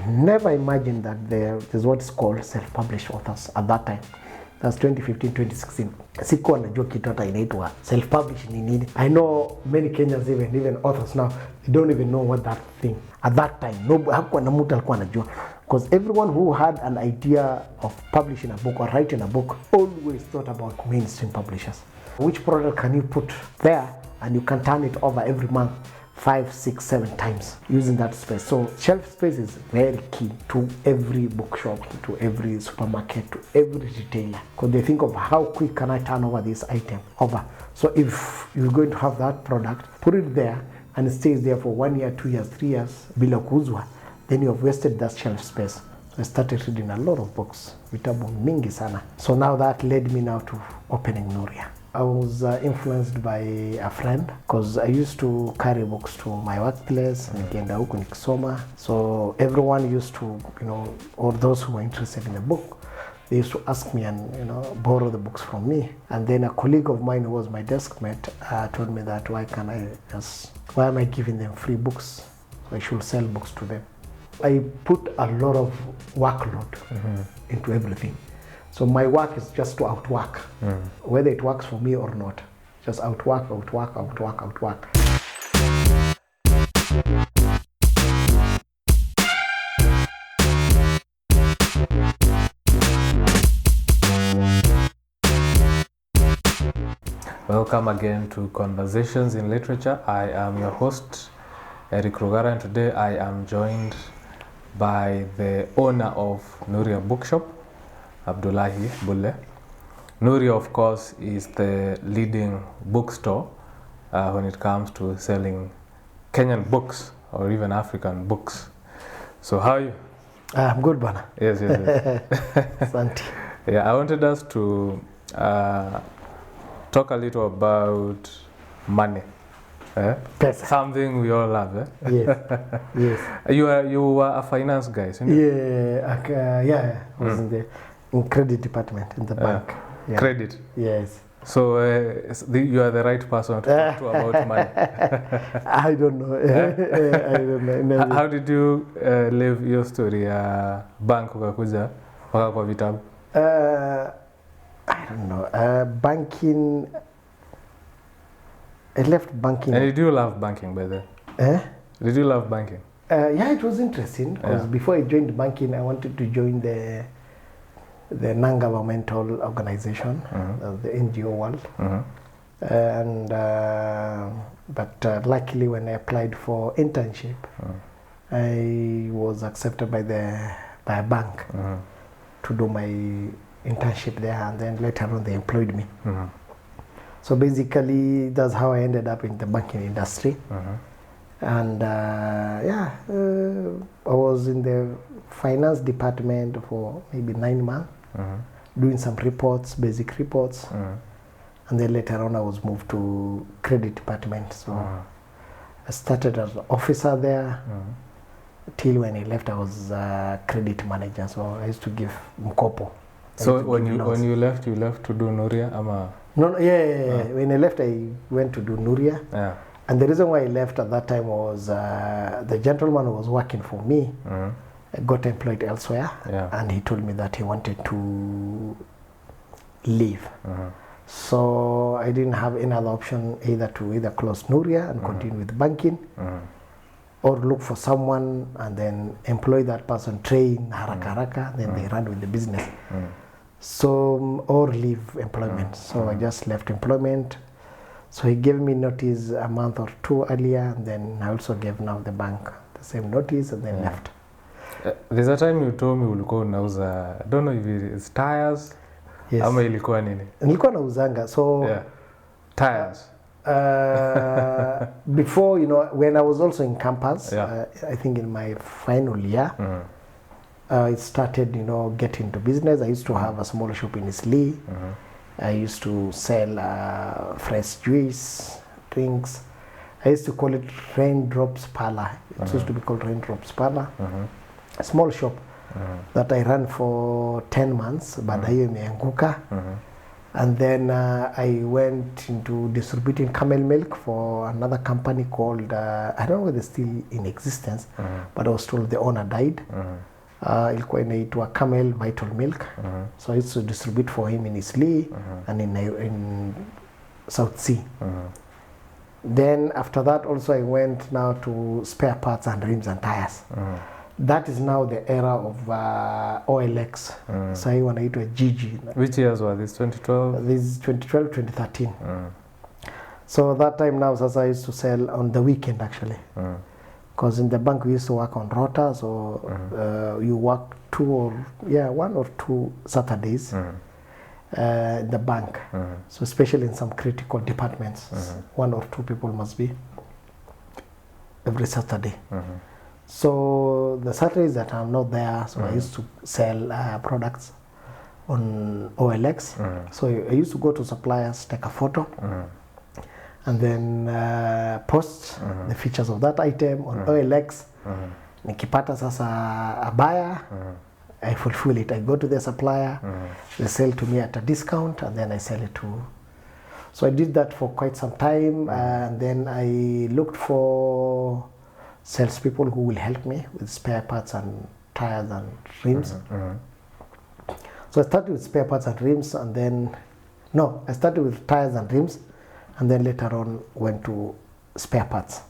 Never imagined that there's what's called self-published authors at that time. That's 2015, 2016. Sikuwa najua kitu hata inaitwa self-published ni nini. I know many Kenyans, even authors now, they don't even know what that thing. At that time, hakuwa na mtu alikuwa anajua. Because everyone who had an idea of publishing a book or writing a book always thought about mainstream publishers. Which product can you put there and you can turn it over every month 5, 6, 7 times using that space. So shelf space is very key to every bookshop, to every supermarket, to every retailer. Because they think of how quick can I turn over this item over. So if you're going to have that product, put it there and it stays there for 1 year, 2 years, 3 years, bila kuuzwa, then you have wasted that shelf space. So I started reading a lot of books, vitabu mingi sana. So now that led me now to opening Nuria. I was influenced by a friend because I used to carry books to my workplace, nikienda huku nikisoma. So everyone used to, or those who were interested in the book, they used to ask me and, borrow the books from me. And then a colleague of mine who was my desk mate told me that why am I giving them free books? So I should sell books to them. I put a lot of workload into everything. So my work is just to outwork, whether it works for me or not. Just outwork. Welcome again to Conversations in Literature. I am your host, Eric Rugara, and today I am joined by the owner of Nuria Bookshop, Abdullahi Bulle. Nuria, of course, is the leading bookstore when it comes to selling Kenyan books or even African books. So how are you? I'm good, Bana. Yes. Santi. Yeah, I wanted us to talk a little about money. Something we all love. Yes. You were a finance guy, isn't it? I was in credit department in the bank. Yeah. Credit? Yes. So you are the right person to talk to about money. I don't know. I don't know. How did you live your story? Bank ukakuja mpaka kwa vitabu? I don't know. Banking. I left banking. And did you love banking by then? Did you love banking? Yeah, it was interesting because before I joined banking, I wanted to join the non-governmental organization, the NGO world. And but luckily, when I applied for internship, I was accepted by a bank to do my internship there, and then later on they employed me. So basically, that's how I ended up in the banking industry. And I was in the finance department for maybe 9 months, doing some reports, basic reports. And then later on, I was moved to credit department. So I started as an officer there. Till when I left, I was a credit manager. So I used to give mkopo. So when you left to do Nuria, ama? No, when I left, I went to do Nuria. Yeah. And the reason why I left at that time was the gentleman who was working for me got employed elsewhere, and he told me that he wanted to leave. So I didn't have any other option either to close Nuria and continue with banking, or look for someone and then employ that person, train haraka, then they run with the business. So, or leave employment. So I just left employment. So he gave me notice a month or 2 earlier, and then I also gave now the bank the same notice, and then left. There's a time you told me ulikuwa unauza, I don't know if it's tires. Yes. Ama ilikuwa nini? Nilikuwa nauzanga. So tires. Before, when I was also in campus, I think in my final year, I started, getting into business. I used to have a small shop in Isli. I used to sell fresh juice, drinks. I used to call it Raindrops Parlor. It used to be called Raindrops Parlor. A small shop that I ran for 10 months, but hiyo imeanguka. And then I went into distributing camel milk for another company called, I don't know whether it's still in existence, but I was told the owner died. Ilikuwa inaitwa Camel Vital Milk. So I used to distribute for him in Isli and in South Sea. Then after that also I went now to spare parts and rims and tires. That is now the era of OLX. So hii wanaitwa Gigi. Which years were this? 2012? This is 2012, 2013. So that time now sasa I used to sell on the weekend actually. Because in the bank we used to work on rota, so you work 1 or 2 Saturdays in the bank. So especially in some critical departments, 1 or 2 people must be every Saturday. So the Saturdays that I'm not there, so I used to sell products on OLX. So I used to go to suppliers, take a photo, and then post the features of that item on OLX. Nikipata sasa a buyer, I fulfill it. I go to the supplier, they sell to me at a discount, and then I sell it to. So I did that for quite some time, and then I looked for salespeople who will help me with spare parts and tires and rims. So I started with spare parts and rims, and then I started with tires and rims, and then later on went to spare parts.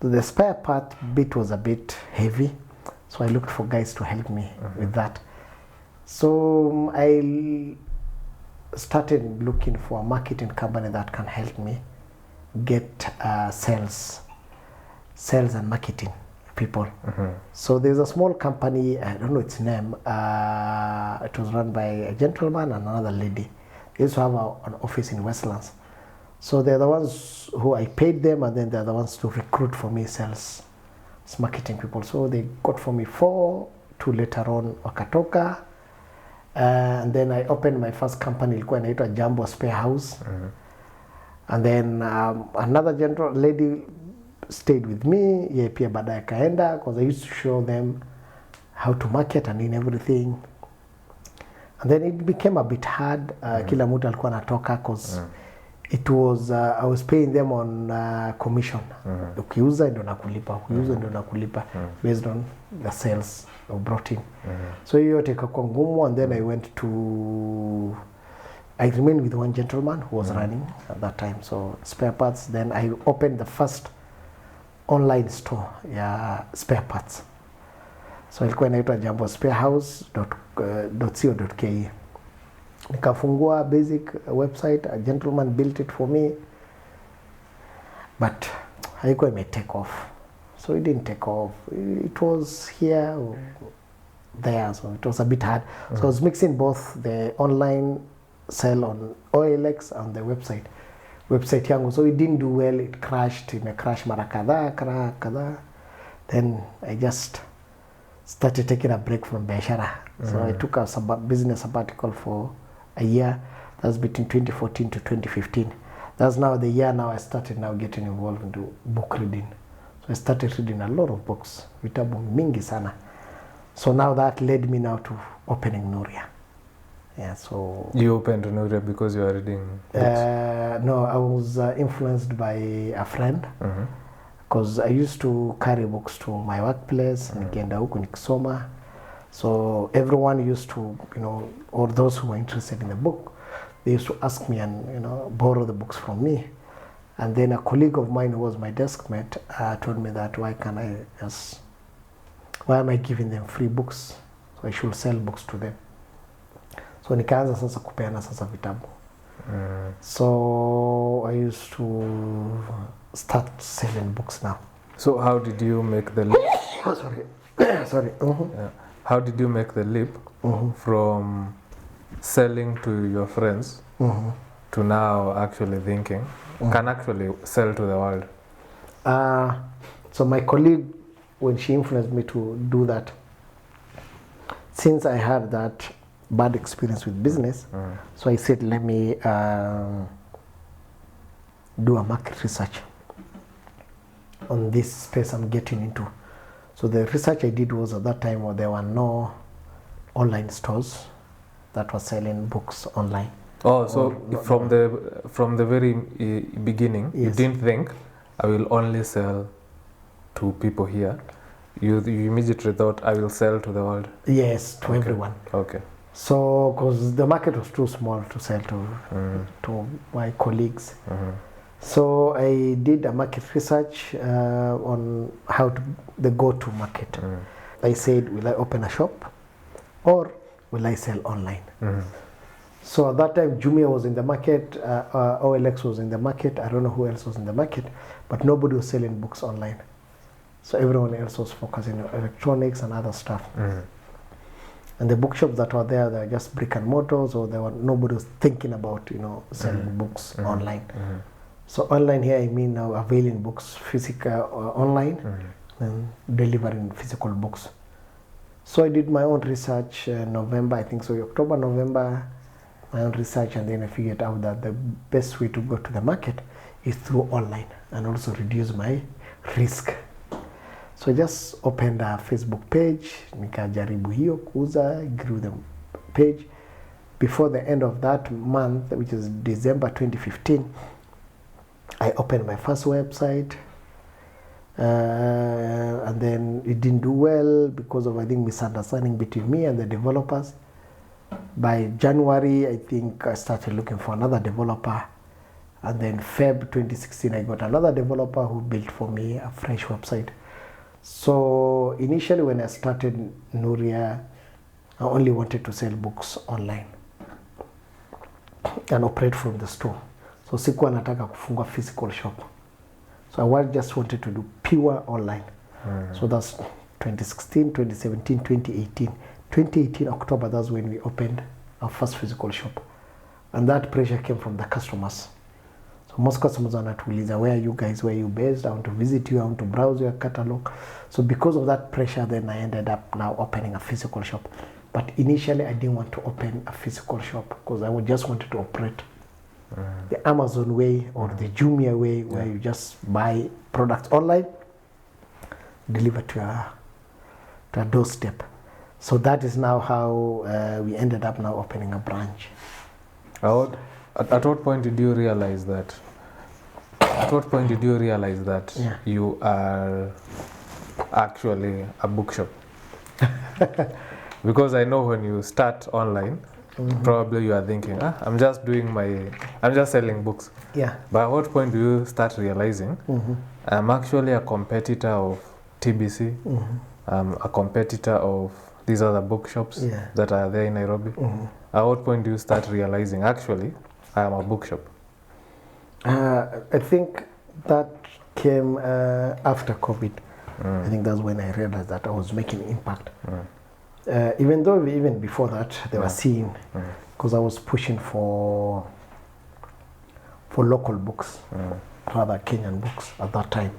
So the spare part bit was a bit heavy, so I looked for guys to help me with that. So I started looking for a marketing company that can help me get sales and marketing people. So there's a small company, I don't know its name, it was run by a gentleman and another lady. They used to have an office in Westlands. So they're the ones who I paid them, and then they're the ones to recruit for me sales marketing people. So they got for me 4, 2 later on wakatoka. And then I opened my first company, ilikuwa inaitwa Jambo Spare House. And then another general lady stayed with me, ye pia baadaye kaenda, because I used to show them how to market and in everything. And then it became a bit hard. Kila mtu alikuwa anatoka, because it was I was paying them on commission. Ukiuza ndio nakulipa, ukiuza ndio nakulipa, based on the sales I brought in. So hiyo yote ikakuwa ngumu, and then I remained with one gentleman who was running at that time. So spare parts, then I opened the first online store spare parts. So ilikuwa inaitwa jambosparehouse.co.ke. Nikafungua basic website, a gentleman built it for me, but haikuwa ime take off. So it didn't take off. It was here or there, so it was a bit hard. So I was mixing both the online sell on OLX and the website yangu. So it didn't do well, it crashed, it crashed mara kadhaa. Then I just started taking a break from biashara. So I took a business sabbatical for a year. That's between 2014 to 2015. That's now the year now I started now getting involved into book reading. So I started reading a lot of books, vitabu mingi sana. So now that led me now to opening Nuria. Yeah, so you opened Nuria because you are reading books? No, I was influenced by a friend, because I used to carry books to my workplace, nikienda huku nikisoma. So everyone used to, or those who were interested in the book, they used to ask me and, borrow the books from me. And then a colleague of mine who was my desk mate told me that why am I giving them free books? So I should sell books to them. So nikaanza sasa kupeana sasa vitabu. So I used to start selling books now. So how did you make the leap? Sorry. Yeah. How did you make the leap from selling to your friends to now actually thinking, can actually sell to the world? So my colleague, when she influenced me to do that, since I had that bad experience with business, so I said, let me do a market research on this space I'm getting into. So the research I did was at that time where there were no online stores that were selling books online. Oh, so Or from the very beginning, you Yes. didn't think I will only sell to people here. You immediately thought I will sell to the world. Yes, to Okay. everyone. Okay. So, because the market was too small to sell to my colleagues. So I did a market research on how to the go-to market. I said, will I open a shop or will I sell online? So at that time, Jumia was in the market, OLX was in the market. I don't know who else was in the market, but nobody was selling books online. So everyone else was focusing on electronics and other stuff. And the bookshops that were there, they were just brick and mortars, or nobody was thinking about selling books online. So online here, I mean now availing books physical or online and delivering physical books. So I did my own research November, I think so, October, November, my own research, and then I figured out that the best way to go to the market is through online and also reduce my risk. So I just opened a Facebook page, nikajaribu hiyo kuuza, grew the page. Before the end of that month, which is December 2015, I opened my first website, and then it didn't do well because of, I think, misunderstanding between me and the developers. By January, I think I started looking for another developer, and then Feb 2016, I got another developer who built for me a fresh website. So initially when I started Nuria, I only wanted to sell books online and operate from the store. So sikuwa nataka kufungua physical shop. So I just wanted to do pure online. So that's 2016, 2017, 2018. 2018 October, that's when we opened our first physical shop. And that pressure came from the customers. So most customers wanatuuliza, where are you guys, where are you based? I want to visit you, I want to browse your catalog. So because of that pressure, then I ended up now opening a physical shop. But initially I didn't want to open a physical shop because I just wanted to operate the Amazon way or the Jumia way, where you just buy products online, deliver to a doorstep. So that is now how we ended up now opening a branch. At what point did you realize that? At what point did you realize that you are actually a bookshop? Because I know when you start online, probably you are thinking, I'm just selling books. Yeah. But at what point do you start realizing I'm actually a competitor of TBC, a competitor of these other bookshops that are there in Nairobi? At what point do you start realizing, actually, I am a bookshop? I think that came after COVID. I think that's when I realized that I was making impact. Even though even before that, they were seeing, because I was pushing for local books, rather Kenyan books at that time.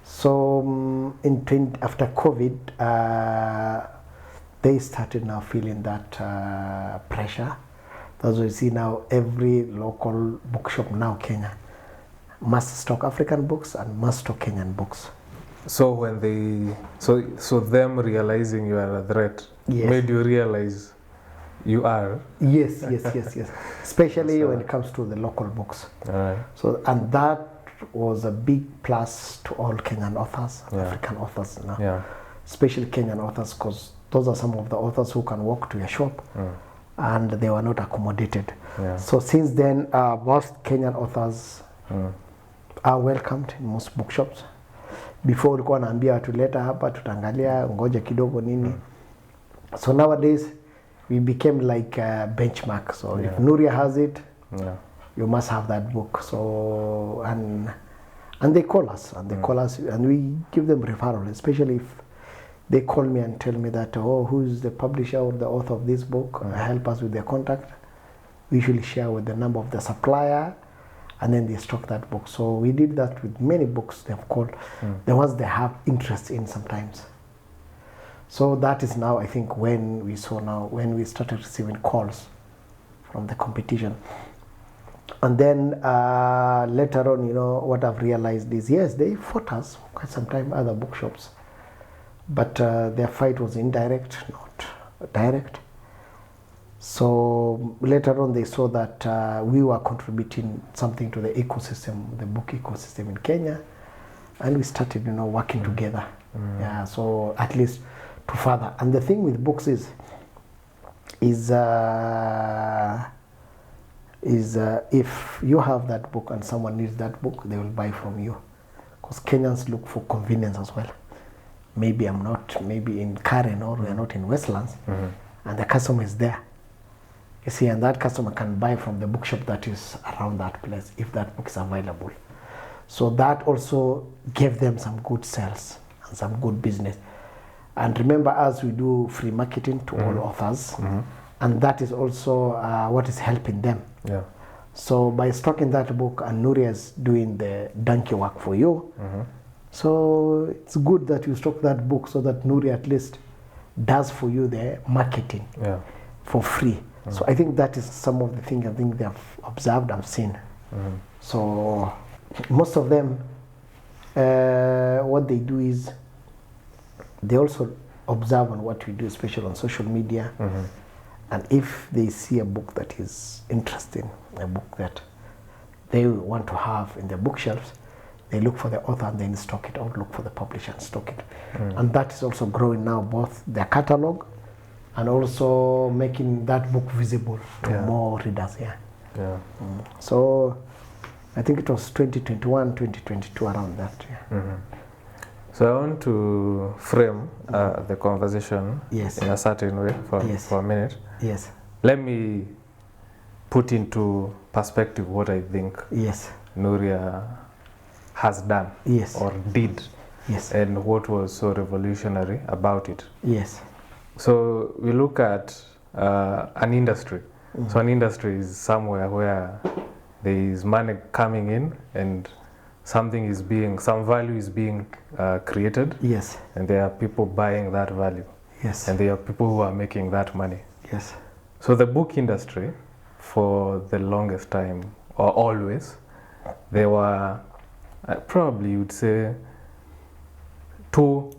So after COVID, they started now feeling that pressure. That's why you see now every local bookshop now Kenya must stock African books and must stock Kenyan books. So when so them realizing you are a threat made you realize you are? Yes. Especially when it comes to the local books. So, and that was a big plus to all Kenyan authors, African authors now. Especially Kenyan authors, because those are some of the authors who can walk to your shop and they were not accommodated. So since then, most Kenyan authors are welcomed in most bookshops. Before ulikuwa naambia watu leta hapa tutaangalia ngoja kidogo nini. So nowadays we became like a benchmark. So if Nuria has it, you must have that book. So and they call us and we give them referral, especially if they call me and tell me that, who's the publisher or the author of this book, help us with their contact. We usually share with the number of the supplier, and then they stock that book. So we did that with many books they've called, the ones they have interest in sometimes. So that is now, I think, when we started receiving calls from the competition. And then later on, what I've realized is, yes, they fought us quite some time, other bookshops. But their fight was indirect, not direct. So later on, they saw that we were contributing something to the ecosystem, the book ecosystem in Kenya, and we started, working together. Yeah, so at least to further. And the thing with books is if you have that book and someone needs that book, they will buy from you, because Kenyans look for convenience as well. Maybe I'm not, maybe in Karen, or we are not in Westlands, and the customer is there. You see, and that customer can buy from the bookshop that is around that place if that book is available. So that also gave them some good sales and some good business. And remember, as we do free marketing to all authors, and that is also what is helping them. Yeah. So by stocking that book, and Nuria is doing the donkey work for you, so it's good that you stock that book so that Nuria at least does for you the marketing for free. So I think that is some of the things I think they have observed and seen. So most of them, what they do is they also observe on what we do, especially on social media. And if they see a book that is interesting, a book that they want to have in their bookshelves, they look for the author and then stock it, or look for the publisher and stock it. And that is also growing now, both their catalog and also making that book visible to more readers. So I think it was 2021, 2022, around that. So I want to frame the conversation in a certain way for a minute. Let me put into perspective what I think Nuria has done or did, and what was so revolutionary about it. So we look at an industry. So an industry is somewhere where there is money coming in and some value is being created. And there are people buying that value. And there are people who are making that money. So the book industry, for the longest time, or always, there were probably you would say 2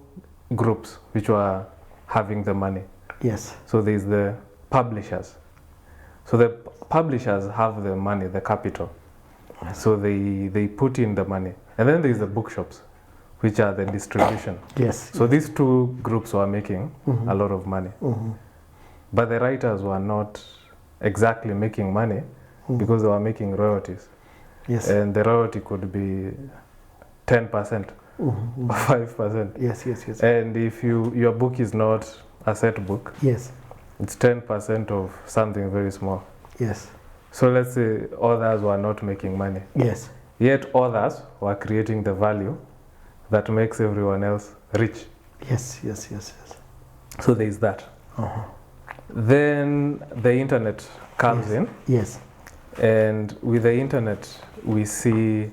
groups which were having the money. So there's the publishers. So the publishers have the money, the capital. So they put in the money. And then there's the bookshops, which are the distribution. So these 2 groups were making a lot of money. But the writers were not exactly making money because they were making royalties. And the royalty could be 10% or 5%. And if your book is not a set book, it's 10% of something very small. So let's say others were not making money. Yet others were creating the value that makes everyone else rich. So there is that. Then the internet comes in. And with the internet, we see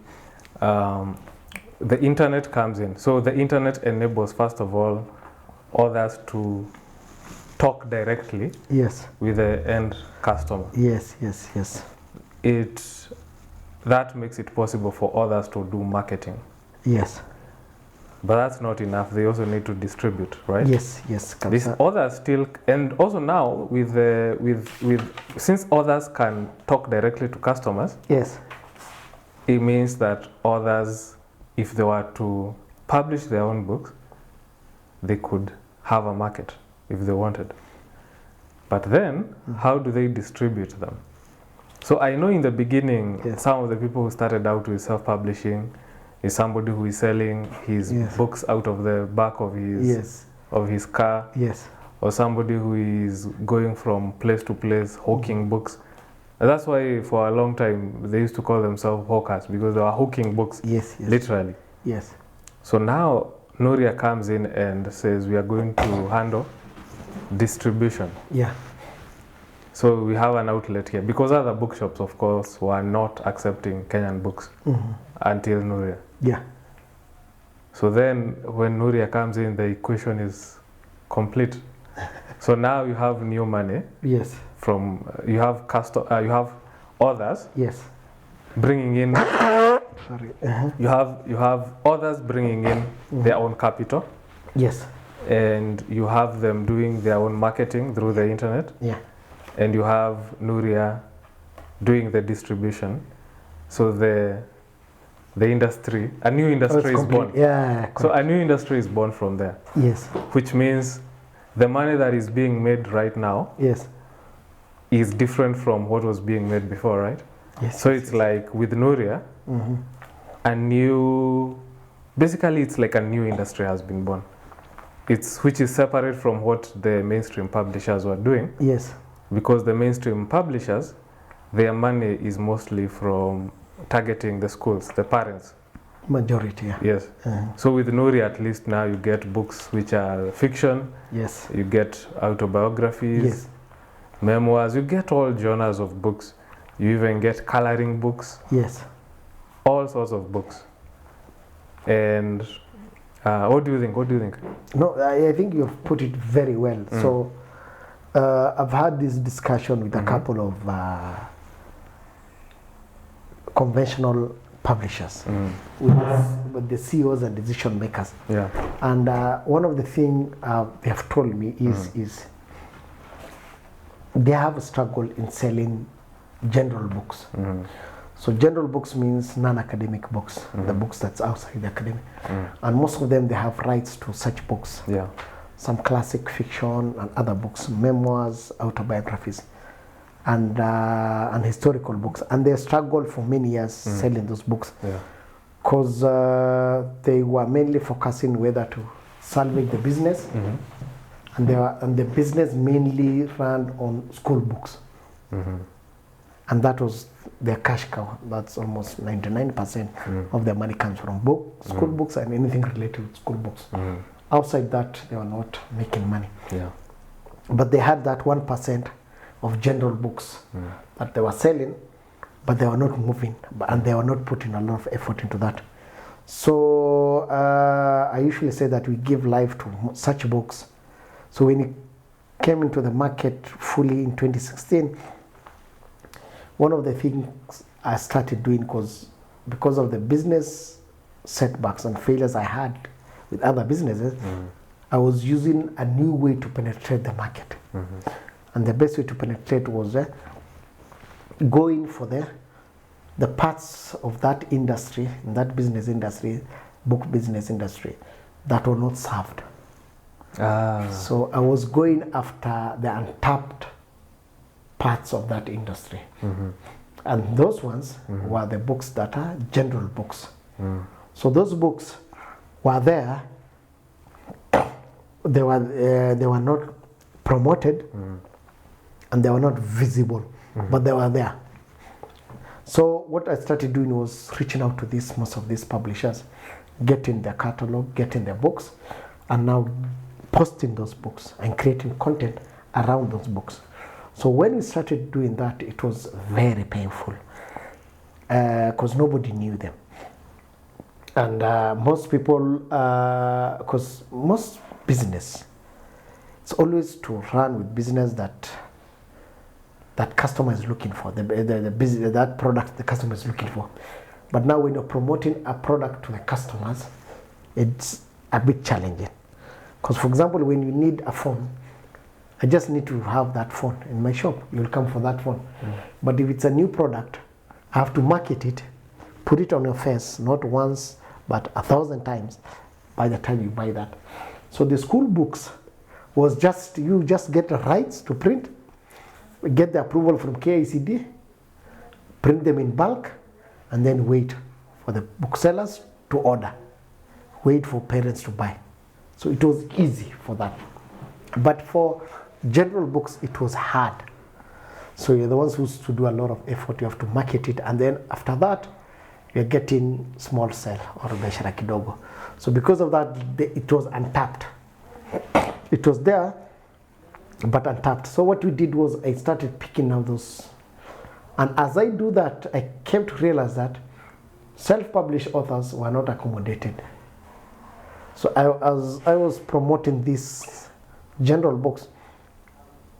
the internet comes in. So the internet enables, first of all, others to talk directly with the end customer. That makes it possible for others to do marketing. But that's not enough. They also need to distribute, right? These others still, and also now since others can talk directly to customers, it means that others, if they were to publish their own books, they could have a market if they wanted. But then, how do they distribute them? So I know in the beginning, some of the people who started out with self-publishing is somebody who is selling his books out of the back of his car, or somebody who is going from place to place hawking books. And that's why for a long time they used to call themselves hawkers, because they were hawking books, literally. So now Nuria comes in and says we are going to handle distribution. So we have an outlet here, because other bookshops, of course, were not accepting Kenyan books until Nuria. So then when Nuria comes in, the equation is complete. So now you have new money. From you have others. Bringing in. You have others bringing in their own capital. Yes. And you have them doing their own marketing through the internet. Yeah. and you have Nuria doing the distribution. So the industry, a new industry is born. Yeah. So a new industry is born from there. Yes. Which means the money that is being made right now Yes. is different from what was being made before, right? Yes. So it's like with Nuria, basically it's like a new industry has been born. Which is separate from what the mainstream publishers were doing. Yes. Because the mainstream publishers, their money is mostly from targeting the schools, the parents. Majority, yeah. Yes. So with Nuria, at least now you get books which are fiction. Yes. You get autobiographies, Yes. memoirs. You get all genres of books. You even get coloring books. Yes. All sorts of books. And what do you think? What do you think? No, I think you've put it very well. So I've had this discussion with a couple of conventional publishers, with the CEOs and decision makers. Yeah. And one of the things they have told me is they have a struggle in selling general books. So general books means non-academic books, the books that's outside the academy. And most of them, they have rights to such books. Yeah. Some classic fiction and other books, memoirs, autobiographies, and historical books. And they struggled for many years selling those books because they were mainly focusing whether to salvage the business, and the business mainly ran on school books. And that was their cash cow. That's almost 99% of their money comes from school books and anything related to school books. Outside that, they were not making money. Yeah. But they had that 1% of general books that they were selling, but they were not moving, and they were not putting a lot of effort into that. So I usually say that we give life to such books. So when it came into the market fully in 2016, one of the things I started doing because of the business setbacks and failures I had with other businesses, I was using a new way to penetrate the market. And the best way to penetrate was going for the parts of that industry, that business industry, book business industry, that were not served. So I was going after the untapped parts of that industry. And those ones were the books that are general books. So those books were there. They were not promoted, and they were not visible, but they were there. So what I started doing was reaching out to most of these publishers, getting their catalog, getting their books, and now posting those books and creating content around those books. So when we started doing that, it was very painful because nobody knew them. And most people, because most business, it's always to run with business that customer is looking for, that product the customer is looking for. But now when you're promoting a product to the customers, it's a bit challenging. Because for example, when you need a phone, I just need to have that phone in my shop. You'll come for that phone. But if it's a new product, I have to market it, put it on your face, not once, but 1,000 times by the time you buy that. So the school books was you just get the rights to print, get the approval from KICD, print them in bulk, and then wait for the booksellers to order, wait for parents to buy. So it was easy for that. But for general books, it was hard. So you're the ones who used to do a lot of effort. You have to market it, and then after that, you're getting small sale or biashara kidogo. So because of that, it was untapped. It was there, but untapped. So what we did was I started picking out those. And as I do that, I came to realize that self-published authors were not accommodated. So as I was promoting these general books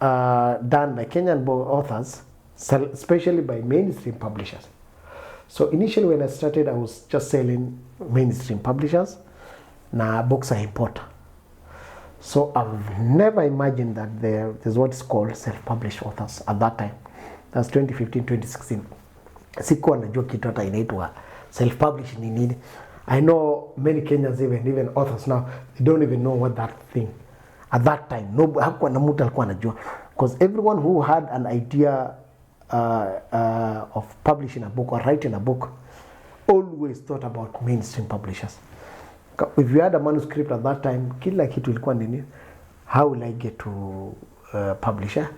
done by Kenyan authors, especially by mainstream publishers. So initially when I started, I was just selling mainstream publishers. Now books are import. So I've never imagined that there's what is called self-published authors at that time. That's 2015, 2016. Sikuwa najua kitu hata inaitwa self-published ni nini. I know many Kenyans, even authors now, they don't even know what that thing. At that time, no, hakuwa na mtu alikuwa anajua. Because everyone who had an idea of publishing a book or writing a book always thought about mainstream publishers. If you had a manuscript at that time, kila kitu ilikuwa nini? How will I get to publisher?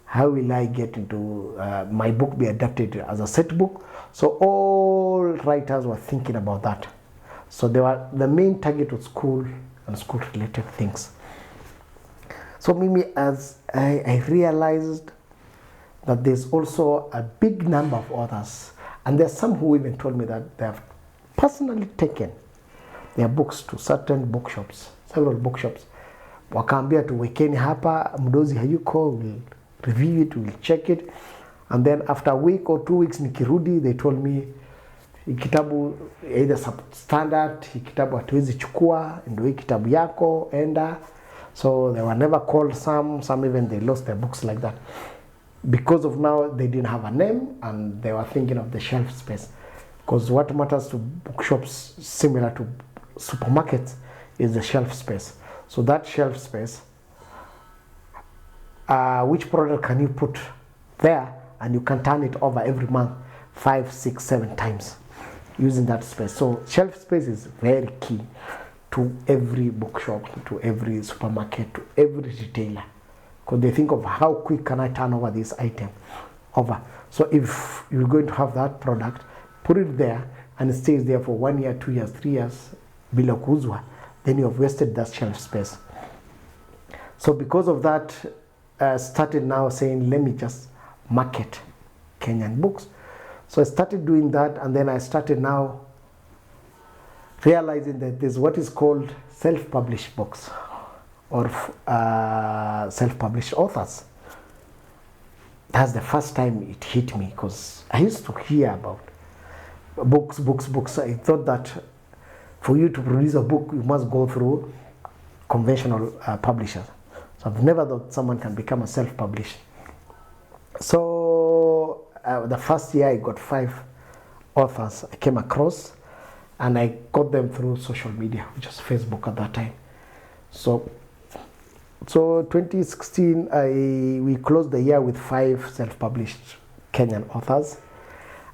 How will I get into my book be adapted as a set book? So all writers were thinking about that. So the main target was school and school related things. So Mimi, as I realized that there's also a big number of authors, and there's some who even told me that they have personally taken their books to certain bookshops, several bookshops. Wakaambia tuwekeni hapa, mdozi hayuko, we'll review it, we'll check it. And then after a week or 2 weeks nikirudi, they told me kitabu either substandard, kitabu hatuwezi chukua, ndio hii kitabu yako, enda. So they were never called, some even they lost their books like that. Because of now they didn't have a name and they were thinking of the shelf space. Because what matters to bookshops similar to supermarkets is the shelf space. So that shelf space, which product can you put there and you can turn it over every month 5, 6, 7 times using that space. So shelf space is very key to every bookshop, to every supermarket, to every retailer. Because they think of how quick can I turn over this item over. So if you're going to have that product, put it there and it stays there for 1 year, 2 years, 3 years, bila kuuzwa, then you have wasted that shelf space. So because of that, started now saying, let me just market Kenyan books. So I started doing that, and then I started now realizing that there's what is called self-published books or self-published authors. That's the first time it hit me, because I used to hear about books. I thought that for you to produce a book, you must go through conventional publishers. So I've never thought someone can become a self-published. So the first year I got 5 authors I came across, and I got them through social media, which was Facebook at that time. So 2016, we closed the year with 5 self-published Kenyan authors,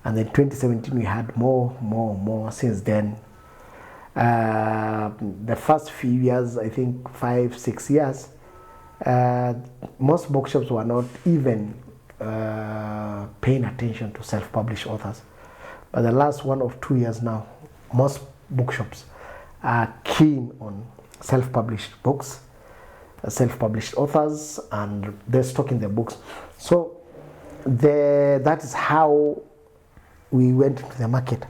and then 2017 we had more since then. The first few years, I think 5, 6 years, most bookshops were not even paying attention to self-published authors. But the last 1 or 2 years now, most bookshops are keen on self-published books, self-published authors, and they're stocking their books. So that is how we went to the market.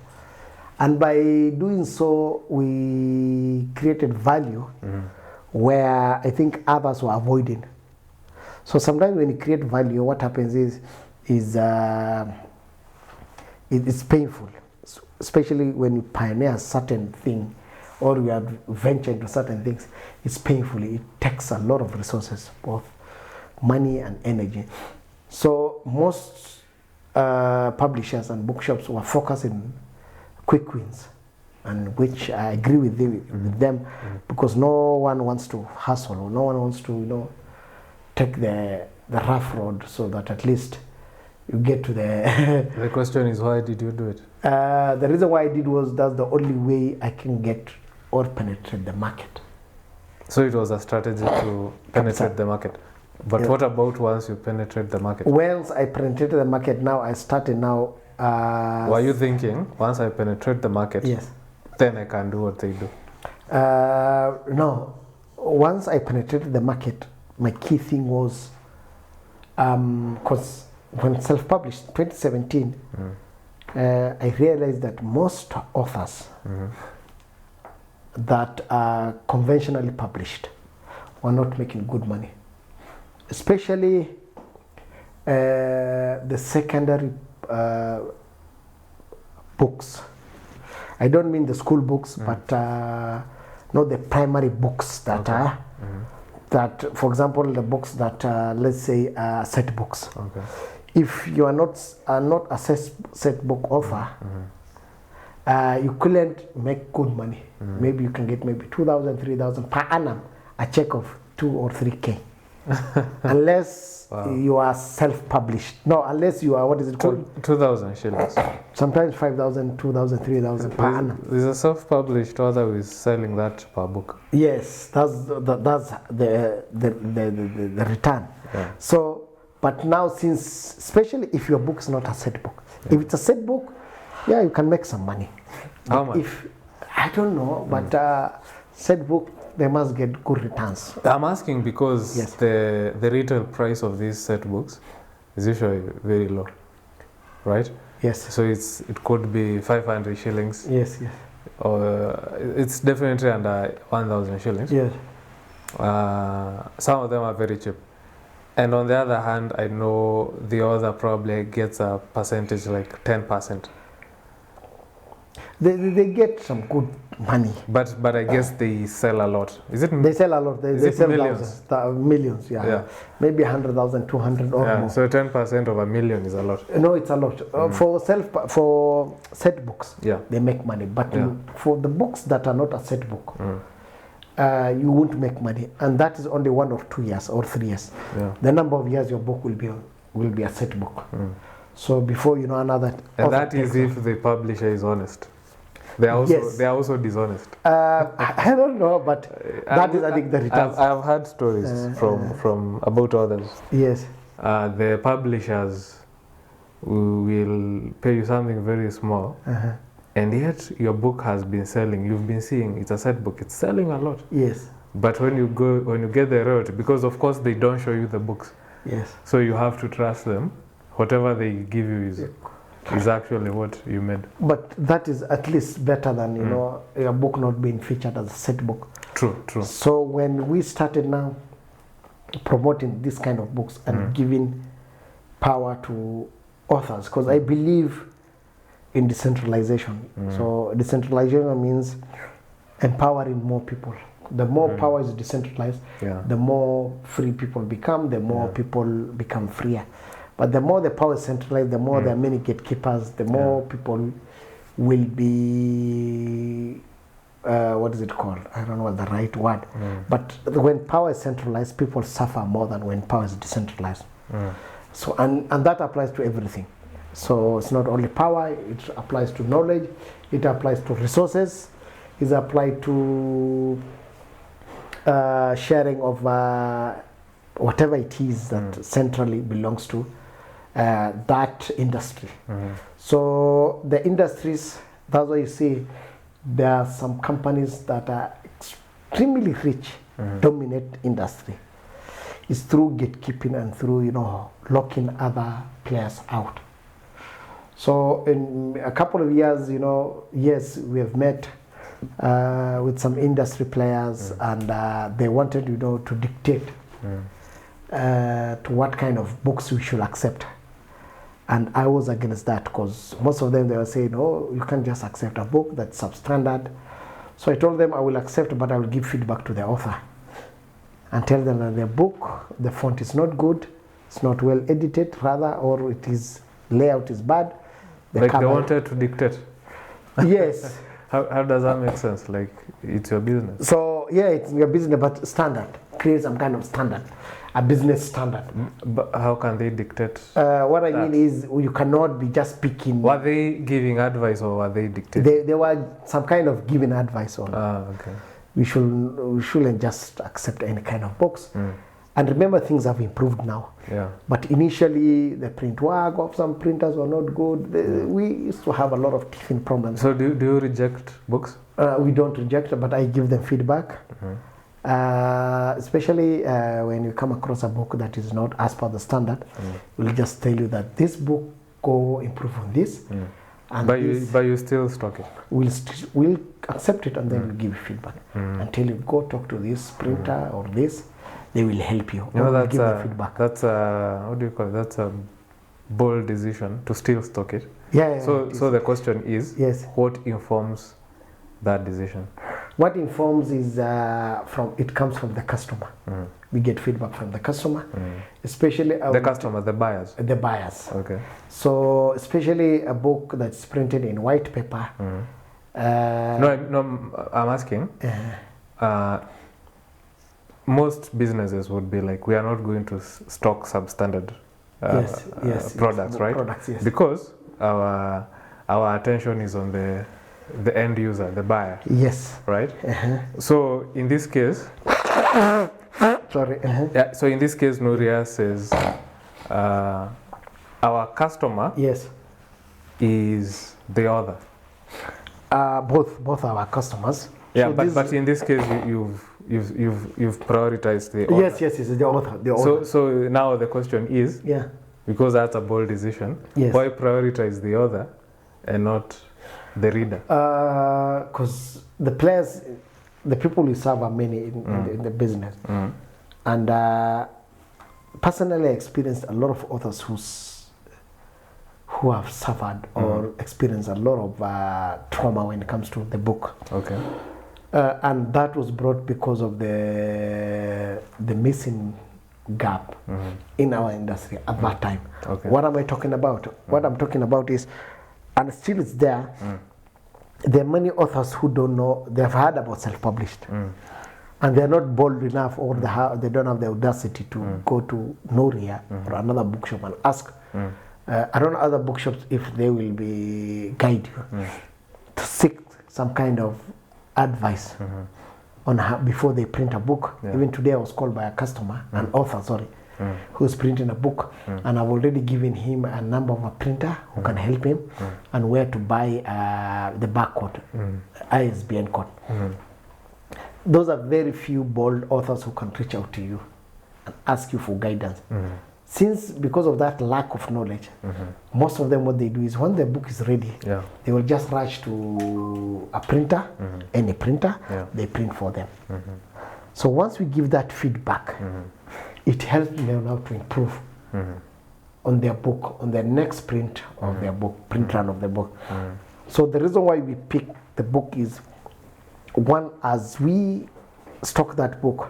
And by doing so, we created value where I think others were avoiding. So sometimes when you create value, what happens is it's painful, especially when you pioneer a certain thing or you have ventured into certain things. It's painful. It takes a lot of resources, both money and energy. So most publishers and bookshops were focusing quick wins, and which I agree with them because no one wants to hustle, or no one wants to take the rough road, so that at least you get to the The question is, why did you do it? The reason why I did was that's the only way I can get or penetrate the market. So it was a strategy to penetrate the market. But what about once you penetrate the market? Once I penetrated the market, now I started now. Were you thinking, once I penetrate the market, yes, then I can do what they do? No. Once I penetrated the market, my key thing was, because when self-published, 2017, I realized that most authors that are conventionally published were not making good money. Especially the secondary books. I don't mean the school books, but not the primary books that are that, for example, the books that, let's say, set books. Okay. If you are not a set book author, you couldn't make good money. Maybe you can get maybe 2,000, 3,000 per annum, a check of 2 or 3K. Unless you are self-published. No, unless you are, what is it called? 2,000 shillings. Sometimes 5,000, 2,000, 3,000 per annum. There's a self-published author who is selling that per book. Yes, that's the return. Yeah. So, but now, since, especially if your book's not a set book, if it's a set book, yeah, you can make some money. How But much? if, I don't know, but set book, they must get good returns. I'm asking because Yes. the retail price of these set books is usually very low, right? Yes. So it could be 500 shillings, Yes, yes. or it's definitely under 1,000 shillings. Yes. Some of them are very cheap. And on the other hand, I know the author probably gets a percentage like 10%. They get some good money. But I guess they sell a lot. Is it? They sell a lot. Is They it sell millions? millions, yeah. Yeah. Maybe 100,000, 200 or Yeah. more. So 10% of a million is a lot. No, it's a lot. For set books, Yeah. they make money. But Yeah. for the books that are not a set book, you won't make money, and that is only 1 or 2 years or 3 years. Yeah. The number of years your book will be a set book. So before you know another. And author that is takes if the publisher is honest. They are also Yes. they are also dishonest. I don't know, but that is, I think, the returns. I've heard stories from about others. Yes. The publishers will pay you something very small, and yet your book has been selling. You've been seeing it's a set book. It's selling a lot. Yes. But when you get the royalty, because of course they don't show you the books, Yes. so you have to trust them. Whatever they give you is actually what you made. But that is at least better than, you know, your book not being featured as a set book. True. So when we started now promoting this kind of books and giving power to authors, because I believe in decentralization. So decentralization means empowering more people. The more power is decentralized, the more free people become, the more people become freer. But the more the power is centralized, the more there are many gatekeepers, the more people will be, what is it called? I don't know what the right word. But when power is centralized, people suffer more than when power is decentralized. So, and that applies to everything. So it's not only power, it applies to knowledge, it applies to resources, it applies to sharing of whatever it is that centrally belongs to that industry. So the industries, that's why you see there are some companies that are extremely rich, dominate industry. It's through gatekeeping and through, you know, locking other players out. So in a couple of years, you know, yes, we have met with some industry players and they wanted, you know, to dictate to what kind of books we should accept. And I was against that because most of them, they were saying, oh, you can't just accept a book that's substandard. So I told them I will accept, but I will give feedback to the author and tell them that their book, the font is not good, it's not well edited, rather, or it is layout is bad. Like they wanted to dictate. Yes. How does that make sense? Like it's your business. So yeah, it's your business, but standard. Create some kind of standard, a business standard. But how can they dictate? What I mean is you cannot be just picking. Were they giving advice or were they dictating? They were some kind of giving advice on. Okay. We shouldn't just accept any kind of books. And remember, things have improved now. Yeah. But initially, the print work of some printers were not good. We used to have a lot of teething problems. So do you reject books? We don't reject, but I give them feedback. Especially when you come across a book that is not as per the standard, we'll just tell you that this book, go improve on this. And but you still stock it? We'll accept it and then we'll give you feedback. Until you go talk to this printer or this, they will help you. You know, that's give you feedback. That's a, what do you call it? That's a bold decision to still stock it. Yeah. So the question is, yes, what informs that decision? What informs is it comes from the customer. We get feedback from the customer, especially the customer, the buyers. The buyers. Okay. So especially a book that's printed in white paper. No, I'm asking. Most businesses would be like, we are not going to stock substandard products, right? Products, yes. Because our attention is on the end user, the buyer. Yes. Right? So in this case, sorry. Yeah, so in this case, Nuria says our customer is the author. Both our customers. Yeah, so but in this case, you've prioritized the author. Yes, the author. The author. So now the question is, because that's a bold decision, why prioritize the author and not the reader? Because the players, the people we serve are many in the business. And personally, I experienced a lot of authors who have suffered or experienced a lot of trauma when it comes to the book. Okay. And that was brought because of the missing gap in our industry at that time. Okay. What am I talking about? What I'm talking about is, and still it's there, there are many authors who don't know, they've heard about self-published. And they're not bold enough, or they don't have the audacity to go to Nuria or another bookshop and ask. I don't know other bookshops if they will guide you to seek some kind of advice on how, before they print a book. Even today I was called by a customer, an author, who's printing a book, and I've already given him a number of a printer who can help him and where to buy the barcode, ISBN code. Those are very few bold authors who can reach out to you and ask you for guidance. Because of that lack of knowledge, most of them, what they do is when their book is ready, they will just rush to a printer, any printer, they print for them. So once we give that feedback, it helps them now to improve on their book, on their next print of their book, print run of the book. So the reason why we pick the book is, one, as we stock that book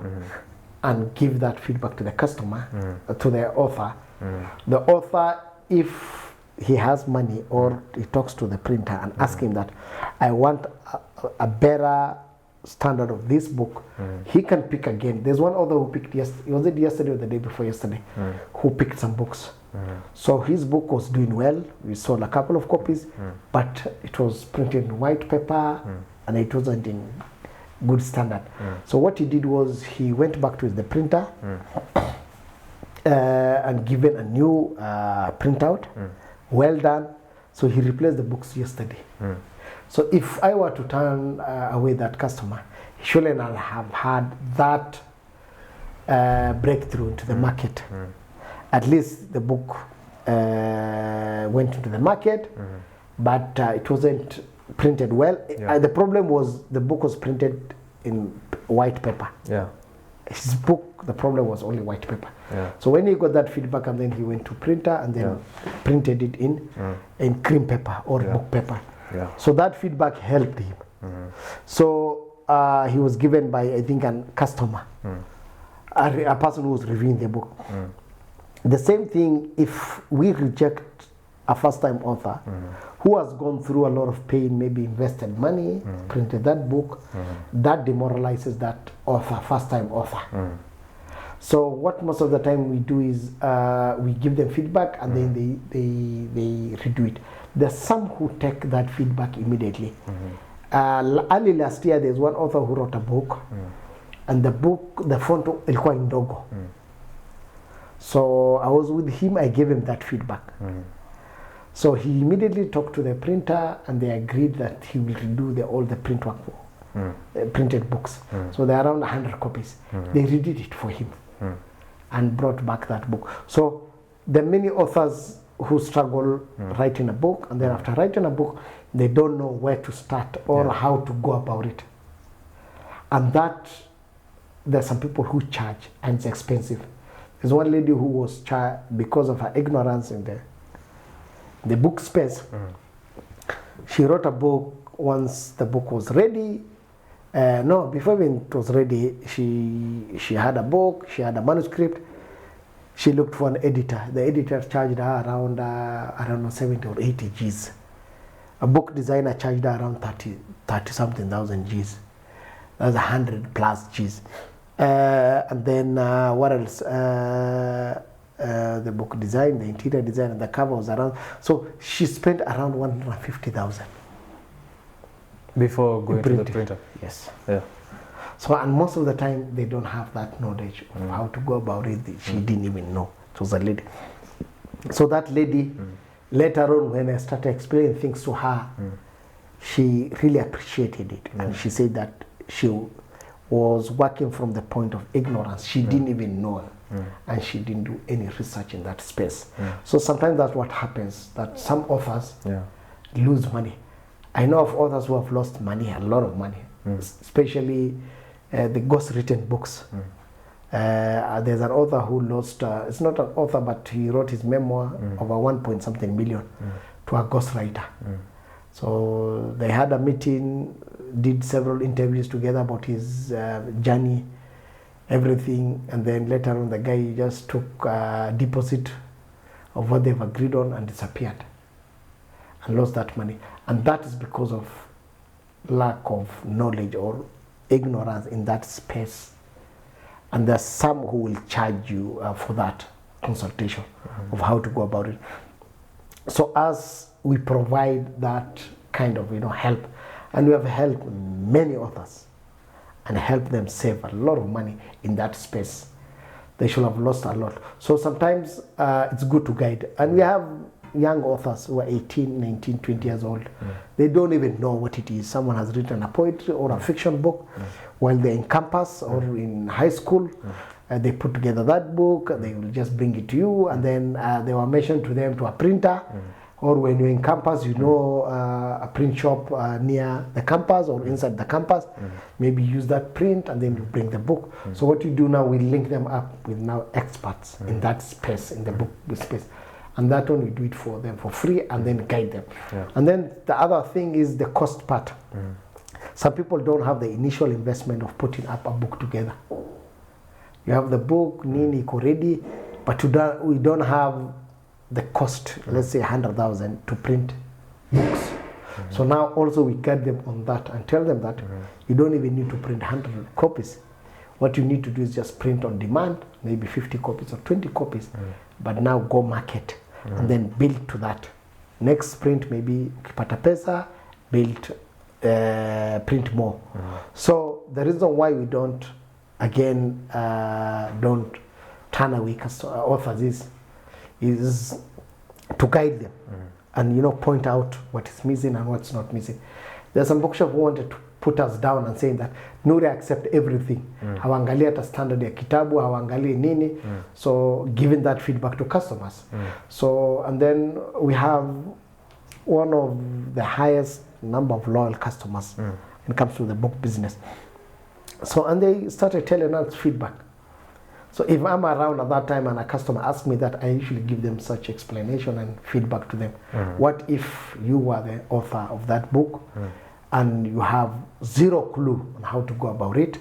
and give that feedback to the customer, to the author, the author, if he has money or he talks to the printer and asks him that, I want a better standard of this book, he can pick again. There's one author who picked was it yesterday or the day before yesterday, who picked some books. So his book was doing well. We sold a couple of copies, but it was printed in white paper and it wasn't in good standard. So what he did was he went back to the printer and given a new printout, well done. So he replaced the books yesterday. So if I were to turn away that customer, he shouldn't have had that breakthrough into the market. At least the book went into the market, but it wasn't printed well. The problem was the book was printed in white paper. His book, the problem was only white paper. So when he got that feedback, and then he went to printer and then printed it in cream paper or book paper. So that feedback helped him. So he was given by, I think, a customer, a person who was reviewing the book. The same thing, if we reject a first-time author who has gone through a lot of pain, maybe invested money, printed that book, that demoralizes that author, first-time author. So what most of the time we do is we give them feedback and then they redo it. There's some who take that feedback immediately. Early last year, there's one author who wrote a book, and the book, the font ilikuwa ndogo. So I was with him, I gave him that feedback. So he immediately talked to the printer and they agreed that he will redo all the print work for printed books. So there are around 100 copies. They redid it for him and brought back that book. So there are many authors who struggle writing a book, and then after writing a book, they don't know where to start or how to go about it. And that, there are some people who charge, and it's expensive. There's one lady who was charged because of her ignorance in the book space. She wrote a book. Once the book was ready, No, before even it was ready, she had a book, she had a manuscript. She looked for an editor. The editor charged her around, I don't know, 70 or 80 Gs. A book designer charged her around 30 something thousand Gs. That's 100 plus Gs. And then what else? The book design, the interior design, and the cover was around. So she spent around 150,000. Before going to the printer? Yes. Yeah. So, and most of the time they don't have that knowledge of how to go about it. She didn't even know. It was a lady. So that lady, later on when I started explaining things to her, she really appreciated it. And she said that she was working from the point of ignorance. She didn't even know. And she didn't do any research in that space. So sometimes that's what happens, that some authors lose money. I know of authors who have lost money, a lot of money, especially the ghost-written books. There's an author who lost, it's not an author, but he wrote his memoir over 1 point something million to a ghostwriter. So they had a meeting, did several interviews together about his journey, everything, and then later on the guy just took a deposit of what they've agreed on and disappeared and lost that money. And that is because of lack of knowledge or ignorance in that space. And there's some who will charge you for that consultation of how to go about it. So as we provide that kind of help, and we have helped many authors and helped them save a lot of money in that space. They should have lost a lot. So sometimes it's good to guide. And we have young authors who are 18, 19, 20 years old. They don't even know what it is. Someone has written a poetry or a fiction book while they're in campus or in high school. They put together that book, they will just bring it to you, and then they were mentioned to them to a printer. Or when you're in campus, a print shop near the campus or inside the campus, maybe use that print and then you bring the book. So what you do now, we link them up with now experts in that space, in the book space. And that one we do it for them for free and then guide them. And then the other thing is the cost part. Some people don't have the initial investment of putting up a book together. You have the book, Nini, ready, but we don't have the cost, let's say 100,000 to print books. So now also we guide them on that and tell them that you don't even need to print 100 copies. What you need to do is just print on demand, maybe 50 copies or 20 copies, but now go market and then build to that. Next print, maybe ukipata pesa, build, print more. So the reason why we don't, again, don't turn away authors is to guide them and point out what is missing and what's not missing. There's some bookshop who wanted to put us down and saying that Nuria accept everything. Hawaangalii hata standard ya kitabu, hawaangalii nini. So giving that feedback to customers. So, and then we have one of the highest number of loyal customers when it comes to the book business. So, and they started telling us feedback. So if I'm around at that time and a customer asks me that, I usually give them such explanation and feedback to them. What if you were the author of that book and you have zero clue on how to go about it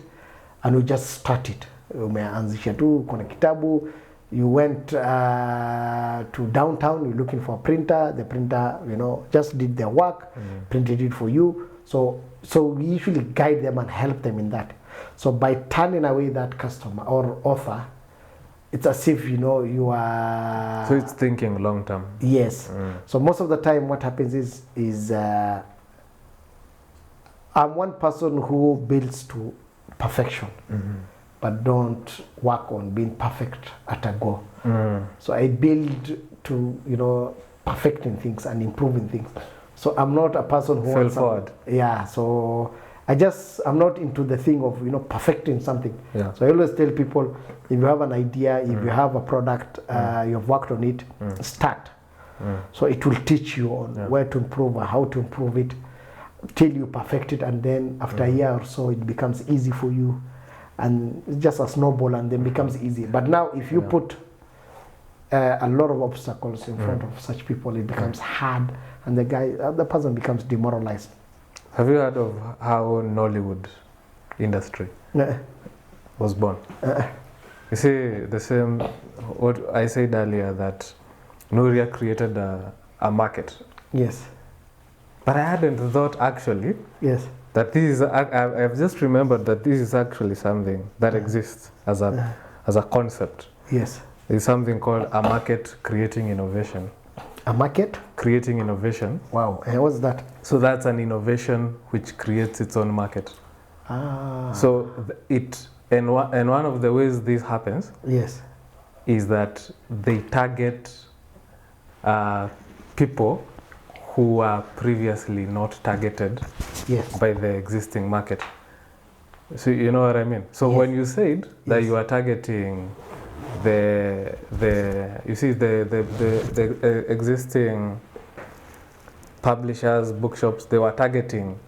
and you just start it? Umeanzisha tu kuna kitabu, you went to downtown, you're looking for a printer, the printer just did their work, printed it for you. So we usually guide them and help them in that. So by turning away that customer or author, it's as if you are. So it's thinking long term. Yes. So most of the time, what happens is I'm one person who builds to perfection, but don't work on being perfect at a go. So I build to perfecting things and improving things. So I'm not a person who fell forward. Yeah. So I'm not into the thing of perfecting something. Yeah. So I always tell people, if you have an idea, if you have a product, you've worked on it, start. So it will teach you on where to improve or how to improve it till you perfect it, and then after a year or so it becomes easy for you, and it's just a snowball and then becomes easy. But now if you put a lot of obstacles in front of such people, it becomes hard, and the person becomes demoralized. Have you heard of how Nollywood industry Uh, was born. You see, the same, what I said earlier, that Nuria created a market. yes. But I hadn't thought actually Yes. that this is, I've just remembered that this is actually something that exists as a concept. Yes. There's something called a market creating innovation. A market? Creating innovation. Wow. What's that? So that's an innovation which creates its own market. Ah. So and one of the ways this happens Yes. is that they target people who are previously not targeted Yes. by the existing market. So you know what I mean? So Yes. when you said that Yes. you are targeting the existing publishers, bookshops, they were targeting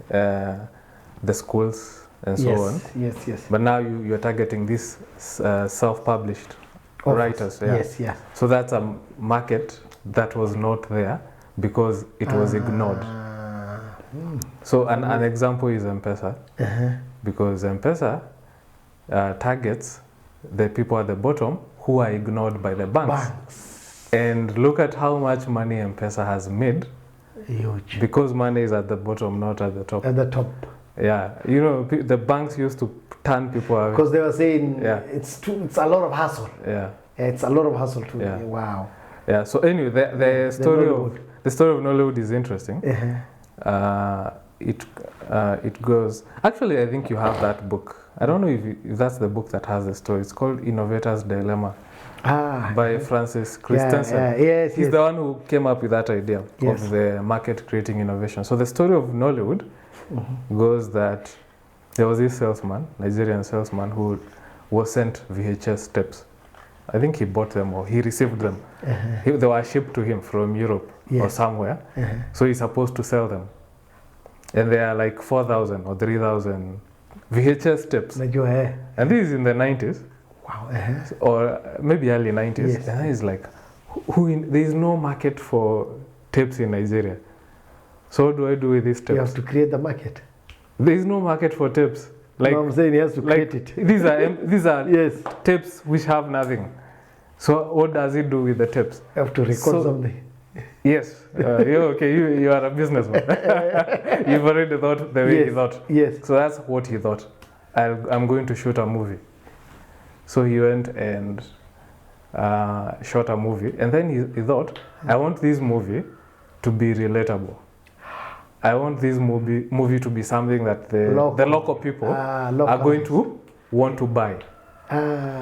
the schools and so on. Yes. Yes. But now you're targeting these self-published writers. Yeah. Yes. Yes. So that's a market that was not there because it was ignored. So an example is M-Pesa, because M-Pesa targets the people at the bottom who are ignored by the banks. And look at how much money M-Pesa has made. Huge. Because money is at the bottom, not at the top. At the top. Yeah, you know, the banks used to turn people away. Because they were saying Yeah. it's a lot of hassle. Yeah. It's a lot of hassle too. Yeah. Wow. Yeah. So anyway, the story of Nollywood is interesting. It goes. Actually, I think you have that book. I don't know if that's the book that has the story. It's called Innovator's Dilemma by Francis Christensen. Yes. He's the one who came up with that idea of the market creating innovation. So the story of Nollywood goes that there was this salesman, Nigerian salesman, who was sent VHS tapes. I think he bought them or he received them. They were shipped to him from Europe or somewhere. So he's supposed to sell them. And they are like 4,000 or 3,000 VHS tapes. And this is in the 90s. Wow. Or maybe early 90s. Yes. And he's like, there is no market for tapes in Nigeria. So what do I do with these tapes? You have to create the market. There is no market for tapes. Like, no, I'm saying he has to create it. These are yes. tapes which have nothing. So what does he do with the tapes? You have to record something. Yes. You are a businessman. You've already thought the way he thought. Yes. So that's what he thought. I'm going to shoot a movie. So he went and shot a movie. And then he thought, I want this movie to be relatable. I want this movie to be something that the local people are going to want to buy.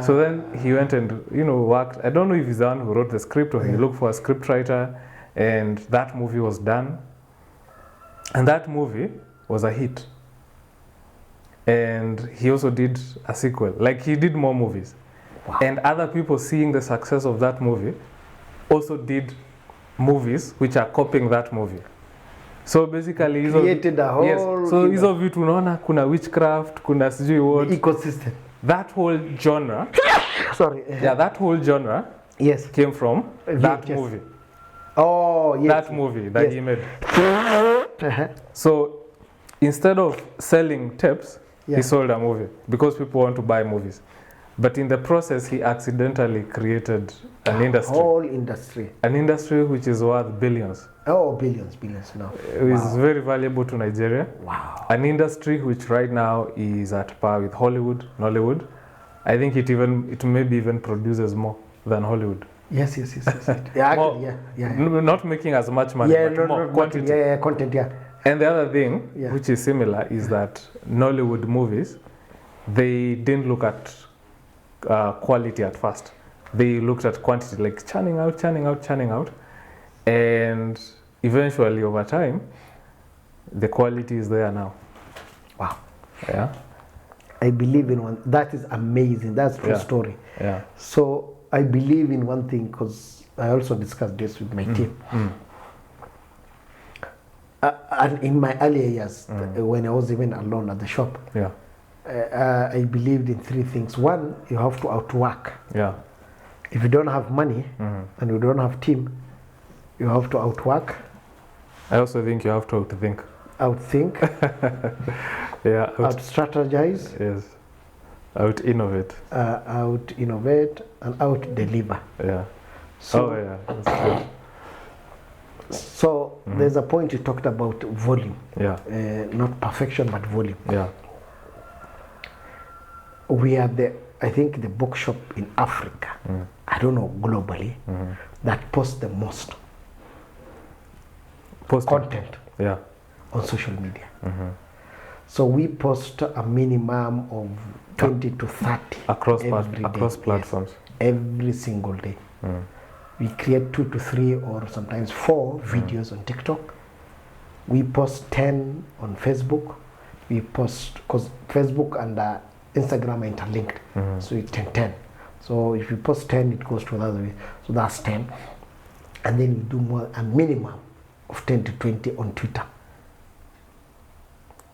So then he went and worked. I don't know if he's the one who wrote the script or he looked for a script writer, and that movie was done. And that movie was a hit. And he also did a sequel. Like, he did more movies. Wow. And other people seeing the success of that movie also did movies which are copying that movie. So basically created a whole so hizo vitu unaona kuna witchcraft, kuna sijui what ecosystem. That whole genre that whole genre came from that movie. Oh, yes. That movie that he made. So instead of selling tapes, he sold a movie because people want to buy movies. But in the process, he accidentally created an industry. Whole industry. An industry which is worth billions. Oh, billions now. It is very valuable to Nigeria. Wow. An industry which right now is at par with Hollywood, Nollywood. I think it maybe even produces more than Hollywood. Yes. Actually, Not making as much money, but more quantity. Content. And the other thing, which is similar, is that Nollywood movies, they didn't look at quality at first. They looked at quantity, like churning out. And eventually, over time, the quality is there now. Wow. Yeah. I believe in one. That is amazing. That's true story. Yeah. So I believe in one thing because I also discussed this with my team. And in my earlier years, when I was even alone at the shop, I believed in three things. One, you have to outwork. Yeah. If you don't have money and you don't have team, you have to outwork. I also think you have to outthink. Yeah. out strategize, Yes. Out innovate. out innovate, and out deliver. Yeah. So, Oh yeah. That's true. so there's a point you talked about volume, Yeah. not perfection but volume. Yeah. We are I think the bookshop in Africa, I don't know globally, that posts the most Posting. content Yeah. on social media. So we post a minimum of 20 to 30 Across every day. across platforms. Yes, every single day. We create 2 to 3 or sometimes 4 videos on TikTok. We post 10 on Facebook. We post, because Facebook and Instagram are interlinked, so it's 10. So if you post 10, it goes to another way. So that's 10. And then we do a minimum of 10 to 20 on Twitter.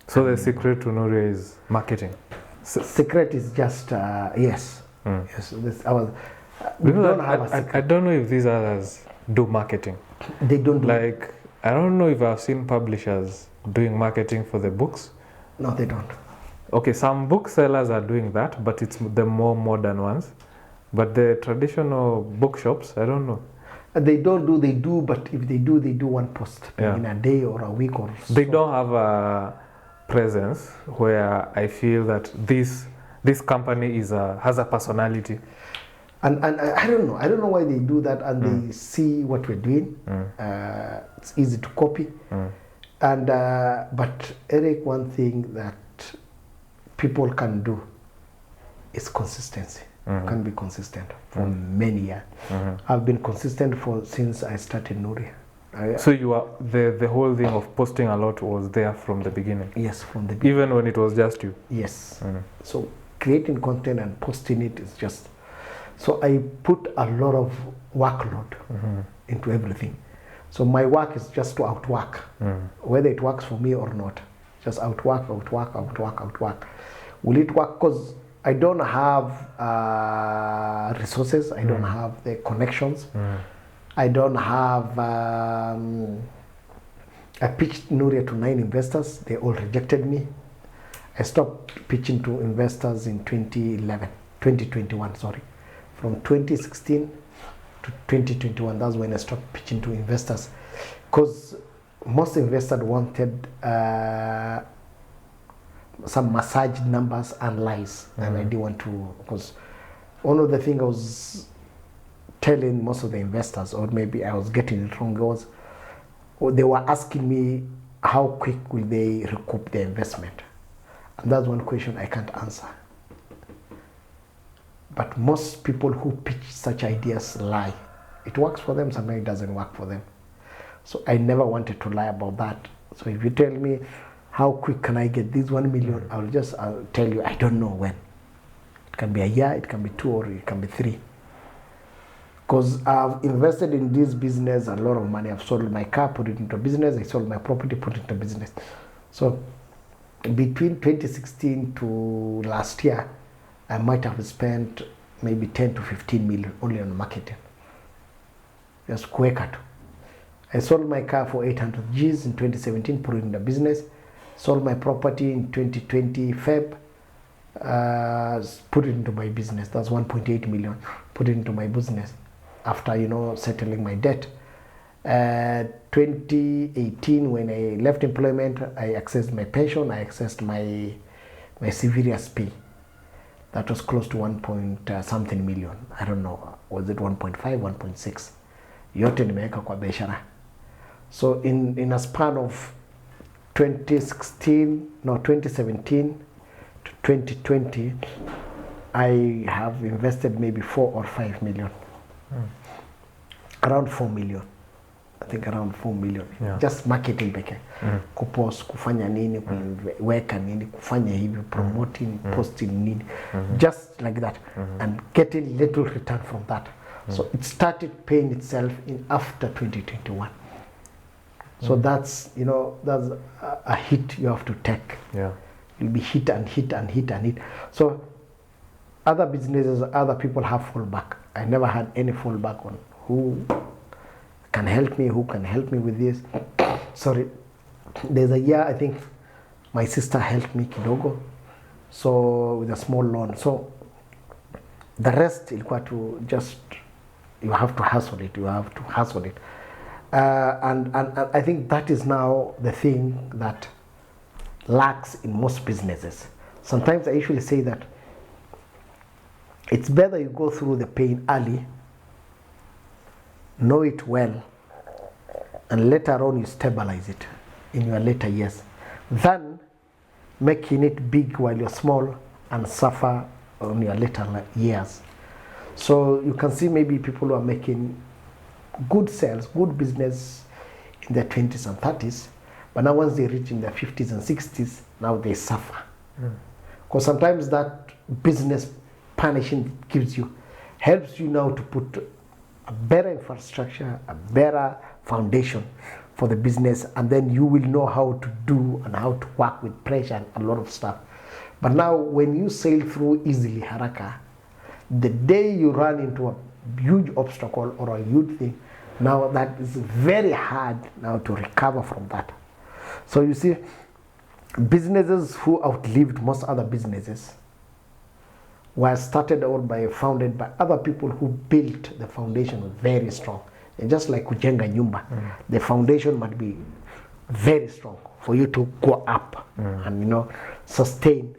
So the secret to Nuria is marketing. Secret is just yes. Yes. We Because don't have a secret. I don't know if these others do marketing. They don't do. Like, I don't know if I've seen publishers doing marketing for the books. No, they don't. Okay, some booksellers are doing that, but it's the more modern ones. But the traditional bookshops, I don't know. They don't do. They do, but if they do one post in a day or a week or. They don't have a presence where I feel that this company has a personality. And I don't know. I don't know why they do that. And they see what we're doing. It's easy to copy. And but Eric, one thing that people can do is consistency. Can be consistent for many years. I've been consistent since I started Nuria. So you are the whole thing of posting a lot was there from the beginning. Yes, from the beginning. Even when it was just you. Yes. So creating content and posting it is just. So I put a lot of workload into everything. So my work is just to outwork, whether it works for me or not. Just outwork. Will it work? Because I don't have resources. I don't have the connections. I don't have. I pitched Nuria to 9 investors. They all rejected me. I stopped pitching to investors in 2021. Sorry, from 2016 to 2021. That's when I stopped pitching to investors, because most investors wanted some massaged numbers and lies, and I didn't want to. Because one of the things I was telling most of the investors, or maybe I was getting it wrong, was they were asking me how quick will they recoup their investment, and that's one question I can't answer. But most people who pitch such ideas lie. It works for them, sometimes it doesn't work for them. So I never wanted to lie about that. So if you tell me how quick can I get this 1 million, I'll tell you I don't know when. It can be a year, it can be 2, or it can be 3. Because I've invested in this business a lot of money. I've sold my car, put it into business. I sold my property, put it into business. So between 2016 to last year, I might have spent maybe 10 to 15 million only on marketing. Just quick. I sold my car for 800 Gs in 2017, put it in the business. Sold my property in 2020 Feb, put it into my business. That's 1.8 million, put it into my business after, settling my debt. 2018, when I left employment, I accessed my pension, I accessed my severance pay. That was close to 1 million. I don't know, was it 1.5, 1.6? Yote nimeweka kwa biashara. So in a span of 2017 to 2020, I have invested maybe 4 or 5 million. Around 4 million. I think around 4 million. Yeah. Just marketing peke. Kupost, kufanya nini, kuweka nini, kufanya hivi, promoting, posting nini. Just like that. And getting little return from that. So it started paying itself in after 2021. So that's a hit you have to take. Yeah. You'll be hit and hit and hit and hit. So other businesses, other people have fallback. I never had any fallback on who can help me with this. Sorry. There's a year, I think My sister helped me kidogo, so with a small loan. So the rest ilikuwa to just, you have to hustle it. And I think that is now the thing that lacks in most businesses. Sometimes I usually say that it's better you go through the pain early, know it well, and later on you stabilize it in your later years, than making it big while you're small and suffer on your later years. So you can see maybe people who are making good sales, good business in their 20s and 30s, but now once they reach in their 50s and 60s, now they suffer. Because sometimes that business punishing gives you, helps you now to put a better infrastructure, a better foundation for the business, and then you will know how to do and how to work with pressure and a lot of stuff. But now when you sail through easily, haraka, the day you run into a huge obstacle or a huge thing, now that is very hard now to recover from that. So you see, businesses who outlived most other businesses were started or founded by other people who built the foundation very strong. And just like kujenga nyumba, the foundation must be very strong for you to go up and sustain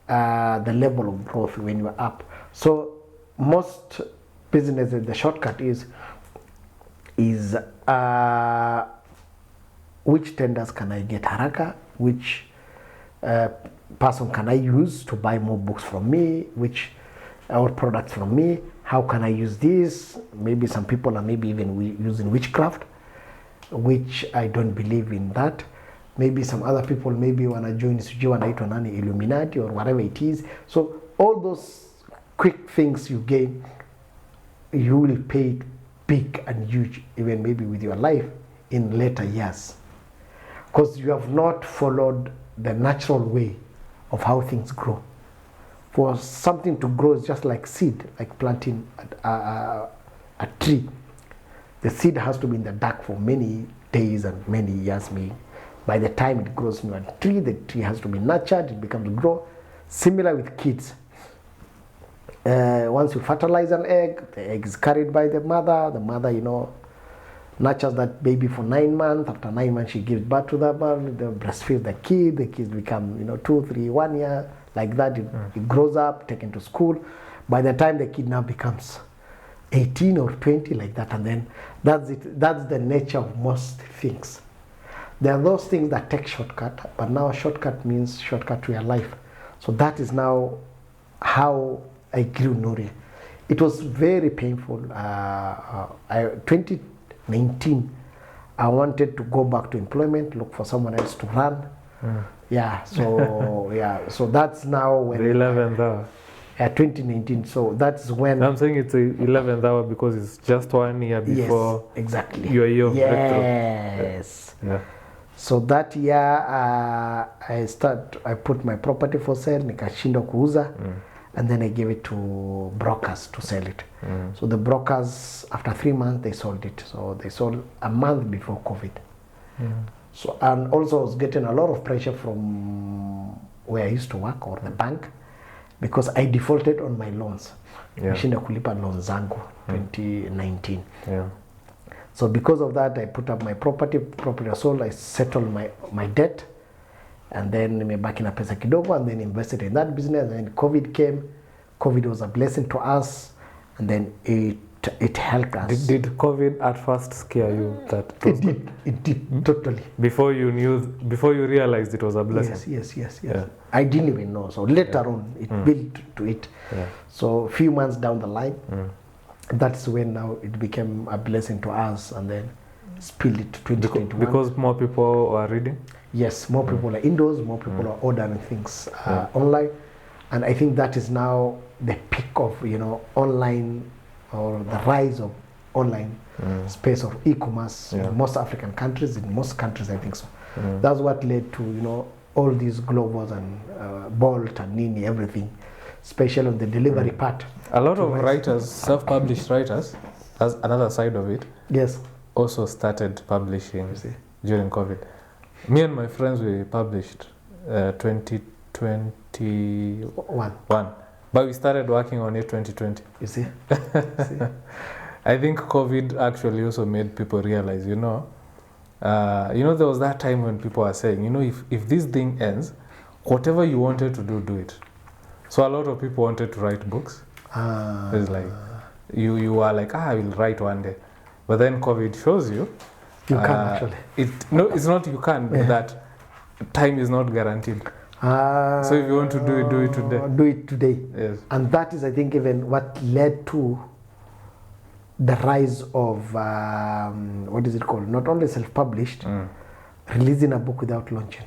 the level of growth when you are up. So most businesses, the shortcut is which tenders can I get haraka, which person can I use to buy more books from me, which our products from me, how can I use this? Maybe some people are maybe even using witchcraft, which I don't believe in that. Maybe some other people maybe wanna join wanaitwa nani, Illuminati or whatever it is. So all those quick things you gain, you will pay it big and huge, even maybe with your life in later years, because you have not followed the natural way of how things grow. For something to grow is just like seed, like planting a tree. The seed has to be in the dark for many days and many years. By the time it grows into a tree, the tree has to be nurtured, it becomes grow. Similar with kids. Once you fertilize an egg, the egg is carried by the mother, nurtures that baby for 9 months. After 9 months, she gives birth to the man, they breastfeed the kids become 2, 3, 1 year, like that. It grows up, taken to school. By the time the kid now becomes 18 or 20, like that, and then that's it. That's the nature of most things. There are those things that take shortcut, but now shortcut means shortcut to your life. So that is now how I grew Nuria. It was very painful. 2019, I wanted to go back to employment, look for someone else to run. So that's now when the 11th hour. 2019. So that's when I'm saying it's the 11th hour because it's just 1 year before. Yes, exactly. Your year of breakthrough. Yes. Yeah. So that year I put my property for sale, nikashindwa kuuza, and then I gave it to brokers to sell it. So the brokers, after 3 months, they sold it. So they sold a month before COVID. So, and also I was getting a lot of pressure from where I used to work or the bank, because I defaulted on my loans. Nishinda kulipa loans zangu 2019. Yeah. So because of that, I put up my property was sold, I settled my debt, and then nimebaki na pesa kidogo, and then invested in that business. And then COVID came. COVID was a blessing to us, and then it helped us. Did COVID at first scare you? It did totally. Before you realized it was a blessing. Yes. Yeah. I didn't even know. So later on, it built to it. Yeah. So a few months down the line, that's when now it became a blessing to us, and then spilled it to 2021. Because more people are reading? Yes, more people are indoors, more people are ordering things online. And I think that is now the peak of, online, or the rise of online space of e-commerce in most African countries, in most countries, I think so. That's what led to, all these Globals and Bolt and Nini, everything, especially on the delivery part. A lot of writers, self-published writers, as another side of it, also started publishing during COVID. Me and my friends, we published 2021. But we started working on it 2020. You see? I think COVID actually also made people realize, there was that time when people were saying, if this thing ends, whatever you wanted to do it. So a lot of people wanted to write books. It's like, you are like, I will write one day. But then COVID shows you. You can actually. It's not you can, but that time is not guaranteed. So if you want to do it today. Do it today. Yes. And that is, I think, even what led to the rise of, what is it called? Not only self-published, releasing a book without launching.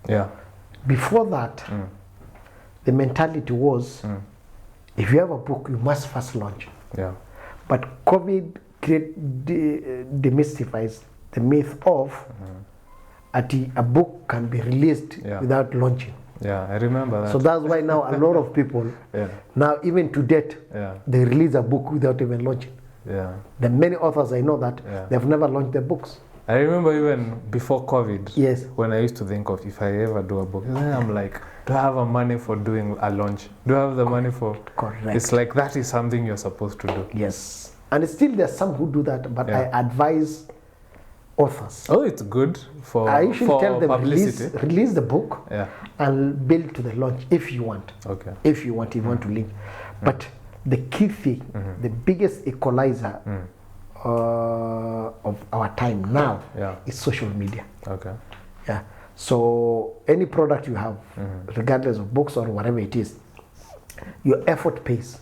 Yeah. Before that, the mentality was, if you have a book, you must first launch. Yeah. But COVID demystifies the myth of a book can be released without launching. Yeah, I remember that. So that's why now a lot of people, now even to date, they release a book without even launching. Yeah. The many authors I know that they've never launched their books. I remember even before COVID, yes, when I used to think of if I ever do a book, I'm like, do I have the money for doing a launch? Do I have the money for... Correct. It's like that is something you're supposed to do. Yes. And still there's some who do that, but I advise authors. Oh, it's good for I usually tell them publicity. release the book and build to the launch if you want. Okay. If you want to link. But the key thing, the biggest equalizer of our time now is social media. Okay. Yeah. So any product you have, regardless of books or whatever it is, your effort pays.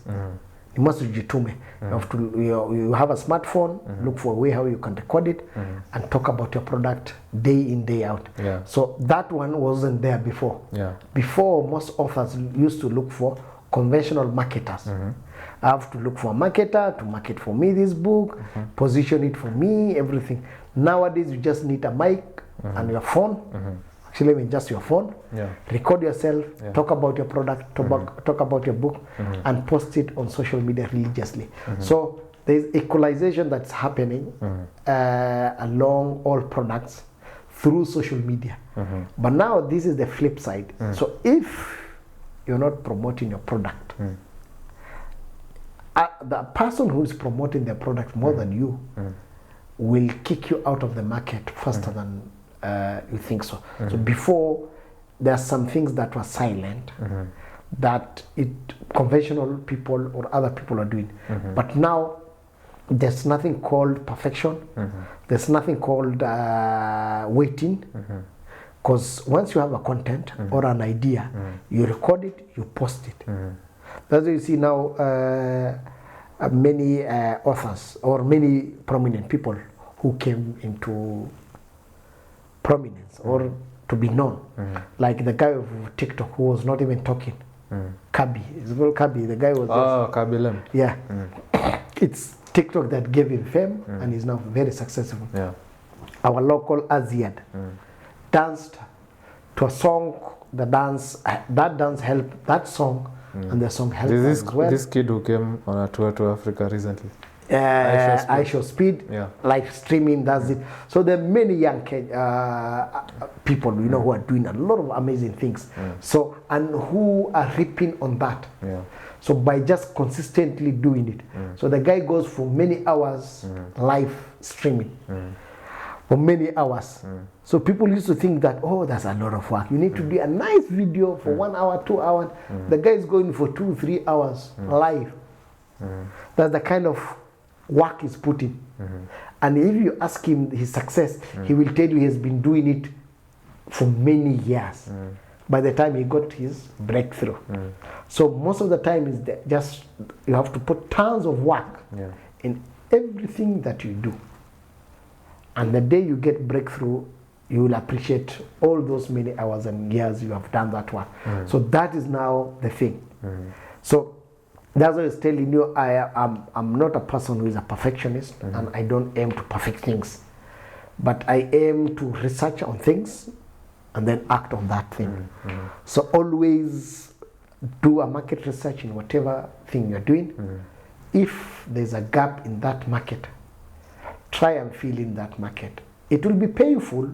You must jitume. You have to. You have a smartphone. Look for a way how you can record it and talk about your product day in, day out. Yeah. So that one wasn't there before. Yeah. Before, most authors used to look for conventional marketers. I have to look for a marketer to market for me this book, position it for me, everything. Nowadays, you just need a mic and your phone. Actually, even just your phone. Record yourself, talk about your product, talk about your book, and post it on social media religiously. So there's equalization that's happening along all products through social media. But now this is the flip side. So if you're not promoting your product, the person who is promoting their product more than you will kick you out of the market faster than you think so. So before, there are some things that were silent that conventional people or other people are doing. But now, there's nothing called perfection. There's nothing called waiting. Because once you have a content or an idea, you record it, you post it. That's why you see now many authors or many prominent people who came into prominence or to be known. Like the guy of TikTok who was not even talking. Kabi. It's called Kabi. The guy was Kabi Lem. Yeah. It's TikTok that gave him fame and he's now very successful. Yeah. Our local Aziad danced to a song. That dance helped that song, and the song helped us as well. This kid who came on a tour to Africa recently. I Show Speed, live streaming, does it. So there are many young people, who are doing a lot of amazing things. So, and who are reaping on that. So by just consistently doing it. So the guy goes for many hours live streaming. For many hours. So people used to think that, oh, that's a lot of work. You need to do a nice video for 1 hour, 2 hours. The guy is going for 2-3 hours live. That's the kind of work he's putting. And if you ask him his success, he will tell you he has been doing it for many years. By the time he got his breakthrough. So most of the time is just you have to put tons of work in everything that you do. And the day you get breakthrough, you will appreciate all those many hours and years you have done that work. So that is now the thing. So that's why I was telling you, I'm not a person who is a perfectionist, and I don't aim to perfect things. But I aim to research on things and then act on that thing. So always do a market research in whatever thing you're doing. If there's a gap in that market, try and fill in that market. It will be painful,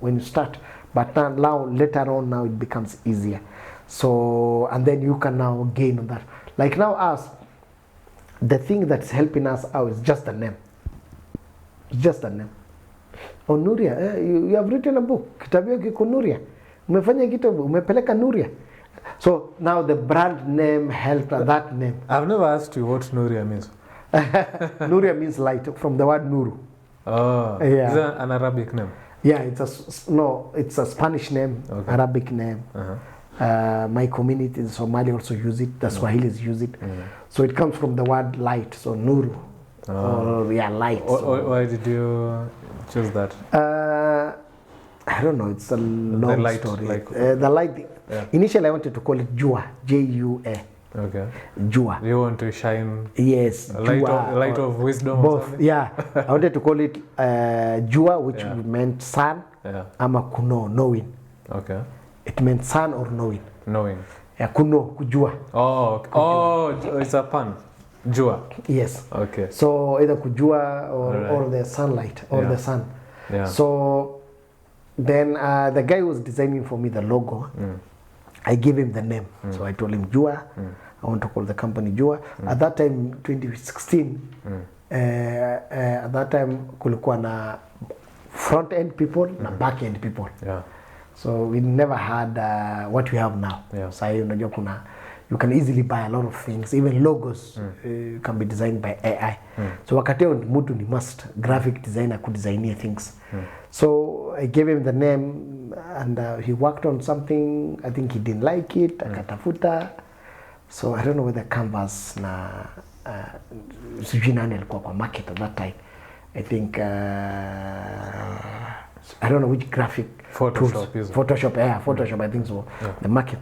when you start, but now later on now it becomes easier. So and then you can now gain on that. Like now us, the thing that's helping us out is just the name. It's just the name. Oh Nuria, you have written a book. Kitabu kiko Nuria. Umefanya kitabu, umepeleka Nuria. So now the brand name helped that name. I've never asked you what Nuria means. Nuria means light, from the word Nuru. Oh, Yeah. Is that an Arabic name? Yeah, it's a Spanish name, Okay. Arabic name. Uh-huh. My community in Somalia also use it. The Swahilis use it. So it comes from the word light. So Nuru, or yeah, light. So, Why did you choose that? I don't know. It's a long light, story. like- The light. Yeah. Initially, I wanted to call it Jua, Jua, Okay. Jua. Do you want to shine Yes, a light, Jua, of, light or of wisdom or both. something? Yeah, I wanted to call it Jua, which Yeah. meant sun, Yeah. ama kuno, knowing. Okay. It meant sun or knowing. Knowing. Yeah, kuno, kujua. Oh, okay. Oh, it's a pun. Jua. Yes. Okay. So either kujua or, Alright. or the sunlight or Yeah. the sun. Yeah. So then the guy who was designing for me the logo, I gave him the name. So I told him Jua. I want to call the company Jua. At that time, 2016, at that time kulikuwa na front end people na back end people. Yeah. So we never had what we have now. Yeah. So unajua kuna, you can easily buy a lot of things, even logos can be designed by AI. So wakati huo mtu ni must graphic designer could design things. So I gave him the name and he worked on something. I think he didn't like it, akatafuta. So I don't know whether canvas na sijui nani alikuwa kwa market at that time. I think I don't know which graphic Photoshop, tools. is it? Photoshop, yeah, Photoshop, I think so. Yeah. The market.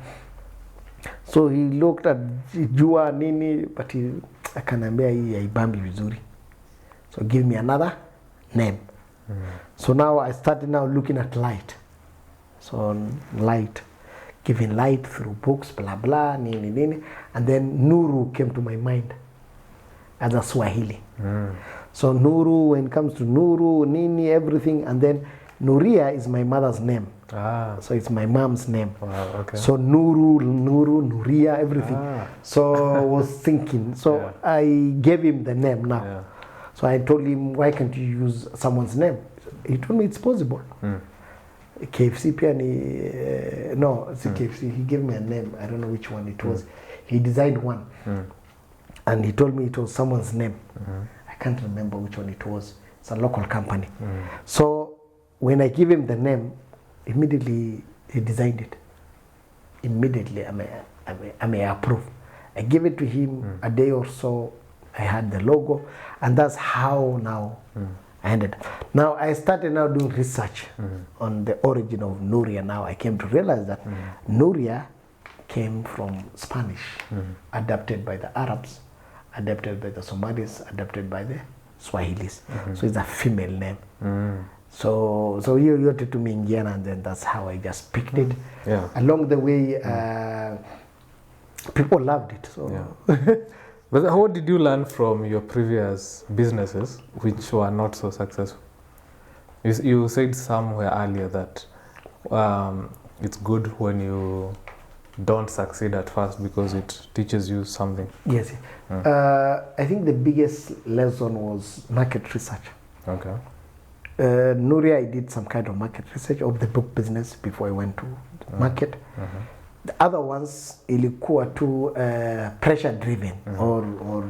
So he looked at Jua nini, but he akaniambia hii haibambi vizuri. So give me another name. So now I started now looking at light. So light, giving light through books, blah blah, nini nini, and then Nuru came to my mind as a Swahili. So Nuru, when it comes to Nuru, nini, everything, and then Nuria is my mother's name. Ah. So it's my mom's name. Wow. Okay. So Nuru, Nuria, everything. Ah. So I was thinking. So Yeah. I gave him the name now. Yeah. So I told him, why can't you use someone's name? He told me it's possible. KFC pia ni, no, it's KFC. He gave me a name. I don't know which one it was. He designed one. And he told me it was someone's name. I can't remember which one it was. It's a local company. So when I give him the name, immediately he designed it. Immediately I may approve. I gave it to him a day or so. I had the logo, and that's how now I ended. Now I started now doing research on the origin of Nuria. Now I came to realize that Nuria came from Spanish, adapted by the Arabs, adapted by the Somalis, adapted by the Swahilis. So it's a female name. So you yote tumeingiana, and then that's how I just picked it. Yeah. Along the way, people loved it. So Yeah. But how did you learn from your previous businesses, which were not so successful? You said somewhere earlier that it's good when you don't succeed at first because it teaches you something. yes, I think the biggest lesson was market research. Okay. Nuria, I did some kind of market research of the book business before I went to the market. The other ones ilikuwa tu pressure driven or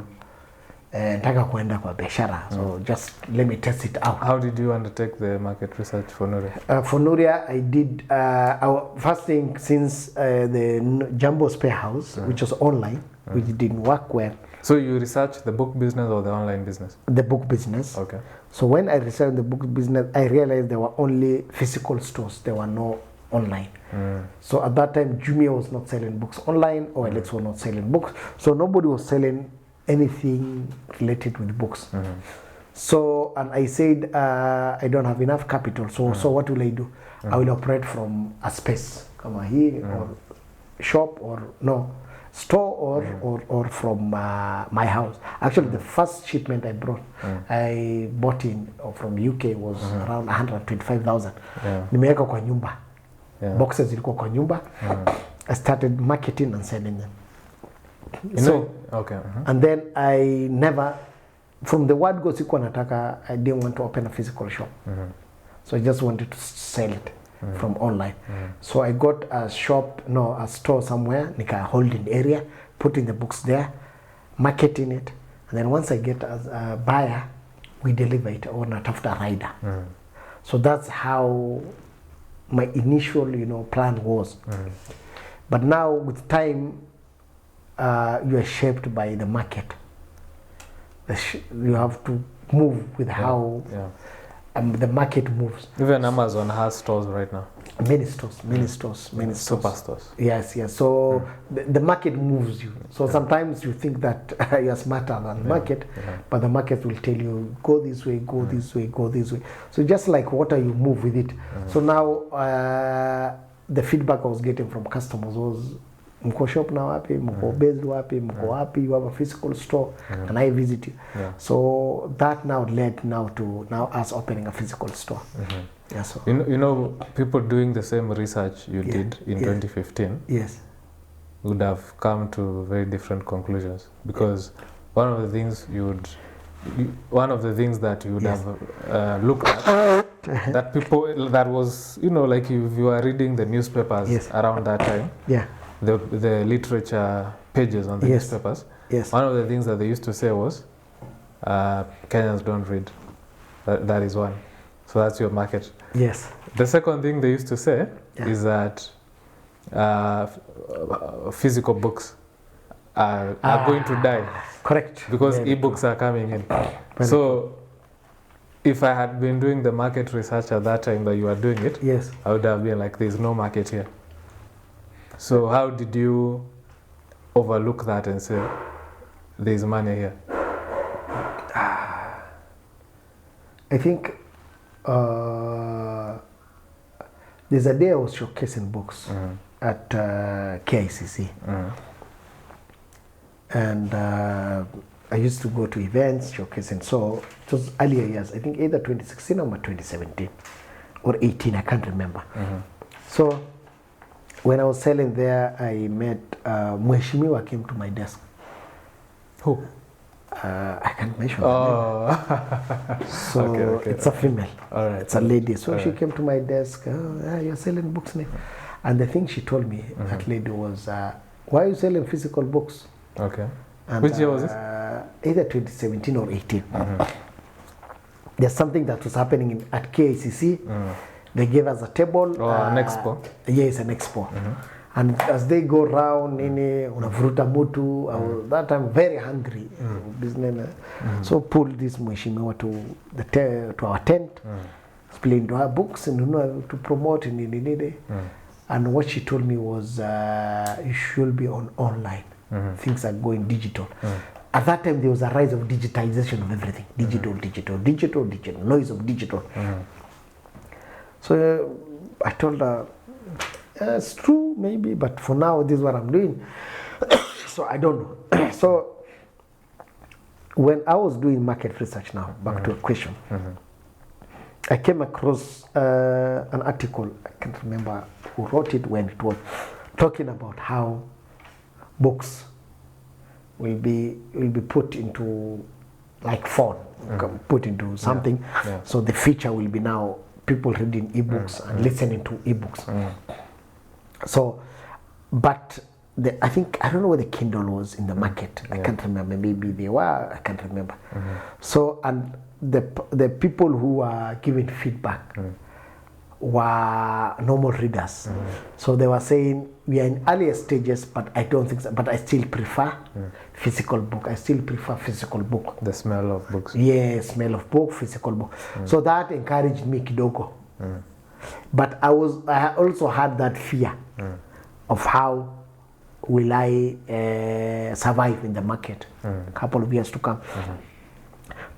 nataka kuenda kwa biashara, so just let me test it out. How did you undertake the market research for Nuria? For Nuria, I did our first thing since the Jumbo Spare House, which was online, which didn't work well. So you researched the book business or the online business? The book business. Okay. So when I researched the book business, I realized there were only physical stores. There were no online. So at that time, Jumia was not selling books online, or Alex was not selling books. So nobody was selling anything related with books. So, and I said, I don't have enough capital. So what will I do? I will operate from a space, kama hii, or shop, or no, store or from my house. Actually, the first shipment I bought in from UK was around 125,000. Nimeweka kwa nyumba. Boxes zilikuwa kwa nyumba. I started marketing and selling them. And then I never, from the word go sikuwa nataka, I didn't want to open a physical shop. So I just wanted to sell it from online. So I got a store somewhere, nika holding area, putting the books there, marketing it, and then once I get a buyer, we deliver it or natafuta rider. So that's how my initial, plan was. But now with time, you are shaped by the market. You have to move with how the market moves. Even Amazon has stores right now. Many stores. Superstores. Yes. So the market moves you. So sometimes you think that you're smarter than the market, but the market will tell you, go this way, go this way, go this way. So just like water, you move with it. So now the feedback I was getting from customers was, mko shop na wapi, mko based wapi, mko wapi, you have a physical store, and I visit you. So that now led to us opening a physical store. Yeah, so. People doing the same research you did in 2015 would have come to very different conclusions, because one of the things that you would have looked at that people, that was, like if you were reading the newspapers around that time, the literature pages on the newspapers, one of the things that they used to say was, Kenyans don't read. That is one. So that's your market. The second thing they used to say is that physical books are going to die. Correct. Because e-books are coming in. So if I had been doing the market research at that time that you were doing it, I would have been like, there's no market here. So how did you overlook that and say, there's money here? I think there's a day I was showcasing books at KICC. And I used to go to events showcasing. So it was earlier years, I think either 2016 or 2017 or 18, I can't remember. So when I was selling there, I met Mheshimiwa came to my desk. Who? I can't mention her name. So it's a female. It's a lady. So she came to my desk. You're selling books now. And the thing she told me, that lady, was, why are you selling physical books? And, which year was this? Either 2017 or 18. There's something that was happening at KICC. They gave us a table. An expo? Yes, an expo. And as they go round, unavuruta mutu, that time very hungry business. So pulled this mheshimiwa to our tent, explained to her books and to promote and what she told me was, you should be online. Things are going digital. At that time there was a rise of digitization of everything. Digital, noise of digital. So I told her, it's true, maybe, but for now, this is what I'm doing. So I don't know. So when I was doing market research now, back to a question, I came across an article, I can't remember who wrote it, when it was talking about how books will be put into like phone, put into something. So the feature will be now people reading ebooks and listening to ebooks. So, but I don't know where the Kindle was in the market. I can't remember. Maybe they were. I can't remember. So, and the people who were giving feedback were normal readers. So they were saying, we are in earlier stages, but I don't think so. But I still prefer physical book. I still prefer physical book. The smell of books. Yeah, smell of book, physical book. So that encouraged me kidogo. But I also had that fear of how will I survive in the market a couple of years to come.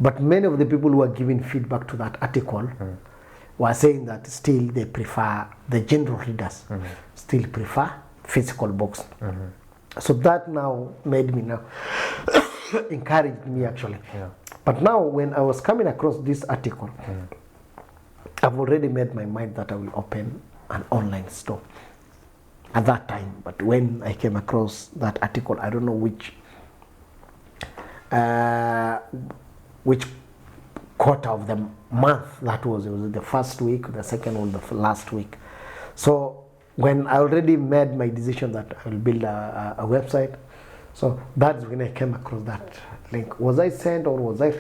But many of the people who are giving feedback to that article were saying that still they prefer, the general readers still prefer physical books. So that now made me now encouraged me actually. Yeah. But now when I was coming across this article, I've already made my mind that I will open an online store at that time. But when I came across that article, I don't know which quarter of the month that was. It was the first week, the second one, the last week. So when I already made my decision that I will build a website, so that's when I came across that link. Was I sent or was I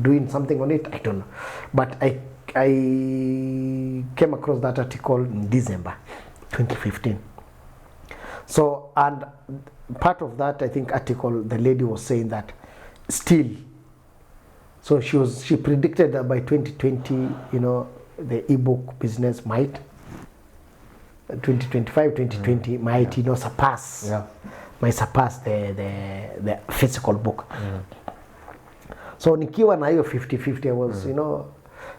doing something on it? I don't know. But I came across that article in December 2015. So, and part of that, I think, article, the lady was saying that still, so she predicted that by 2020, you know, the ebook business might, 2025, 2020 might, you know, surpass the physical book. So nikiwa na hiyo 50-50, I was, you know,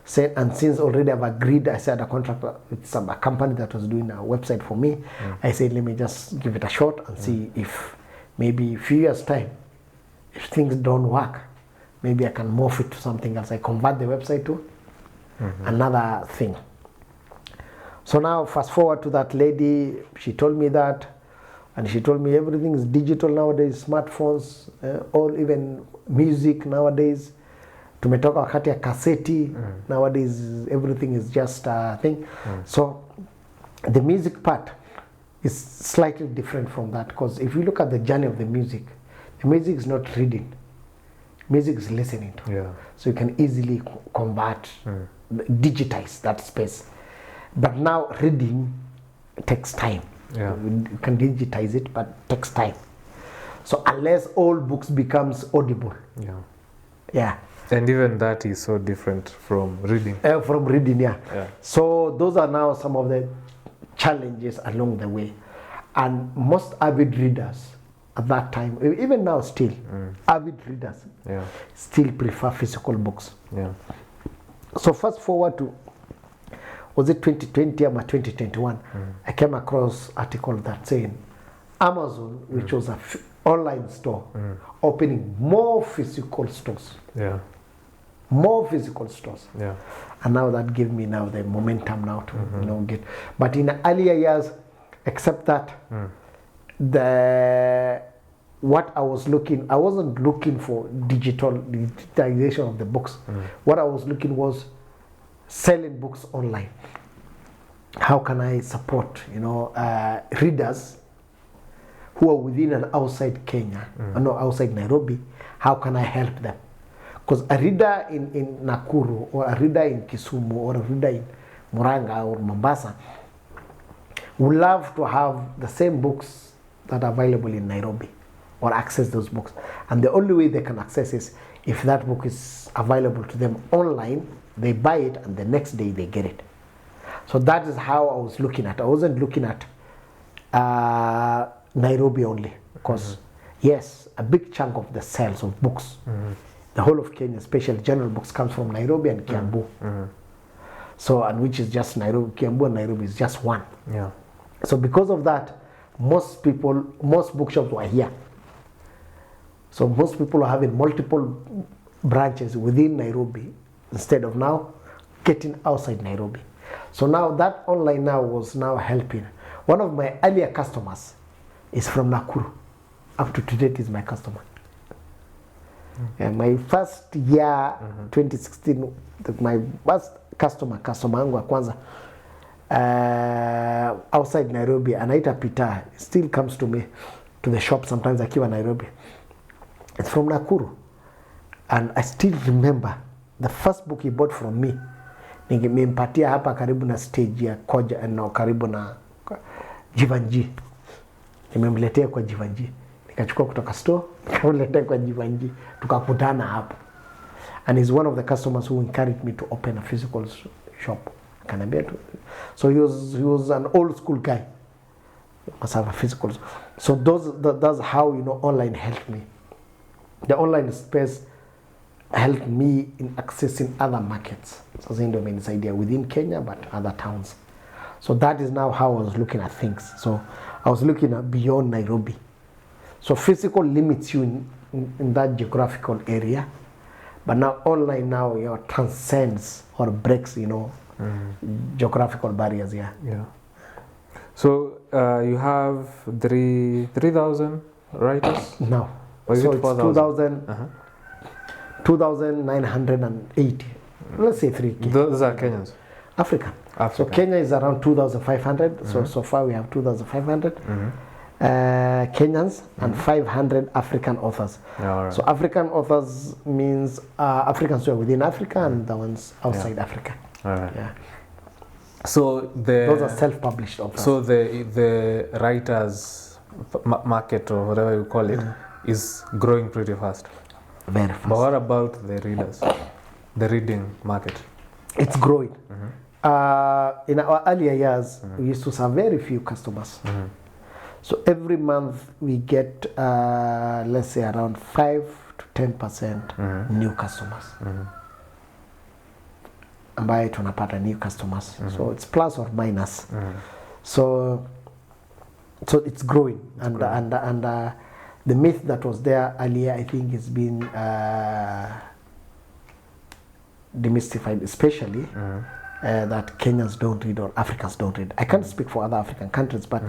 said, and since already I've agreed, I said a contract with a company that was doing a website for me. I said, let me just give it a shot and see if maybe a few years time, if things don't work, maybe I can morph it to something else. I convert the website to another thing. So now fast forward to that lady, she told me that, and she told me everything is digital nowadays, smartphones, all, even music nowadays. Tumetoka wakati ya kaseti, nowadays everything is just a thing. So the music part is slightly different from that, because if you look at the journey of the music is not reading, music is listening to. Yeah. So you can easily convert, digitize that space. But now reading takes time. Yeah. You can digitize it, but it takes time. So unless all books becomes audible. Yeah. And even that is so different from reading. From reading, yeah. Yeah. So those are now some of the challenges along the way. And most avid readers at that time, even now still, avid readers still prefer physical books. Yeah. So fast forward to, was it 2020 or 2021, I came across article that saying Amazon, which was an online store, opening more physical stores. Yeah. More physical stores. Yeah. And now that gave me now the momentum now to you know get. But in the earlier years, except that what I wasn't looking for digitization of the books. What I was looking was selling books online. How can I support, you know, readers who are within and outside Kenya, no, outside Nairobi? How can I help them? Because a reader in Nakuru, or a reader in Kisumu, or a reader in Muranga or Mombasa would love to have the same books that are available in Nairobi, or access those books. And the only way they can access is if that book is available to them online, they buy it and the next day they get it. So that is how I was looking at. I wasn't looking at Nairobi only, because yes, a big chunk of the sales of books, the whole of Kenya, especially general books, comes from Nairobi and Kiambu. So, and which is just Nairobi, Kiambu and Nairobi is just one. Yeah. So because of that, most bookshops were here. So most people are having multiple branches within Nairobi instead of now getting outside Nairobi. So now that online now was now helping. One of my earlier customers is from Nakuru. Up to date is my customer. And my first year, 2016, my first customer wangu wa kwanza outside Nairobi, anaita Peter, still comes to me to the shop sometimes akiwa Nairobi. It's from Nakuru. And I still remember the first book he bought from me. Nimempatia hapa karibu na stage ya Koja, no, karibu na Jivanji. Nimemletea kwa Jivanji. Nikachukua kutoka store, nikamletea kwa Jivanji. Tukakutana hapo. And he's one of the customers who encouraged me to open a physical shop. So he was an old school guy. Must have a physical. So that's how, you know, online helped me. The online space helped me in accessing other markets. So this idea within Kenya, but other towns. So that is now how I was looking at things. So I was looking at beyond Nairobi. So physical limits you in that geographical area, but now online now transcends or breaks, geographical barriers. Yeah. Yeah. So you have 3,000 writers? No. Or is So it it's 4,000? 2,980. Let's say 3K. Those are Kenyans? African. So African. Kenya is around 2,500. So far we have 2,500 Kenyans and 500 African authors. Yeah, all right. So African authors means Africans who are within Africa and the ones outside Africa. All right. Yeah. So those are self-published authors. So the writers market, or whatever you call it, is growing pretty fast. Very fast. But what about the readers, the reading market? It's growing. In our earlier years, we used to serve very few customers. So every month we get, let's say, around 5 to 10% new customers. Ambaye tunapata new customers. So it's plus or minus. So it's growing. And the myth that was there earlier, I think, has been demystified, especially that Kenyans don't read or Africans don't read. I can't speak for other African countries, but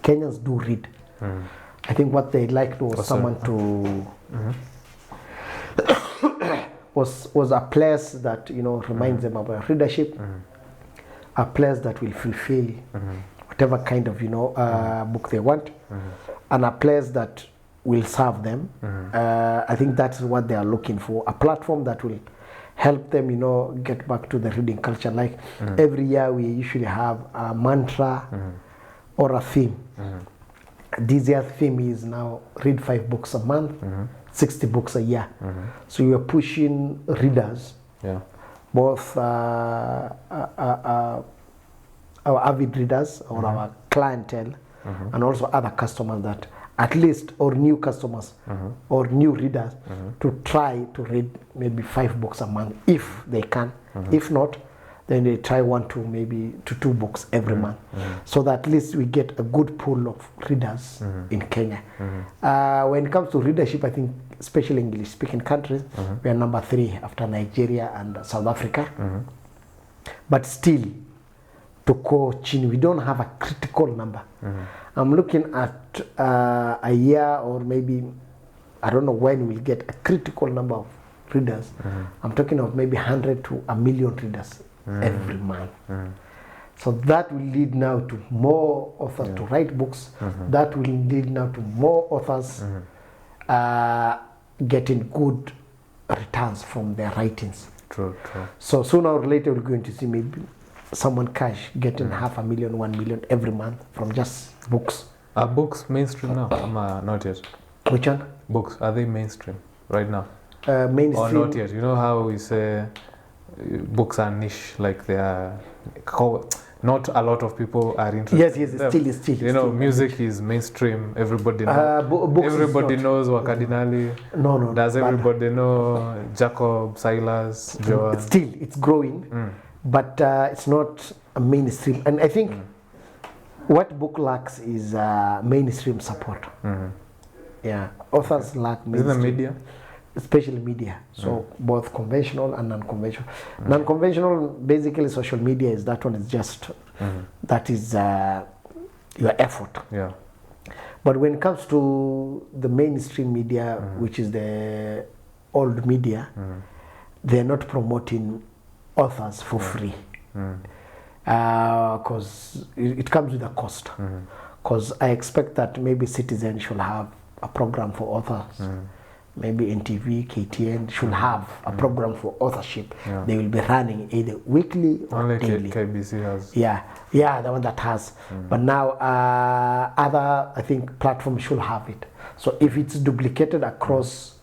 Kenyans do read. I think what they liked was someone to was a place that reminds them about readership, a place that will fulfill whatever kind of book they want, and a place that will serve them. I think that's what they are looking for, a platform that will help them get back to the reading culture. Like every year we usually have a mantra or a theme. This year's theme is now read 5 books a month, 60 books a year. So you are pushing readers, both our avid readers or our clientele, and also other customers that at least, or new customers or new readers, to try to read maybe 5 books a month if they can. If not, then they try 1 to maybe to 2 books every month, so that at least we get a good pool of readers in Kenya. When it comes to readership, I think especially English-speaking countries, we are number 3 after Nigeria and South Africa. But still, to coaching, we don't have a critical number. I'm looking at a year, or maybe I don't know when we'll get a critical number of readers. I'm talking of maybe 100 to 1 million readers every month. So that will lead now to more authors to write books. That will lead now to more authors getting good returns from their writings. True. So sooner or later we're going to see maybe someone cash getting 500,000, 1 million every month from just books. Are books mainstream now? Not yet. Which one? Books, are they mainstream right now? Mainstream. Or not yet? You know how we say books are niche, like they are, not a lot of people are interested. Yes, it's still. Music is mainstream. Everybody knows. Everybody knows Wakadinali. No. Does everybody know Jacob, Silas, Joan? It's growing, but it's not a mainstream. And I think what book lacks is mainstream support. Yeah, authors lack mainstream. Is it the media? Especially media, so both conventional and non-conventional. Non-conventional, basically social media is that one is just, that is your effort. Yeah. But when it comes to the mainstream media, which is the old media, they're not promoting authors for free. Because it comes with a cost. Because I expect that maybe Citizen should have a program for authors. Maybe NTV, KTN should have a program for authorship. They will be running either weekly or only daily. KBC has. Yeah, the one that has. But now other, I think, platforms should have it. So if it's duplicated across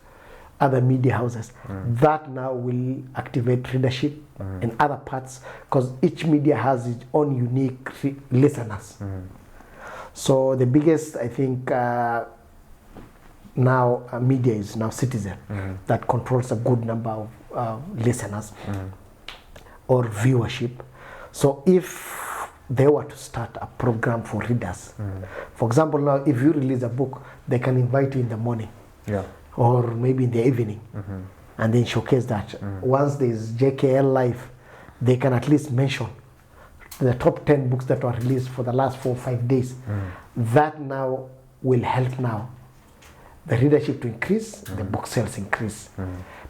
other media houses, that now will activate readership in other parts, because each media has its own unique listeners. So the biggest, I think, now media is now Citizen, that controls a good number of listeners or viewership. So if they were to start a program for readers. For example, now if you release a book, they can invite you in the morning, or maybe in the evening, and then showcase that. Once there's JKL Live, they can at least mention the top 10 books that were released for the last 4 or 5 days. That now will help now the readership to increase, the book sales increase.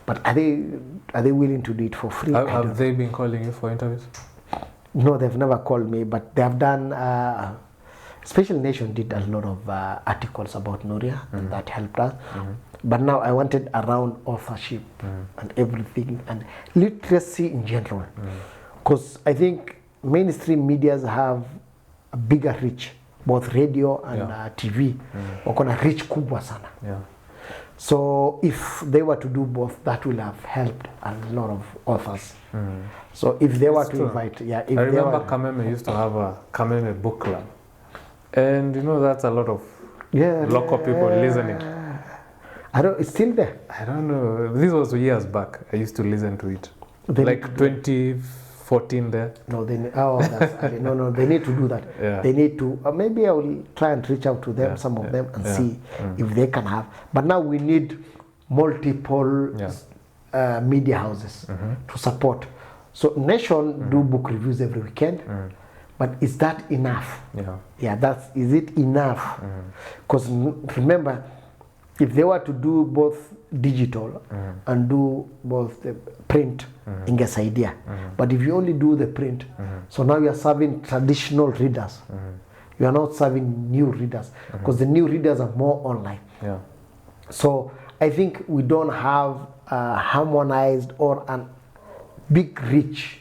But are they willing to do it for free? Have they been calling you for interviews? No, they've never called me, but they have done. Special Nation did a lot of articles about Nuria, and that helped us. But now I wanted around authorship and everything, and literacy in general, because I think mainstream medias have a bigger reach, both radio and TV. Wakona reach kubwa sana. So if they were to do both, that will have helped a lot of authors. So if they were to invite, if I remember Kameme used to have a Kameme book club, and you know that's a lot of local people listening. It's still there. I don't know. This was years back. I used to listen to it, like 2014 there. No, they no. They need to do that. They need to. Maybe I will try and reach out to them, some of them, and see if they can have. But now we need multiple media houses to support. So Nation do book reviews every weekend, but is that enough? Is it enough? Because remember, if they were to do both digital and do both the print, ingesaidia. But if you only do the print, so now you are serving traditional readers. You are not serving new readers, because the new readers are more online. So I think we don't have harmonized or an big reach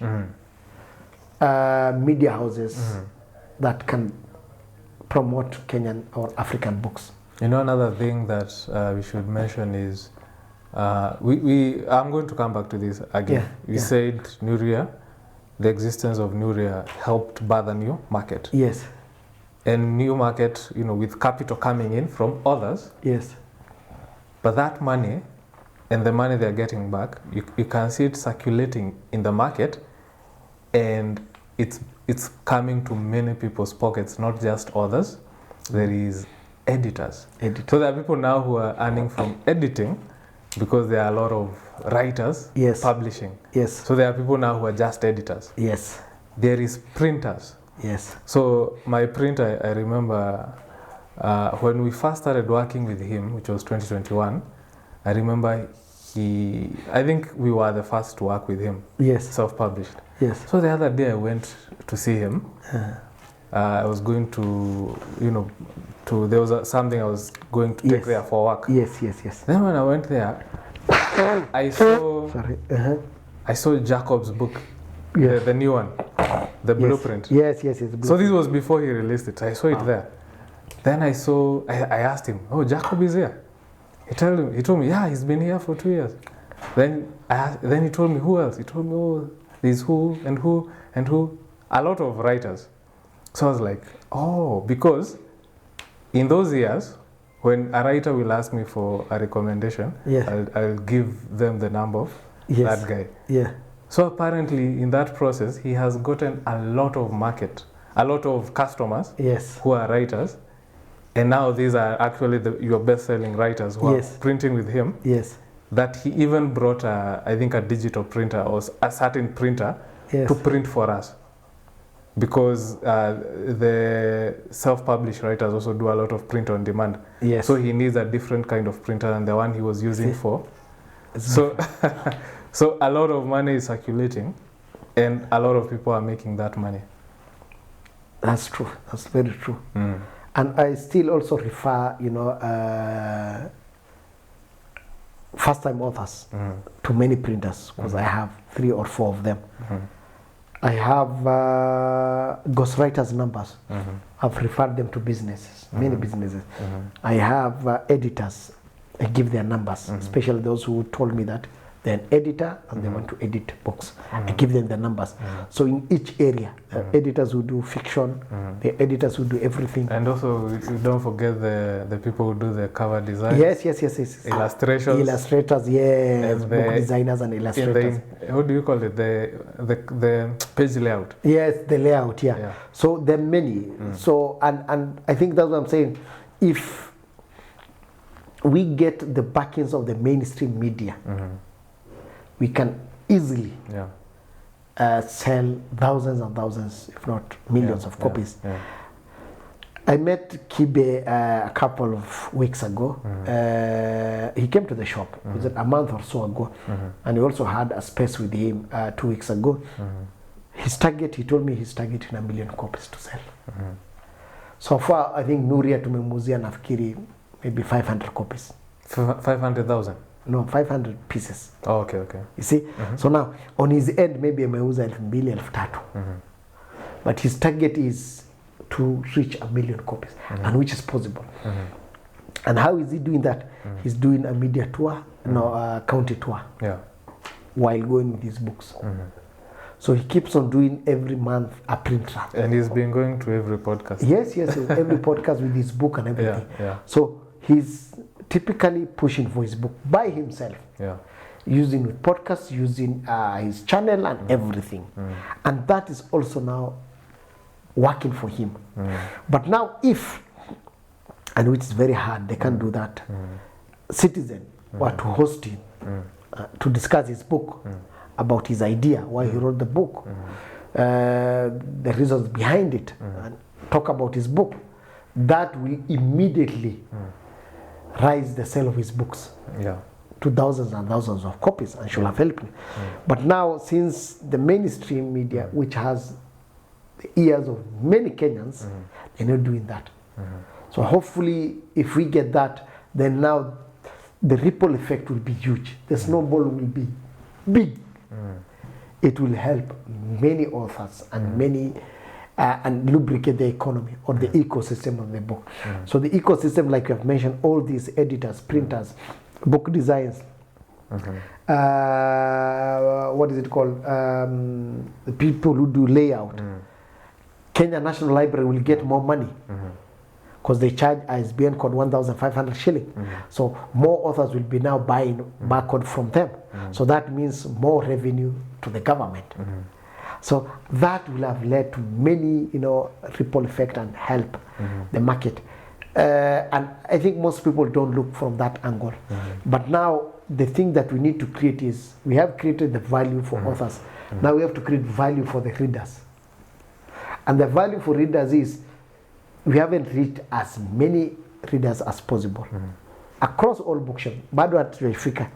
media houses that can promote Kenyan or African books. You know, another thing that we should mention is I'm going to come back to this again. You said Nuria, the existence of Nuria helped birth a new market. Yes. And new market, you know, with capital coming in from others. Yes. But that money and the money they're getting back, you can see it circulating in the market, and it's coming to many people's pockets, not just others. There is editors. So there are people now who are earning from editing, because there are a lot of writers publishing. So there are people now who are just editors. There is printers. So my printer, I remember when we first started working with him, which was 2021, I remember I think we were the first to work with him. Self-published. So the other day I went to see him. I was going to, there was something I was going to take there for work. Then when I went there, I saw I saw Jacob's book, the new one, the blueprint. So this was before he released it. I saw it there. Then I asked him, "Oh, Jacob is here." He told me, "Yeah, he's been here for 2 years." Then he told me, "Who else?" He told me, "Oh, there's who and who and who." A lot of writers. So I was like, oh, because in those years, when a writer will ask me for a recommendation, I'll give them the number of that guy. So apparently in that process, he has gotten a lot of a lot of customers who are writers. And now these are actually your best-selling writers who are printing with him. That he even brought, I think, a digital printer or a certain printer to print for us. Because the self-published writers also do a lot of print on demand. So he needs a different kind of printer than the one he was using for. So, so a lot of money is circulating, and a lot of people are making that money. That's true. That's very true. And I still also refer, first-time authors to many printers, because I have 3 or 4 of them. I have ghostwriters' numbers. I've referred them to businesses, many businesses. I have editors. I give their numbers, especially those who told me that they're an editor and they want to edit books. I give them the numbers. So in each area, editors who do fiction, the editors who do everything. And also, you don't forget the people who do the cover design. Yes. Illustrations. Illustrators, yes. Book designers and illustrators. What do you call it? The page layout. Yes, the layout, yeah. So there are many. So, and I think that's what I'm saying. If we get the backings of the mainstream media, we can easily sell thousands and thousands, if not millions of copies. I met Kibe a couple of weeks ago. He came to the shop. It was a month or so ago. And we also had a space with him 2 weeks ago. His target, he told me his target in 1 million copies to sell. So far, I think Nuria tumemuzia nafikiri maybe 500 copies. 500,000? No, 500 pieces. Oh, okay. You see? So now, on his end, maybe ameuza 2,000, 3,000. But his target is to reach 1 million copies, and which is possible. And how is he doing that? He's doing a media tour, county tour, while going with his books. So he keeps on doing every month a print run. And he's been going to every podcast. Yes, every podcast with his book and everything. So he's typically pushing for his book by himself. Using with podcasts, using his channel and everything. And that is also now working for him. But now if, and which is very hard, they can't do that, Citizen were to host him to discuss his book, about his idea, why he wrote the book, the reasons behind it, and talk about his book, that will immediately rise the sale of his books to thousands and thousands of copies, and should have helped me. But now, since the mainstream media, which has the ears of many Kenyans, they're not doing that. So hopefully, if we get that, then now the ripple effect will be huge. The snowball will be big. It will help many authors and many and lubricate the economy or the ecosystem of the book. So the ecosystem, like you have mentioned, all these editors, printers, book designs, what is it called? The people who do layout. Kenya National Library will get more money because they charge ISBN code 1,500 shilling. So more authors will be now buying barcode from them. So that means more revenue to the government. So that will have led to many, ripple effect and help the market. And I think most people don't look from that angle. But now the thing that we need to create is, we have created the value for authors. Now we have to create value for the readers. And the value for readers is, we haven't reached as many readers as possible across all bookshops. Bado hatujafika,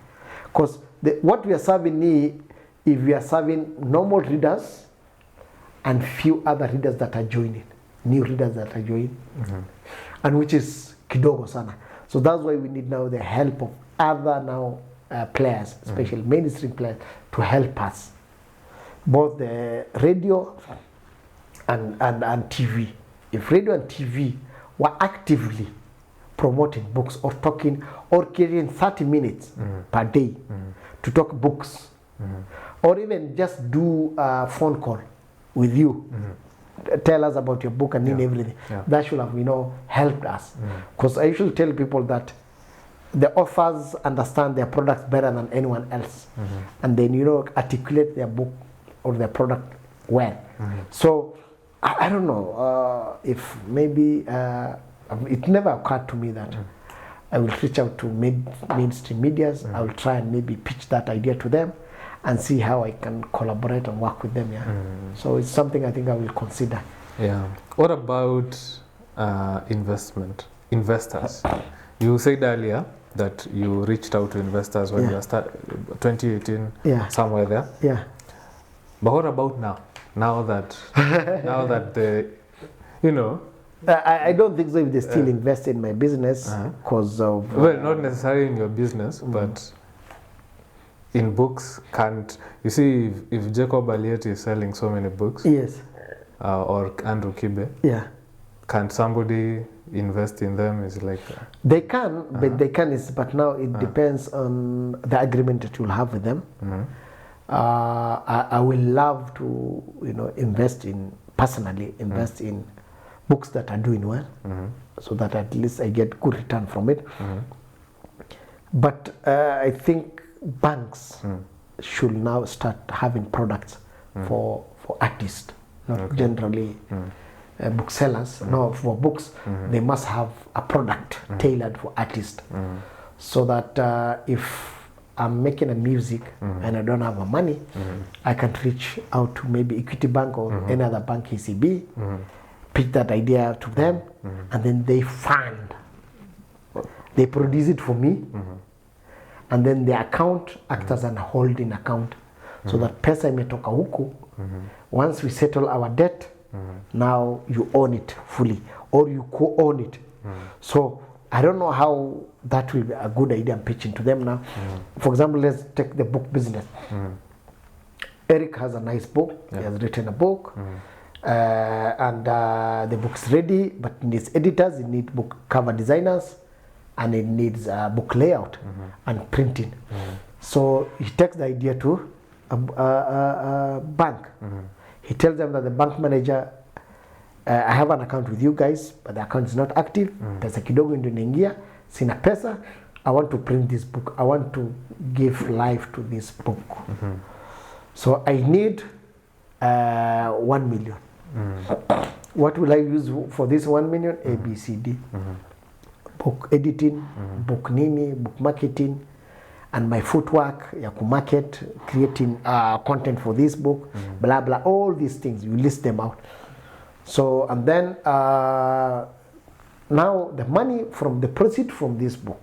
because what we are serving if we are serving normal readers and few other readers that are joining, new readers that are joining, and which is kidogo sana. So that's why we need now the help of other players, especially mainstream players, to help us, both the radio and TV. If radio and TV were actively promoting books or talking or carrying 30 minutes per day to talk books, or even just do a phone call with you, tell us about your book and everything, that should have helped us. Because I usually tell people that the authors understand their products better than anyone else, and then articulate their book or their product well. So I don't know if maybe it never occurred to me that I will reach out to mainstream medias. I will try and maybe pitch that idea to them and see how I can collaborate and work with them. So it's something I think I will consider. What about investors? You said earlier that you reached out to investors when you started 2018, somewhere there. But what about now? Now that I don't think so if they still invest in my business because of... well, not necessarily in your business, but in books. Can't you see if Jacob Alieti is selling so many books? Yes. Or Andrew Kibe? Yeah. Can somebody, invest in them? Is like they can, but now it depends on the agreement that you'll have with them. I will love to, invest in books that are doing well, so that at least I get good return from it. But I think banks should now start having products for artists, not generally booksellers. No, for books, they must have a product tailored for artists, so that if I'm making a music and I don't have the money, I can reach out to maybe Equity Bank or any other bank, KCB, pitch that idea to them, and then they fund. They produce it for me, and then the account acts as an holding account, so that pesa imetoka huku. Once we settle our debt, now you own it fully, or you co-own it. So I don't know how that will be a good idea. I'm pitching to them now. For example, let's take the book business. Eric has a nice book. He has written a book, and the book's ready, but it needs editors, it needs book cover designers, and it needs book layout and printing. So he takes the idea to a bank. He tells them that the bank manager, I have an account with you guys, but the account is not active. Pesa kidogo ndio inaingia, sina pesa. I want to print this book. I want to give life to this book. So I need 1 million. What will I use for this 1 million? A, B, C, D. Book editing, book nini, book marketing, and my footwork, ya market, creating content for this book, blah blah, all these things. You list them out. So, and then now the money from the proceeds from this book,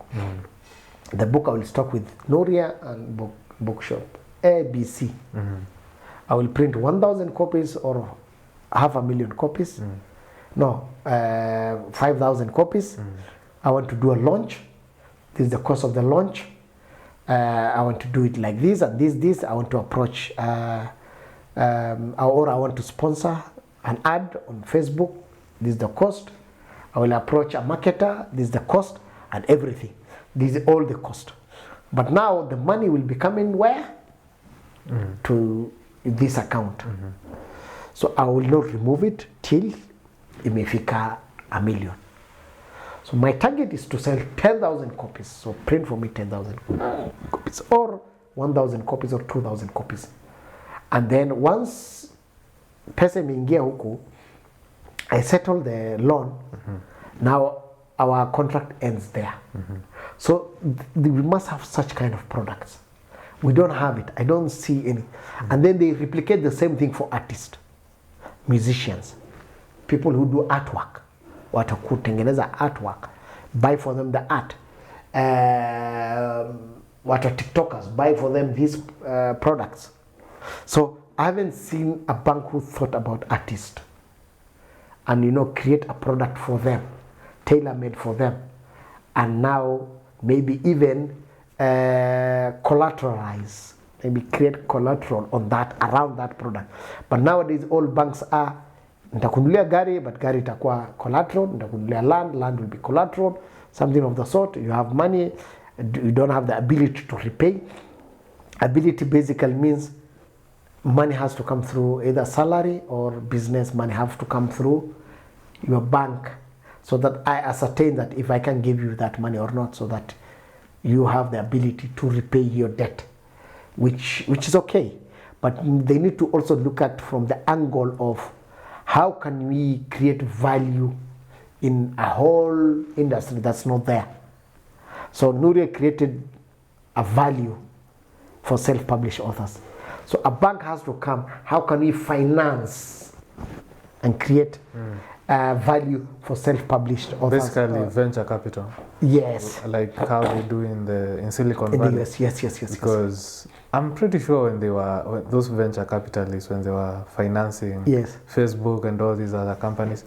the book I will stock with Nuria and Bookshop, A, B, C. I will print 1,000 copies or 500,000 copies. No, 5,000 copies. I want to do a launch. This is the cost of the launch. I want to do it like this and this. I want to approach, or I want to sponsor an ad on Facebook. This is the cost. I will approach a marketer. This is the cost, and everything. This is all the cost. But now the money will be coming where? To this account. So I will not remove it till imefika 1 million. So my target is to sell 10,000 copies. So print for me 10,000 copies, or 1,000 copies, or 2,000 copies. And then once pesa imeingia huku, I settle the loan. Now our contract ends there. So we must have such kind of products. We don't have it. I don't see any. And then they replicate the same thing for artists, musicians, people who do artwork. Watakutengeneza artwork, buy for them the art. What are TikTokers, buy for them these products. So I haven't seen a bank who thought about artists and create a product for them, tailor-made for them, and now maybe even collateralize, maybe create collateral on that, around that product. But nowadays all banks are, nitakunulia gari, but gari itakuwa collateral. Nitakunulia land will be collateral, something of the sort. You have money, you don't have the ability to repay. Ability basically means money has to come through either salary or business money have to come through your bank, so that I ascertain that if I can give you that money or not, so that you have the ability to repay your debt, which is okay. But they need to also look at from the angle of how can we create value in a whole industry that's not there. So Nuria created a value for self-published authors. So a bank has to come, how can we finance and create value for self-published authors? Basically venture capital. Yes. Like how they do in Silicon Valley. Yes. Because I'm pretty sure when those venture capitalists, when they were financing Facebook and all these other companies,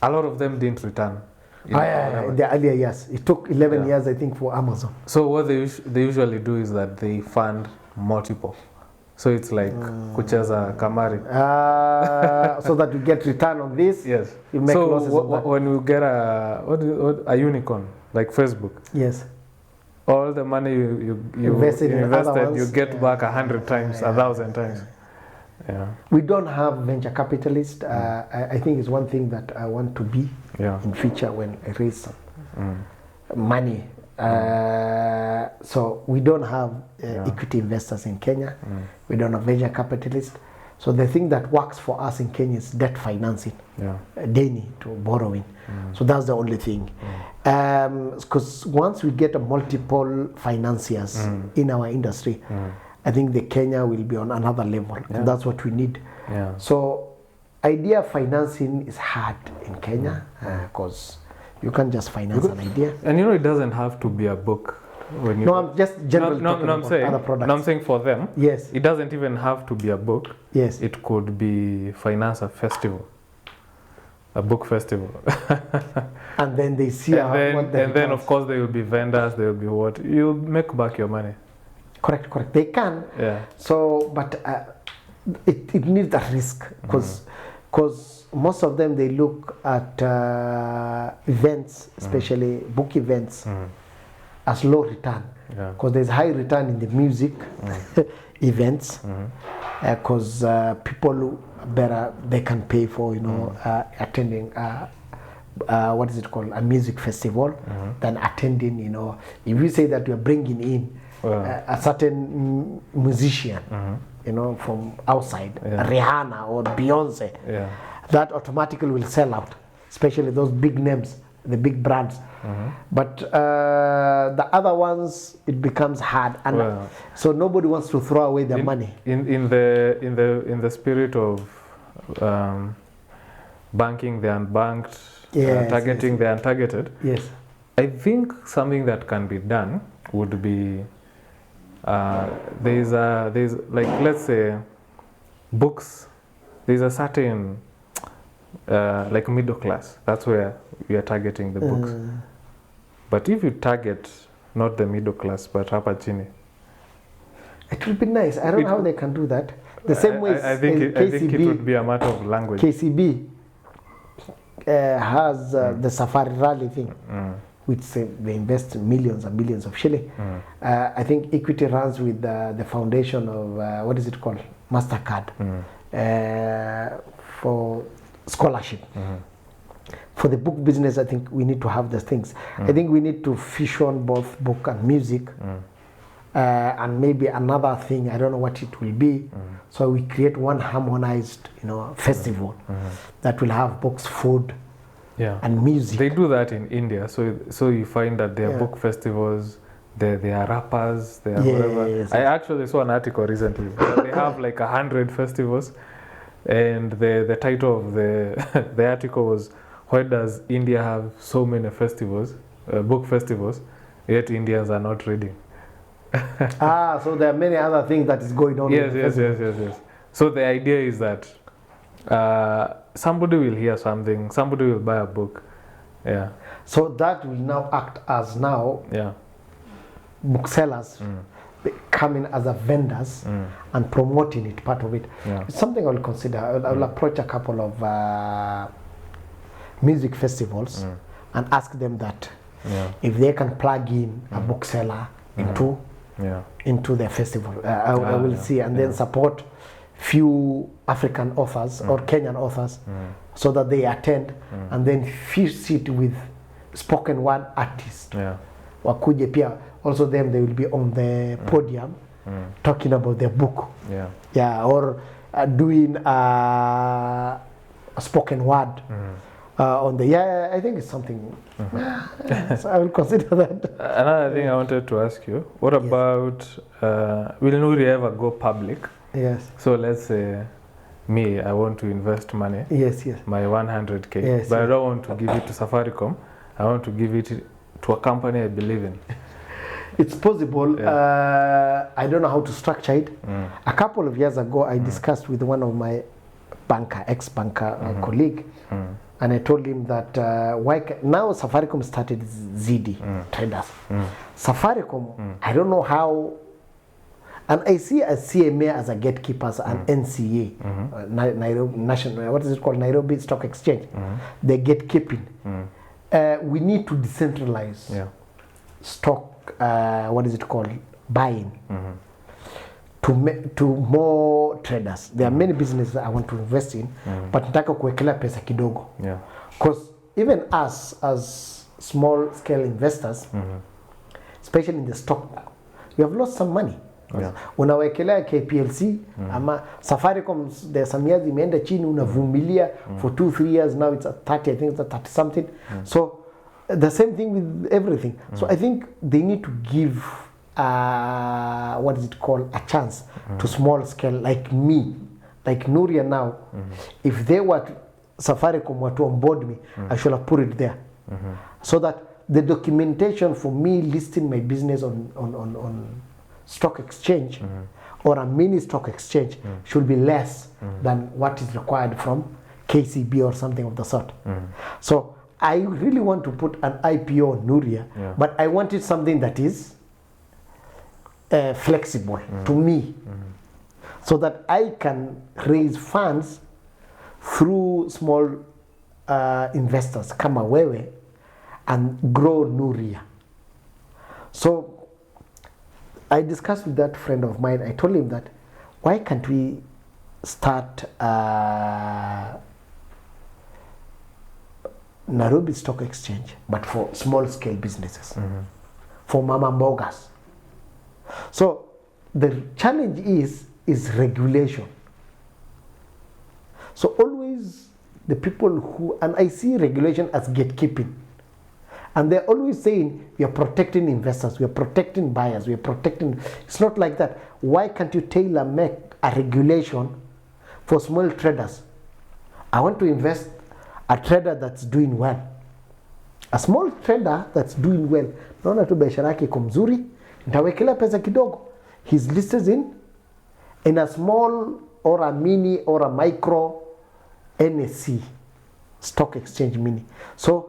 a lot of them didn't return. In the earlier years. It took 11 years, I think, for Amazon. So what they usually do is that they fund multiple So it's like kucheza kamari. So that you get return on this. Yes. You make so losses on that. when you get a unicorn like Facebook. Yes. All the money you invested, you get back 100 times, 1,000 times. Yeah. We don't have venture capitalists. I think it's one thing that I want to be in future when I raise some money. So we don't have equity investors in Kenya. We don't have venture capitalists. So the thing that works for us in Kenya is debt financing, deni to borrowing. So that's the only thing. Because once we get a multiple financiers in our industry, I think the Kenya will be on another level. And that's what we need. So idea financing is hard in Kenya because you can't just finance an idea. And you know, it doesn't have to be a book. When you I'm just generally talking about other products. No, I'm saying for them, yes, it doesn't even have to be a book. Yes. It could be finance a festival, a book festival. And then they see and then of course there will be vendors, there will be what? You'll make back your money. Correct. They can. Yeah. So, but it needs a risk because most of them, they look at events, especially book events, as low return. Because there's high return in the music events. Because people better, they can pay for, attending what is it called, a music festival than attending, if you say that you're bringing in a certain musician, from outside, Rihanna or Beyonce, that automatically will sell out, especially those big names, the big brands. But the other ones, it becomes hard, and so nobody wants to throw away their money. In the spirit of banking the unbanked, targeting the untargeted. Yes, I think something that can be done would be there's like, let's say, books. There's a certain like middle class. That's where we are targeting the books. But if you target not the middle class but hapa chini, it will be nice. I don't know how they can do that. The same way I think it would be a matter of language. KCB has the Safari Rally thing, which they invest millions and millions of shilling. I think Equity runs with the foundation of what is it called, MasterCard, for scholarship. For the book business, I think we need to have those things. I think we need to fusion both book and music, and maybe another thing, I don't know what it will be. So we create one harmonized, festival that will have books, food, and music. They do that in India. So you find that there are book festivals, there are rappers, there are whatever. Yes. I actually saw an article recently. They have like 100 festivals, and the title of the article was, why does India have so many festivals, book festivals, yet Indians are not reading? So there are many other things that is going on. Yes. So the idea is that somebody will hear something, somebody will buy a book. Yeah. So that will now act as booksellers coming as a vendors and promoting it, part of it. It's something I will consider. I will approach a couple of music festivals and ask them that if they can plug in a bookseller into their festival. I will see, and then support few African authors or Kenyan authors so that they attend, and then fuse it with spoken word artists. Wakuje pia, also them, they will be on the podium talking about their book. Or doing a spoken word on the I think it's something. So I will consider that. Another thing I wanted to ask you, what about will Nuria ever go public? Yes. So let's say me, I want to invest money. Yes. My 100K, but I don't want to give it to Safaricom. I want to give it to a company I believe in. It's possible. I don't know how to structure it. A couple of years ago, I discussed with one of my ex-banker colleague, and I told him that now Safaricom started ZD traders. Safaricom, I don't know how And I see a CMA as a gatekeepers and NCA, Nairobi National, what is it called, Nairobi Stock Exchange, the gatekeeping. We need to decentralize stock, what is it called, buying, to more traders. There are many businesses I want to invest in, but nataka kuwekela pesa kidogo. Because even us as small scale investors, especially in the stock, we have lost some money. Unawekelea KPLC ama Safaricom, there's some years imeenda chini, unavumilia for 2-3 years, now it's at 30, I think it's at 30 something. So the same thing with everything. So I think they need to give what is it called, a chance to small scale like me, like Nuria now. If they were Safaricom were to onboard me, I should have put it there, so that the documentation for me listing my business on stock exchange or a mini stock exchange should be less than what is required from KCB or something of the sort. So I really want to put an IPO on Nuria, but I wanted something that is flexible to me, so that I can raise funds through small investors kama wewe and grow Nuria. So I discussed with that friend of mine. I told him that why can't we start Nairobi Stock Exchange, but for small scale businesses, for mama mbogas. So the challenge is regulation. So always the people who, and I see regulation as gatekeeping, and they're always saying we are protecting investors, we are protecting buyers, we are protecting. It's not like that. Why can't you tailor make a regulation for small traders? I want to invest a trader that's doing well, a small trader that's doing well. Naona tu biashara yake iko mzuri, nitawekela pesa kidogo. He's listed in a small or a mini or a micro NSC stock exchange mini. So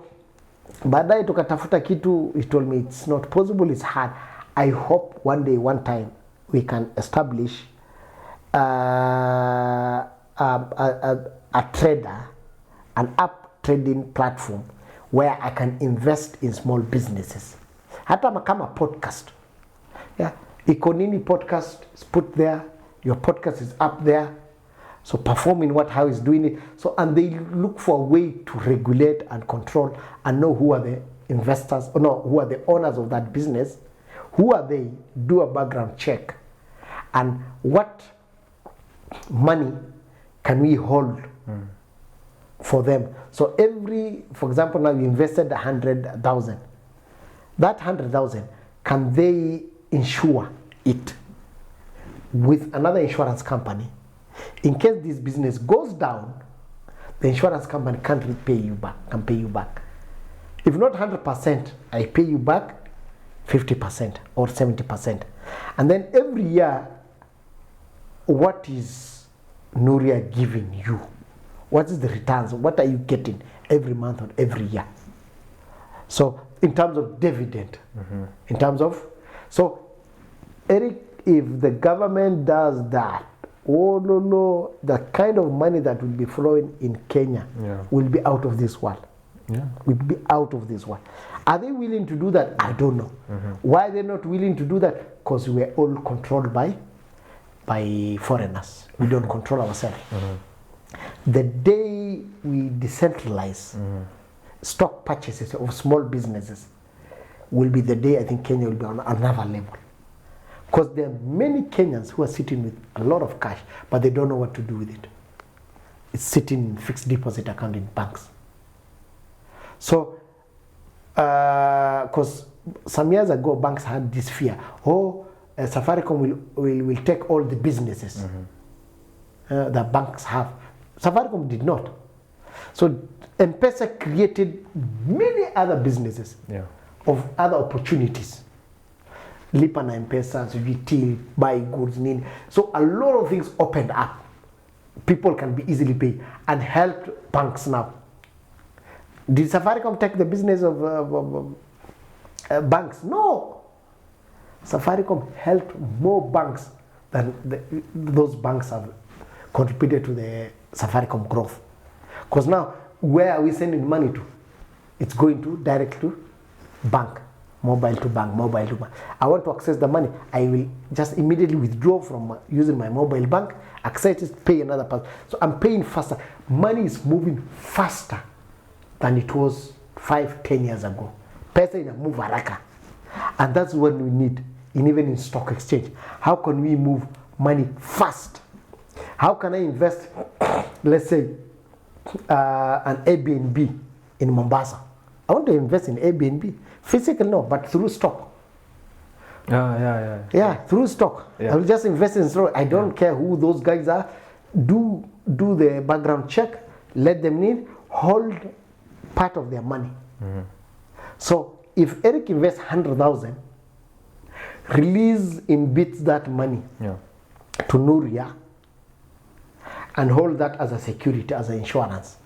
baadaye tukatafuta kitu, he told me it's not possible, it's hard. I hope one day, one time, we can establish a trader, an app trading platform where I can invest in small businesses. Hata kama podcast. Iko nini podcast is put there, your podcast is up there. So performing how is doing it. So, and they look for a way to regulate and control and know who are the investors, or no, who are the owners of that business, who are they, do a background check, and what money can we hold for them. So for example, now we invested 100,000. That 100,000, can they insure it with another insurance company? In case this business goes down, the insurance company can't repay you back, can pay you back. If not 100%, I pay you back 50% or 70%. And then every year, what is Nuria giving you? What is the returns? What are you getting every month or every year? So in terms of dividend, in terms of, so Eric, if the government does that, no, the kind of money that will be flowing in Kenya will be out of this world. Will be out of this world. Are they willing to do that? I don't know. Why are they not willing to do that? Because we're all controlled by foreigners. We don't control ourselves. The day we decentralize stock purchases of small businesses will be the day I think Kenya will be on another level. Because there are many Kenyans who are sitting with a lot of cash, but they don't know what to do with it. It's sitting in fixed deposit account in banks. So, because some years ago, banks had this fear. Safaricom will take all the businesses that banks have. Safaricom did not. So, M-Pesa created many other businesses of other opportunities. Lipa na M-Pesa, till, buy goods, nini. So a lot of things opened up. People can be easily paid and helped banks now. Did Safaricom take the business of banks? No. Safaricom helped more banks then those banks have contributed to the Safaricom growth. Because now, where are we sending money to? It's going to direct to bank, mobile to bank, mobile to bank. I want to access the money. I will just immediately withdraw from using my mobile bank, access it, pay another person. So I'm paying faster. Money is moving faster than it was 5-10 years ago. Pesa ina move haraka. And that's what we need, even in stock exchange. How can we move money fast? How can I invest, let's say, an Airbnb in Mombasa? I want to invest in Airbnb. Physical, no, but through stock. Yeah, through stock. I will just invest in stock. I don't care who those guys are. Do the background check. Let them in. Hold part of their money. So if Eric invests 100,000, release in bits that money to Nuria and hold that as a security, as an insurance.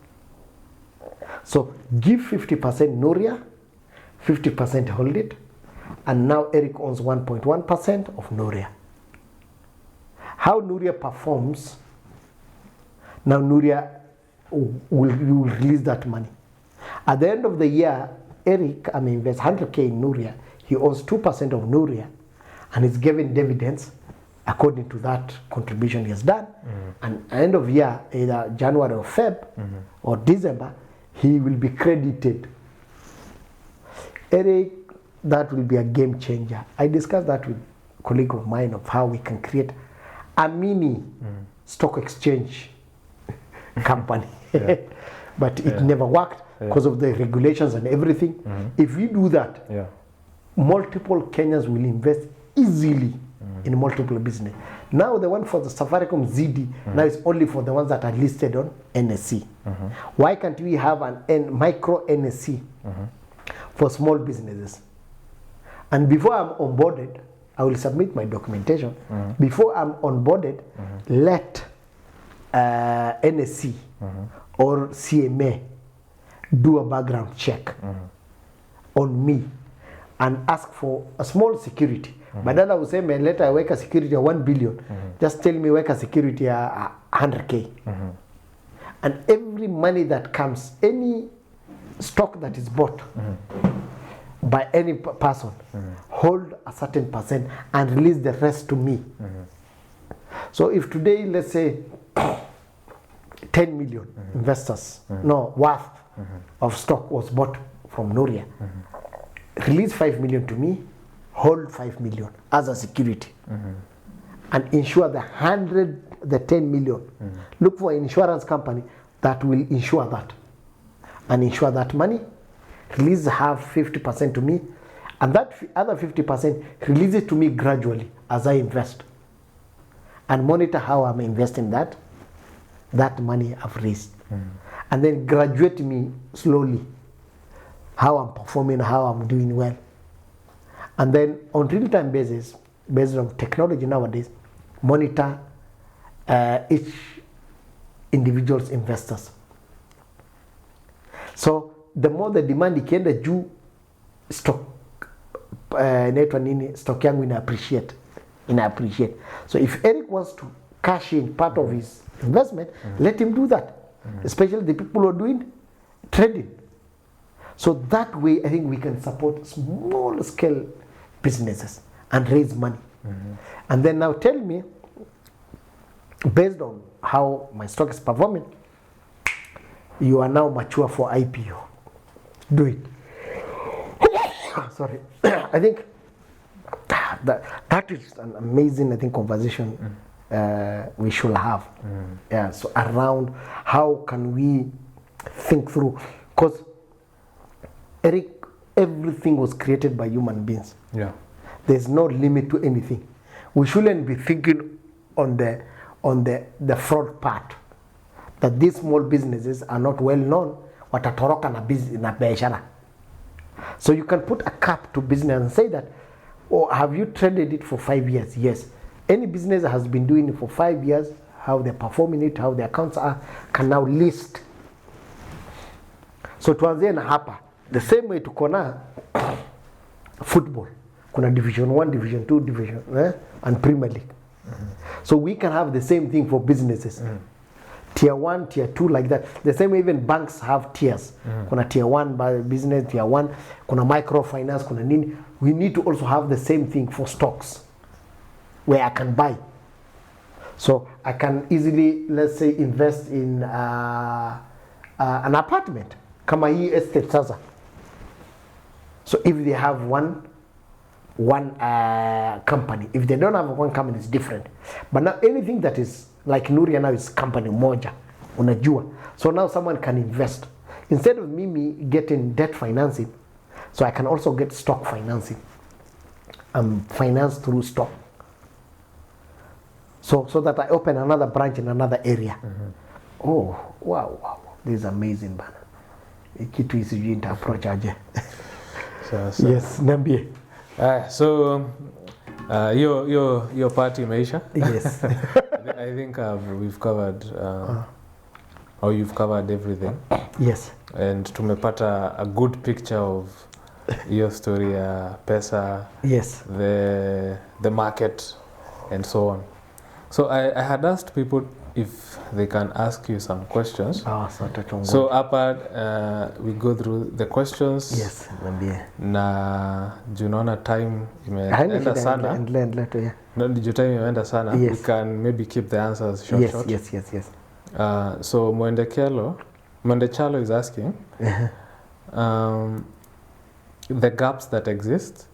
So give 50% Nuria, 50% hold it, and now Eric owns 1.1% of Nuria. How Nuria performs, now Nuria will release that money. At the end of the year, Eric, invest 100K in Nuria. He owns 2% of Nuria, and is given dividends according to that contribution he has done. And at the end of year, either January or Feb or December, he will be credited. Eric, that will be a game changer. I discussed that with a colleague of mine of how we can create a mini stock exchange company. But it never worked because of the regulations and everything. If we do that, multiple Kenyans will invest easily in multiple business. Now the one for the Safaricom ZD now is only for the ones that are listed on NSE. Why can't we have an micro NSE for small businesses? And before I'm onboarded, I will submit my documentation. Before I'm onboarded, let NSE or CMA do a background check on me and ask for a small security. Badala useme later weka security ya 1 billion, just tell me weka security ya 100K. And every money that comes, any stock that is bought by any person, hold a certain percent and release the rest to me. So if today, let's say 10 million investors, worth of stock was bought from Nuria, release 5 million to me, hold 5 million as a security, and insure the 10 million. Look for an insurance company that will insure that, and insure that money, release half 50% to me, and that other 50% release it to me gradually as I invest, and monitor how I'm investing that money I've raised, and then graduate me slowly how I'm performing, how I'm doing well. And then on real-time basis, based on technology nowadays, monitor each individual's investors. So the more the demand ikienda juu, stock stock yangu ina appreciate. So if Eric wants to cash in part of his investment, let him do that. Especially the people who are doing trading. So that way, I think we can support small scale businesses and raise money. And then now tell me, based on how my stock is performing, you are now mature for IPO. Do it. Sorry. I think that is an amazing, conversation we should have. So around how can we think through, because Eric, everything was created by human beings. There's no limit to anything. We shouldn't be thinking on the fraud part, that these small businesses are not well known, watatoroka na biashara. So you can put a cap to business and say that, have you traded it for 5 years? Yes. Any business that has been doing it for 5 years, how they're performing it, how their accounts are, can now list. So tuanzie na hapa. The same way tuko na football. Kuna division 1, division 2, and Premier League. So we can have the same thing for businesses. Tier 1, tier 2, like that. The same way even banks have tiers. Kuna tier 1 by business, tier 1, kuna microfinance, kuna nini. We need to also have the same thing for stocks where I can buy. So I can easily, let's say, invest in an apartment. Kama hii estate sasa. So if they have one company, if they don't have one company, it's different. But now anything that is like Nuria now is company moja, unajua. So now someone can invest. Instead of me getting debt financing, so I can also get stock financing. Finance through stock. So that I open another branch in another area. Oh, wow. This is amazing, man. Kitu isijui nita approach aje. So. Yes, niambie. So your party imeisha? Yes. I think we've covered or you've covered everything. Yes. And tumepata a good picture of your story, pesa, yes, the market, and so on. So I had asked people if they can ask you some questions. So hapa we go through the questions. Yes, na junaona time imeenda sana. Time imeenda sana. Yes. We can maybe keep the answers short. Yes. So Mwendechalo is asking the gaps that exist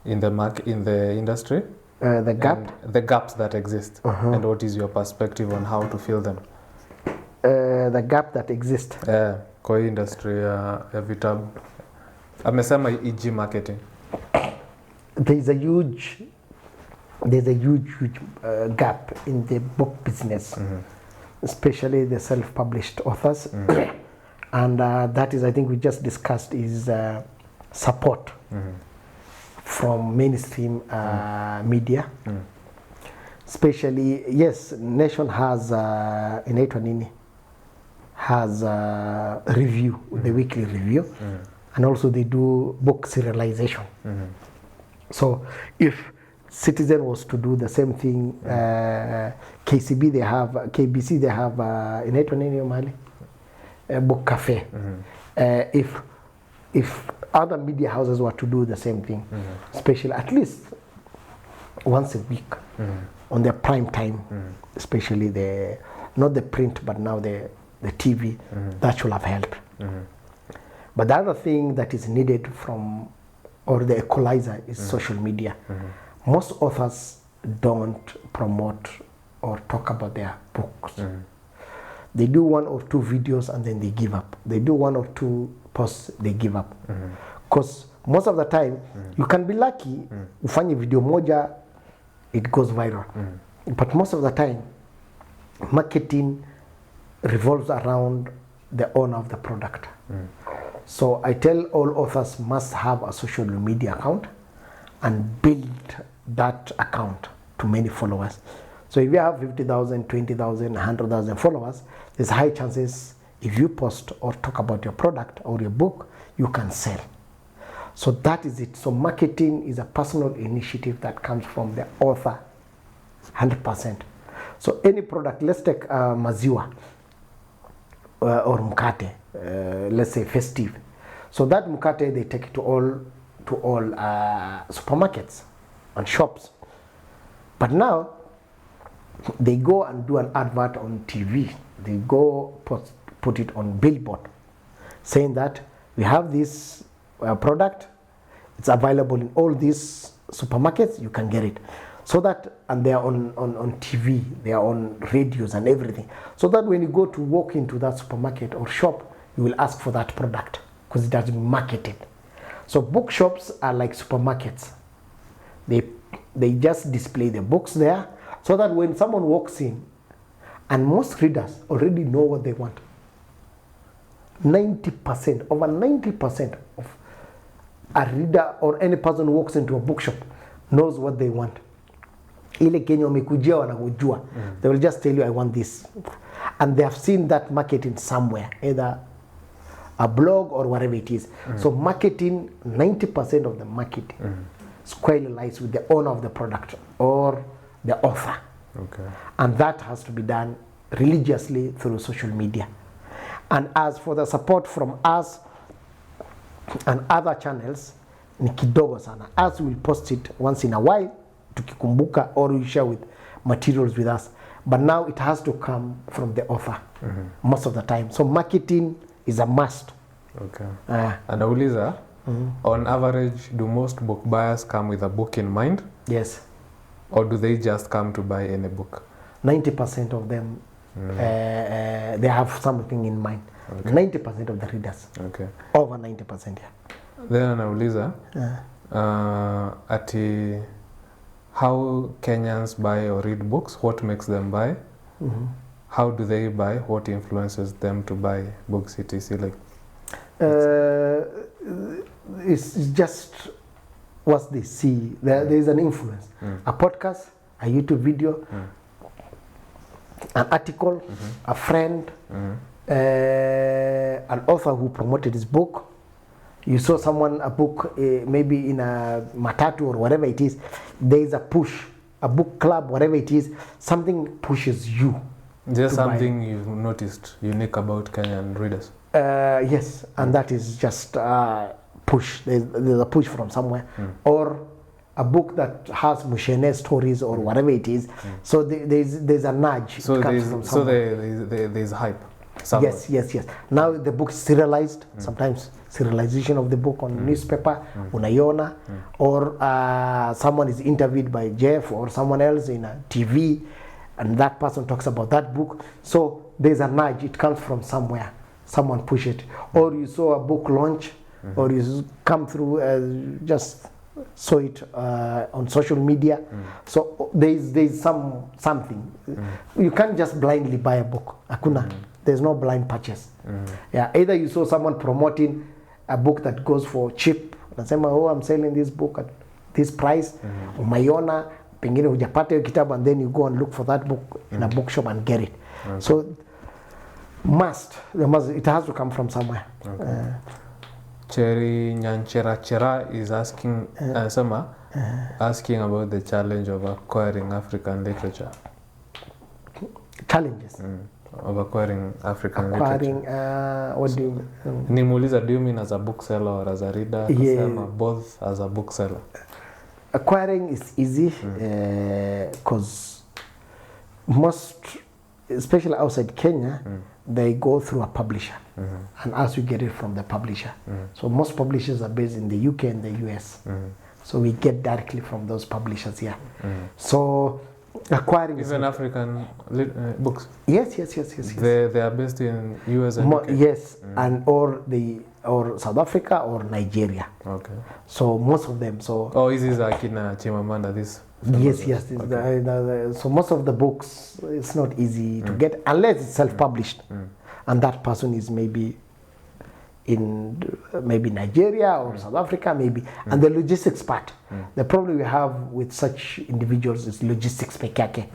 in the industry. The gaps that exist, and what is your perspective on how to fill them? The gap that exists. Kwa industry ya vitabu. Amesema e.g. marketing. There's a huge gap in the book business, especially the self-published authors, and that is, I think we just discussed, is support. From mainstream media, especially, yes, Nation has review, the weekly review, and also they do book serialization. So if Citizen was to do the same thing, KBC they have a book cafe. If other media houses were to do the same thing, especially at least once a week on their prime time, especially not the print but now the TV, that should have helped. But the other thing that is needed or the equalizer is social media. Most authors don't promote or talk about their books. They do 1 or 2 videos and then they give up. They do 1 or 2 posts, they give up. Because most of the time, you can be lucky, ufanye video moja, it goes viral. But most of the time, marketing revolves around the owner of the product. So I tell all authors must have a social media account and build that account to many followers. So if you have 50,000, 20,000, 100,000 followers, there's high chances if you post or talk about your product or your book, you can sell. So that is it. So marketing is a personal initiative that comes from the author, 100%. So any product, let's take maziwa or mkate, let's say festive. So that mkate, they take it to all supermarkets and shops. But now, they go and do an advert on TV. They go put it on billboard, saying that we have this product. It's available in all these supermarkets. You can get it. So that, and they are on TV, they are on radios and everything. So that when you go to walk into that supermarket or shop, you will ask for that product because it has been marketed. So bookshops are like supermarkets. They just display the books there, so that when someone walks in, and most readers already know what they want. 90%, over 90% of a reader or any person who walks into a bookshop knows what they want. Ile Kenya wamekujia wanakujua. They will just tell you, I want this. And they have seen that marketing somewhere, either a blog or whatever it is. So marketing, 90% of the marketing squarely lies with the owner of the product or the author. Okay. And that has to be done religiously through social media. And as for the support from us and other channels, ni kidogo sana. Us will post it once in a while, tukikumbuka, or we share with materials with us. But now it has to come from the author most of the time. So marketing is a must. Okay. And Auliza, on average, do most book buyers come with a book in mind? Yes. Or do they just come to buy any book? 90% of them, they have something in mind. Okay. 90% of the readers. Okay. Over 90%, yeah. Then Auliza, ati how Kenyans buy or read books, what makes them buy? How do they buy? What influences them to buy books, etc.? Like, it's just what they see. There is an influence. A podcast, a YouTube video, an article, a friend, an author who promoted his book. You saw someone, a book, maybe in a matatu or whatever it is, there is a push, a book club, whatever it is, something pushes you. There's something you've noticed unique about Kenyan readers? Yes, and that is just push. There's a push from somewhere. Or a book that has Mushene stories or whatever it is. So there's a nudge. So there's hype. Somewhere. Yes. Now the book is serialized. Sometimes serialization of the book on newspaper, unaiona, or someone is interviewed by Jeff or someone else in a TV, and that person talks about that book. So there's a nudge. It comes from somewhere. Someone push it. Or you saw a book launch, or you come through just saw it on social media. So there's something. You can't just blindly buy a book. Akuna. There's no blind purchase. Yeah, either you saw someone promoting a book that goes for cheap. Nasema, oh, I'm selling this book at this price. Umaiona, pengine hujapata hiyo kitabu, and then you go and look for that book in a bookshop and get it. Okay. So it has to come from somewhere. Okay. Cherry Nyanchera is asking asking about the challenge of acquiring African literature. Challenges? Of acquiring African literature. What do you mean? Nimuuliza, do you mean as a bookseller or as a reader? Yeah. Both as a bookseller. Acquiring is easy because most, especially outside Kenya, they go through a publisher, and as we get it from the publisher. So most publishers are based in the UK and the US. So we get directly from those publishers here. So acquiring even African books. Yes. They are based in US and UK. Yes, and or South Africa or Nigeria. Okay. So most of them. So this is Akina Chimamanda. This. Yes. Okay. So most of the books, it's not easy to get unless it's self-published, and that person is maybe in Nigeria or South Africa, maybe. And the logistics part, the problem we have with such individuals is logistics pekake.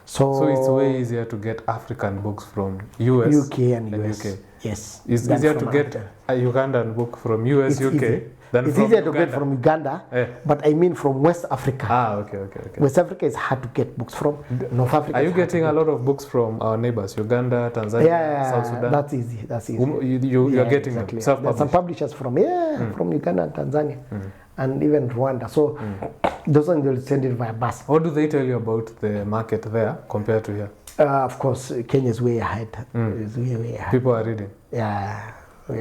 So it's way easier to get African books from US, UK and US. UK. Yes. It's easier to get a Ugandan book from US, UK. Easy. It's easier to get from Uganda, but I mean from West Africa. Okay. West Africa is hard to get books from. North Africa. Are you getting a lot of books from our neighbors, Uganda, Tanzania, South Sudan? That's easy. You're getting exactly. them. There's some publishers from Uganda and Tanzania, and even Rwanda. So those ones will send it via bus. What do they tell you about the market there compared to here? Of course, Kenya is way ahead. It's way ahead. People are reading. Yeah. I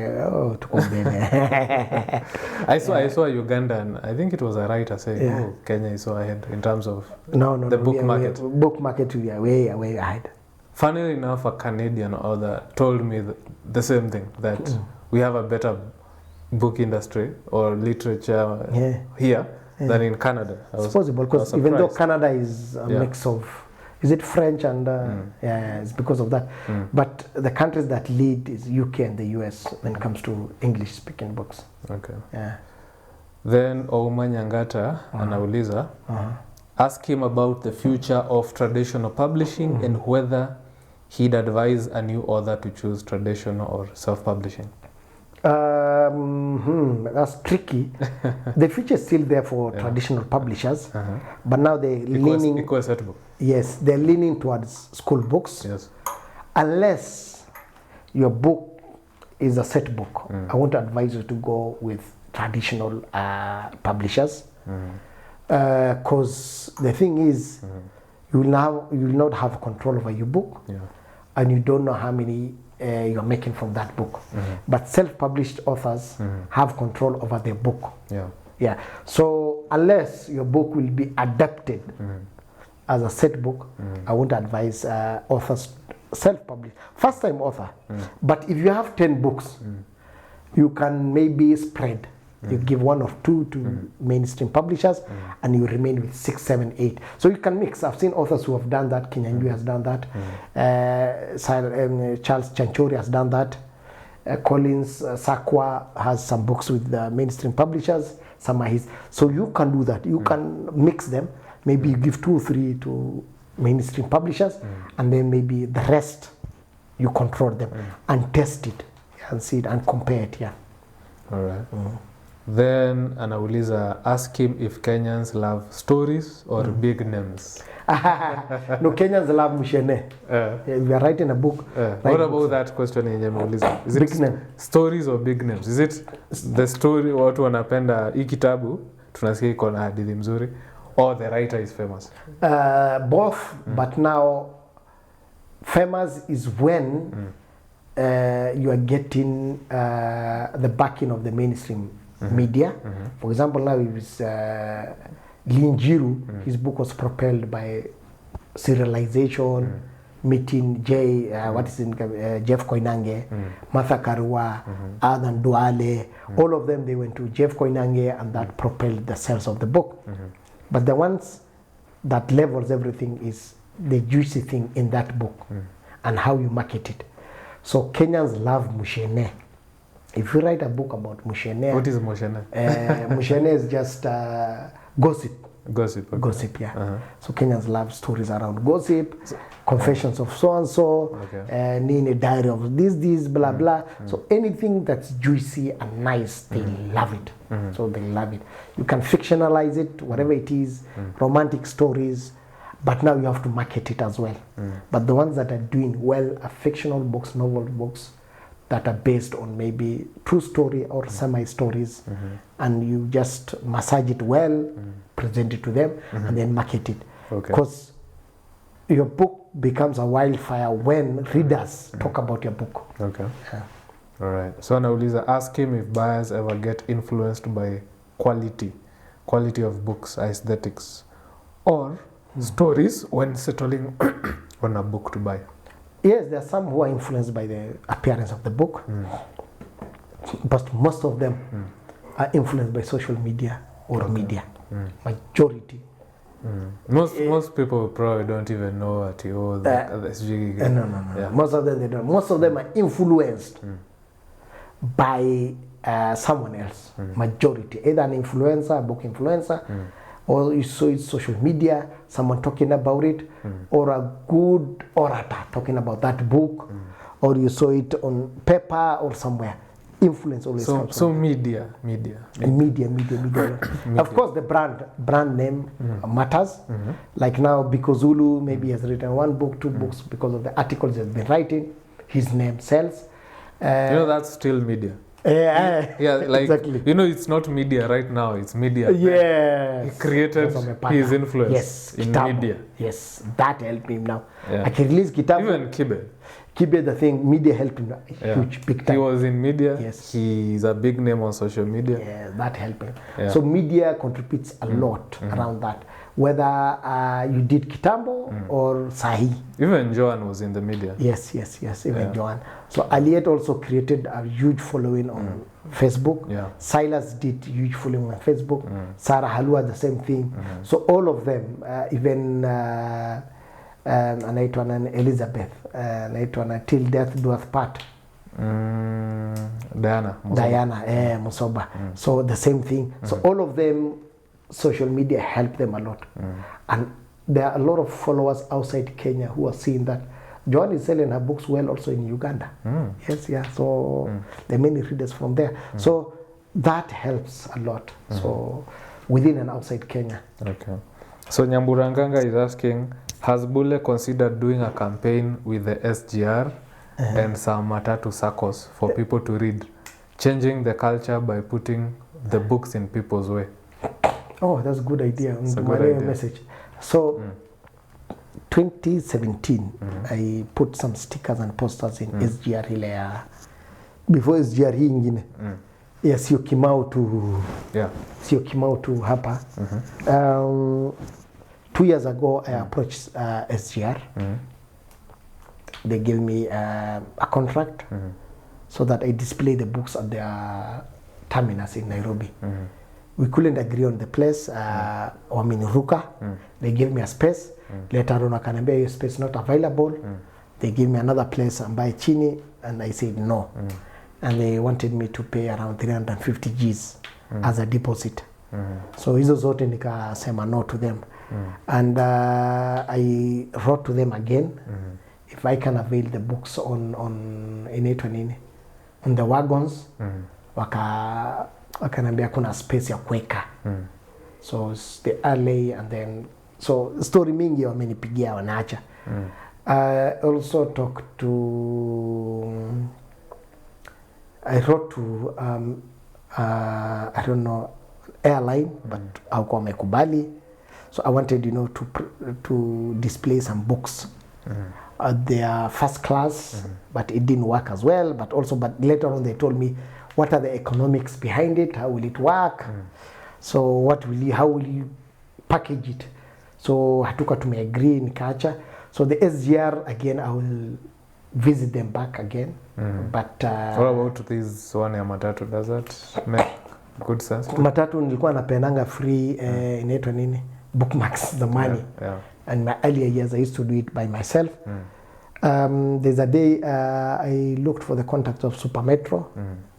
saw Ugandan. I think it was a writer saying, Kenya is so ahead in terms of the book market. Book market, we are way ahead. Funnily enough, a Canadian author told me the same thing, that we have a better book industry or literature here than in Canada. It's possible because even though Canada is a mix of, is it French and it's because of that. But the countries that lead is UK and the US when it comes to English speaking books. Okay. Yeah. Then Ouma Nyangata anauliza, ask him about the future of traditional publishing and whether he'd advise a new author to choose traditional or self-publishing. That's tricky. The future is still there for traditional publishers, but now they're leaning. Equal set book. Yes, they're leaning towards school books. Yes. Unless your book is a set book, I want to advise you to go with traditional publishers, because the thing is, you will not have control over your book, and you don't know how many you're making from that book. But self-published authors have control over their book. Yeah. So unless your book will be adapted as a set book, I won't advise authors self-publish. First-time author. But if you have 10 books, you can maybe spread. You give 1 or 2 to mainstream publishers, and you remain with 6, 7, 8. So you can mix. I've seen authors who have done that. Kenyan has done that. Charles Chanchori has done that. Collins Sakwa has some books with the mainstream publishers. Some are his. So you can do that. You can mix them. Maybe you give 2 or 3 to mainstream publishers, and then maybe the rest you control them and test it and see it and compare it. All right. Then anauliza, ask him if Kenyans love stories or big names. No, Kenyans love Mushene. We are writing a book. What about that question in Yemauliza? Is big it name. Stories or big names? Is it the story watu wanapenda hii kitabu tunasikia iko na hadithi mzuri, or the writer is famous? Both, but now famous is when you are getting the backing of the mainstream media. For example, now it was Linjiru, his book was propelled by serialization, meeting Jeff Koinange, Martha Karua, Adan Duale, all of them, they went to Jeff Koinange, and that propelled the sales of the book. But the ones that levels everything is the juicy thing in that book and how you market it. So Kenyans love Mushene. If you write a book about Mushene... What is Mushene? Mushene is just gossip. Gossip, okay. Gossip, yeah. So Kenyans love stories around gossip, confessions of so-and-so, Nini diary of this, blah, blah. So anything that's juicy and nice, they love it. So they love it. You can fictionalize it, whatever it is, romantic stories, but now you have to market it as well. But the ones that are doing well are fictional books, novel books, that are based on maybe true story or semi-stories, and you just massage it well, present it to them, and then market it. Because your book becomes a wildfire when readers talk about your book. All right. So anauliza, ask him if buyers ever get influenced by quality of books, aesthetics, or stories when settling on a book to buy. Yes, there are some who are influenced by the appearance of the book, but most of them are influenced by social media or media. Majority. Most people probably don't even know what you No. Yeah. Most of them they don't. Most of them are influenced by someone else. Majority, either an influencer, a book influencer, or you saw it social media, someone talking about it, or a good orator talking about that book, or you saw it on paper or somewhere. Influence always comes from media. Of course, the brand name matters. Like now, Bikozulu maybe has written 1 book, 2 books because of the articles he's been writing. His name sells. That's still media. Like exactly. It's not media right now, it's media. Yes. He created his influence in media. Yes, that helped him now. I can release Kitabu. Even Kibe, the thing, media helped him huge, big time. He was in media. Yes. He's a big name on social media. Yeah, that helped him. So media contributes a lot around that. Whether you did Kitambo or Sahi. Even Joan was in the media. Yes, even Joan. So Aliet also created a huge following on Facebook. Silas did huge following on Facebook. Sarah Halua, the same thing. So all of them, even anaitwa Elizabeth, anaitwa Till Death Doeth Part. Diana Musoba. So the same thing. So all of them, social media helped them a lot. And there are a lot of followers outside Kenya who are seeing that Joan is selling her books well also in Uganda. Yes, yeah. So there are many readers from there. So that helps a lot. So within and outside Kenya. Okay. So Nyamburanganga is asking, has Bulle considered doing a campaign with the SGR and some matatu circles for people to read, changing the culture by putting the books in people's way? Oh, that's a good idea. It's a good idea. Message. So 2017, I put some stickers and posters in SGR ile ya before SGR hii ingine. Yeah, sio Kimau tu hapa. 2 years ago, I approached SGR. They gave me a contract so that I display the books at their terminus in Nairobi. We couldn't agree on the place. Wameniruka. They gave me a space. Later on, wakaniambia your space not available. They gave me another place ambaye chini, and I said no. And they wanted me to pay around 350 Gs as a deposit. So hizo zote nikasema no to them. And I wrote to them again if I can avail the books on inaitwa nini, on the wagons. Wakaniambia kuna space ya kuweka. So it's the alley, and then so story mingi wamenipigia wanaacha. I also talked to I wrote to I don't know, airline, but haukuwa wamekubali. So I wanted, to display some books at their first class, but it didn't work as well. But later on they told me, what are the economics behind it? How will it work? So how will you package it? So hatuka tumeagree, nikaacha. So the SGR again, I will visit them back again. But what about this one ya matatu? Does that make good sense? Matatu nilikuwa napenanga free inaitwa nini? Bookmarks, the money. Yeah. And my earlier years, I used to do it by myself. There's a day I looked for the contact of Super Metro.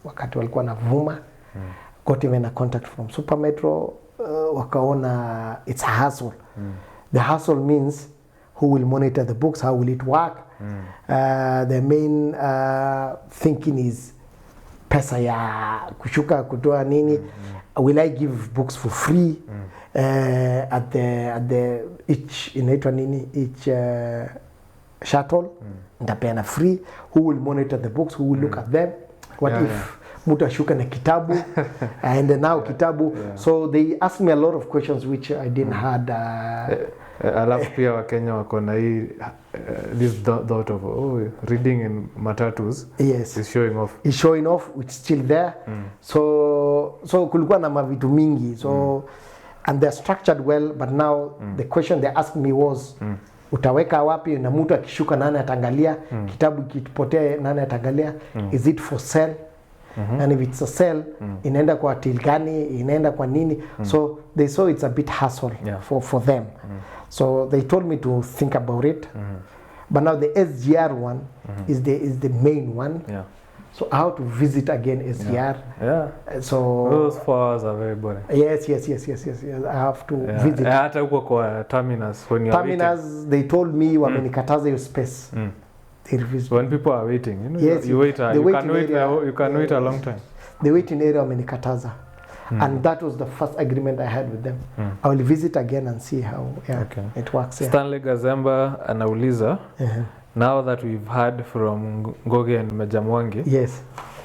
Wakati walikuwa na vuma. Got even a contact from Super Metro. Wakaona it's a hassle. The hassle means who will monitor the books, how will it work? The main thinking is pesa ya kushuka kutoa nini. Will I give books for free? At the each inaitwa nini, each shuttle ndapeana free. Who will monitor the books? Who will look at them? What if mtu ashuka na kitabu and now kitabu? So they asked me a lot of questions which I didn't had. Alafu pia Wakenya wako na hii this thought of reading in matatus is showing off. Is showing off, which is still there. So kulikuwa na mavitu mingi. So and they're structured well, but now the question they asked me was utaweka wapi na mtu akishuka nani atangalia, kitabu kipotea nani atangalia, is it for sale? And if it's a sale, inaenda kwa till gani, inaenda kwa nini? So they saw it's a bit hassle for them. So they told me to think about it. But now the SGR one is the main one. So how to visit again SGR? So those 4 hours are very boring. Yes. I have to visit. Hata huko kwa terminus when you are waiting. They told me wamenikataza your space. When people are waiting, you wait. You can wait a long time. The waiting area wamenikataza. And that was the first agreement I had with them. I will visit again and see how it works. Stanley Gazemba anauliza, now that we've heard from Ngoge and Mejamwangi,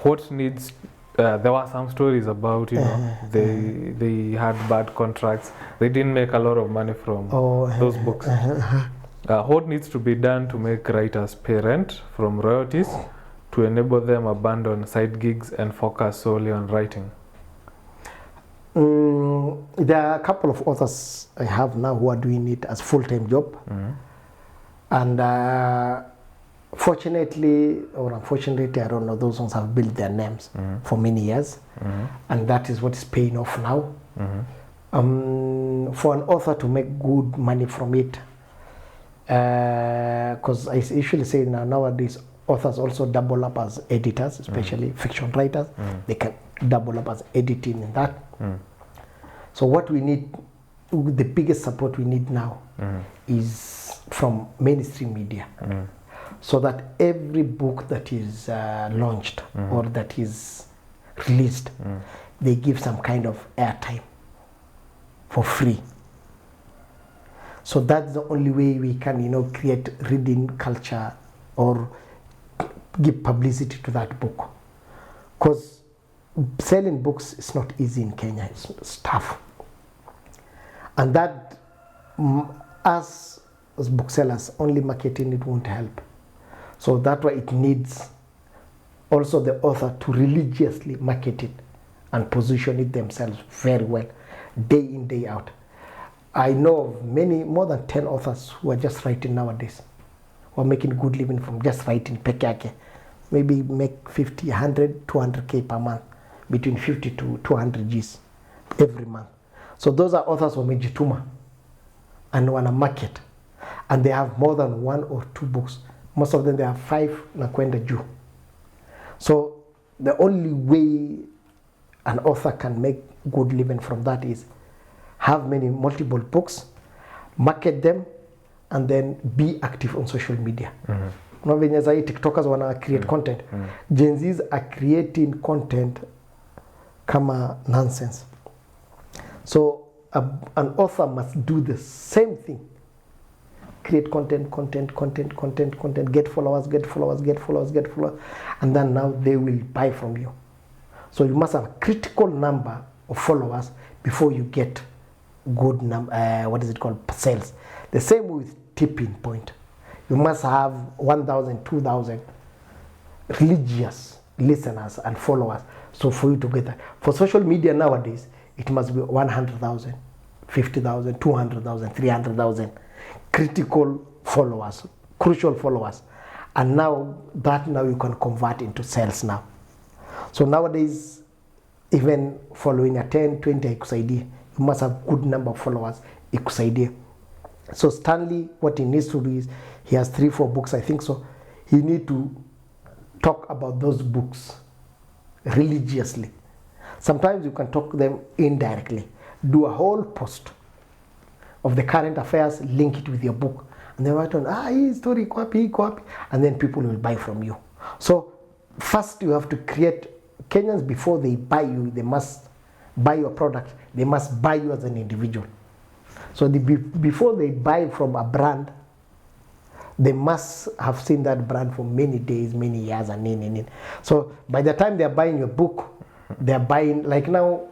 what needs? There were some stories about they had bad contracts. They didn't make a lot of money from those books. What needs to be done to make writers pay rent from royalties to enable them abandon side gigs and focus solely on writing? There are a couple of authors I have now who are doing it as full-time job. And fortunately or unfortunately, I don't know, those ones have built their names for many years. And that is what is paying off now. For an author to make good money from it, because I usually say nowadays authors also double up as editors, especially fiction writers. They can double up as editing in that. So what we need, the biggest support we need now is from mainstream media. so that every book that is launched or that is released, they give some kind of airtime for free. So that's the only way we can, you know, create reading culture or give publicity to that book. Because selling books is not easy in Kenya, it's tough. And that, us as booksellers, only marketing it won't help. So that's why it needs also the author to religiously market it and position it themselves very well, day in, day out. I know of many, more than 10 authors who are just writing nowadays, who are making good living from just writing peke yake. Maybe make 50, 100, 200K per month, between 50 to 200 Gs every month. So those are authors who wamejituma and wana market, and they have more than 1 or 2 books. Most of them, they have 5 na kwenda juu. So the only way an author can make good living from that is have multiple books, market them, and then be active on social media. Now venye zai TikTokers wana create content, Gen Zs are creating content kama nonsense. So an author must do the same thing. Create content, get followers, and then now they will buy from you. So you must have a critical number of followers before you get good sales. The same with tipping point. You must have 1,000, 2,000 religious listeners and followers. So for you to get that. For social media nowadays, it must be 100,000, 50,000, 200,000, 300,000 critical followers, crucial followers. And now you can convert into sales now. So nowadays, even following a 10, 20 ikusaidie, you must have good number of followers ikusaidie. So Stanley, what he needs to do is, he has 3, 4 books, I think so. He need to talk about those books religiously. Sometimes you can talk to them indirectly. Do a whole post of the current affairs, link it with your book. And then write on, hii story iko wapi, and then people will buy from you. So first you have to create, Kenyans before they buy you, they must buy your product, they must buy you as an individual. So before they buy from a brand, they must have seen that brand for many days, many years, and So by the time they're buying your book, they're buying, like now,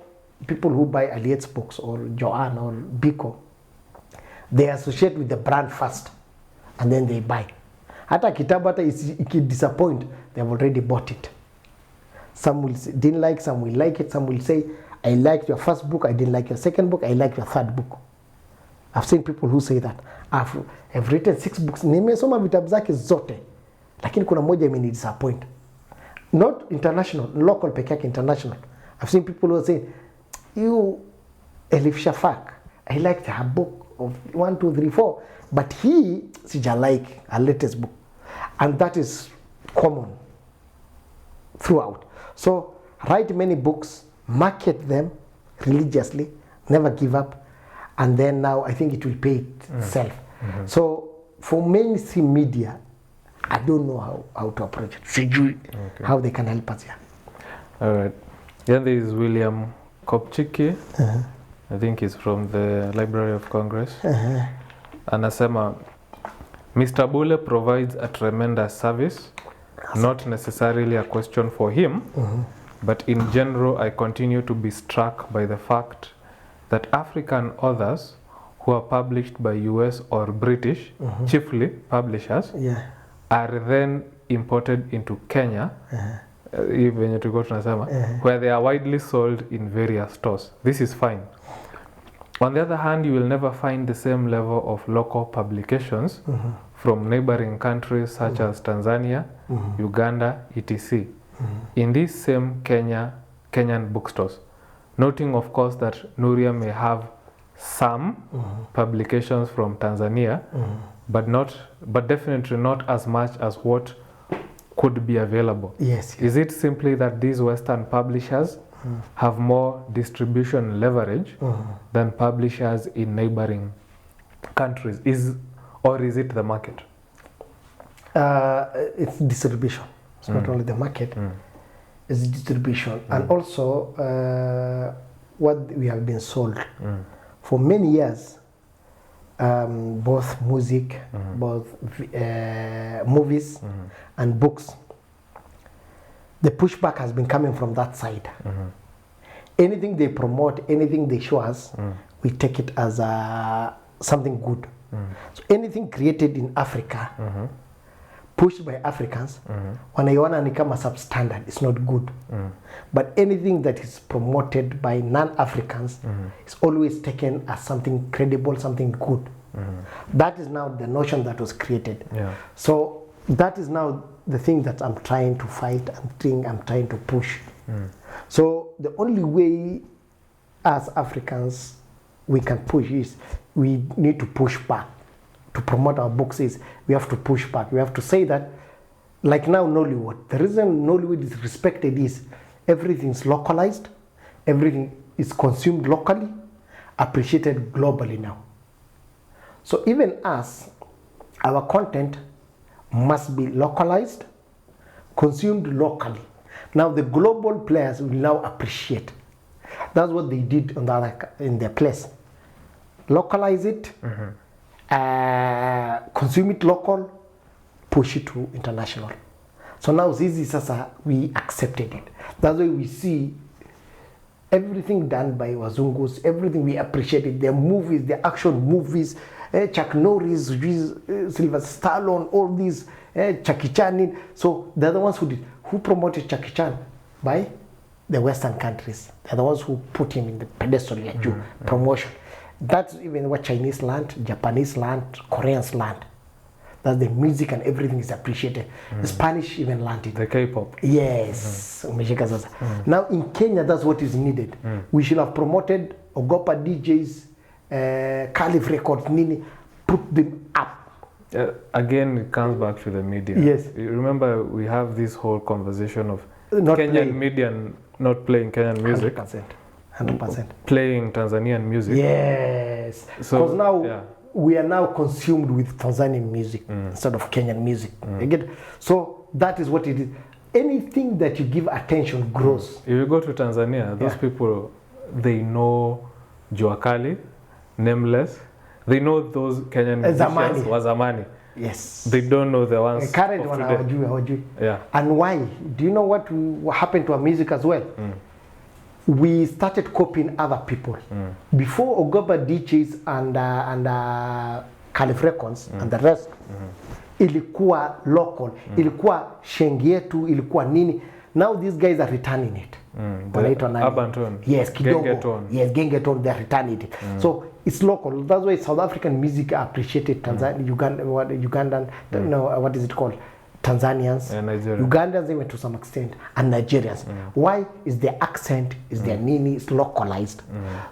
people who buy Aliet's books or Joanne or Biko, they associate with the brand first, and then they buy. Hata kitabu hata ikidisappoint, they've already bought it. Some will say, didn't like, some will like it, some will say, I liked your first book, I didn't like your second book, I like your third book. I've seen people who say that. I've written 6 books, nimesoma vitabu zake zote, lakini kuna moja imeni disappoint. Not international, local peke yake, international. I've seen people who say, you, Elif Shafak, I liked her book of 1, 2, 3, 4, but he, sija like her latest book. And that is common throughout. So write many books, market them religiously, never give up, and then now I think it will pay itself. So for mainstream media, I don't know how to approach it. How they can help us here. All right. Then there is William Kopchiki. I think he's from the Library of Congress. Anasema, Mr. Bulle provides a tremendous service, not necessarily a question for him, but in general, I continue to be struck by the fact that African authors who are published by US or British, chiefly publishers, are then imported into Kenya, where they are widely sold in various stores. This is fine. On the other hand, you will never find the same level of local publications from neighboring countries such as Tanzania, Uganda, etc. in these same Kenyan bookstores. Noting, of course, that Nuria may have some publications from Tanzania, but definitely not as much as what could be available. Yes. Is it simply that these Western publishers have more distribution leverage than publishers in neighboring countries? Or is it the market? It's distribution. It's not only the market, it's distribution. And also what we have been sold. For many years, both music, both movies and books, the pushback has been coming from that side. Anything they promote, anything they show us, we take it as something good. So anything created in Africa, pushed by Africans, wanaiona ni kama substandard, it's not good. But anything that is promoted by non-Africans is always taken as something credible, something good. That is now the notion that was created. So that is now the thing that I'm trying to fight, I'm trying to push. So the only way as Africans we can push is we need to push back. To promote our books is we have to push back. We have to say that, like now Nollywood, the reason Nollywood is respected is everything's localized, everything is consumed locally, appreciated globally now. So even us, our content must be localized, consumed locally. Now the global players will now appreciate. That's what they did on in their place. Localize it, consume it local, push it to international. So now Zizi Sasa, we accepted it. That's why we see everything done by Wazungus, everything we appreciate it. Their movies, their action movies, Chuck Norris, Sylvester Stallone, all these, Jackie Chan. So they're the ones who promoted Jackie Chan by the Western countries. They're the ones who put him in the pedestal promotion. That's even what Chinese land, Japanese land, Koreans land. That's the music and everything is appreciated. The Spanish even land it. The K-pop. Yes. Now in Kenya, that's what is needed. We should have promoted Ogopa DJs, Caliph Records, Nini, put them up. Again, it comes back to the media. Yes. You remember, we have this whole conversation of not Kenyan playing. media not playing Kenyan music. 100%. Playing Tanzanian music. Yes. So because now we are now consumed with Tanzanian music instead of Kenyan music. You get? So that is what it is. Anything that you give attention grows. If you go to Tanzania, those people, they know Jua Kali, Nameless. They know those Kenyan musicians, Wazamani. Yes. They don't know the ones current one, today. Yeah. And why? Do you know what happened to our music as well? We started copying other people. Before Ogoba DJs and Caliph Records and the rest, ilikuwa local, ilikuwa shengi yetu, ilikuwa nini. Now these guys are returning it. Urban tone. Yes, kidogo. Gengeton. Yes, gengeton, they are returning it. So it's local. That's why South African music are appreciated. Tanzania, Ugandan, no, what is it called? Tanzanians, Ugandans even to some extent, and Nigerians. Why? Is their accent, is their nini, it's localized.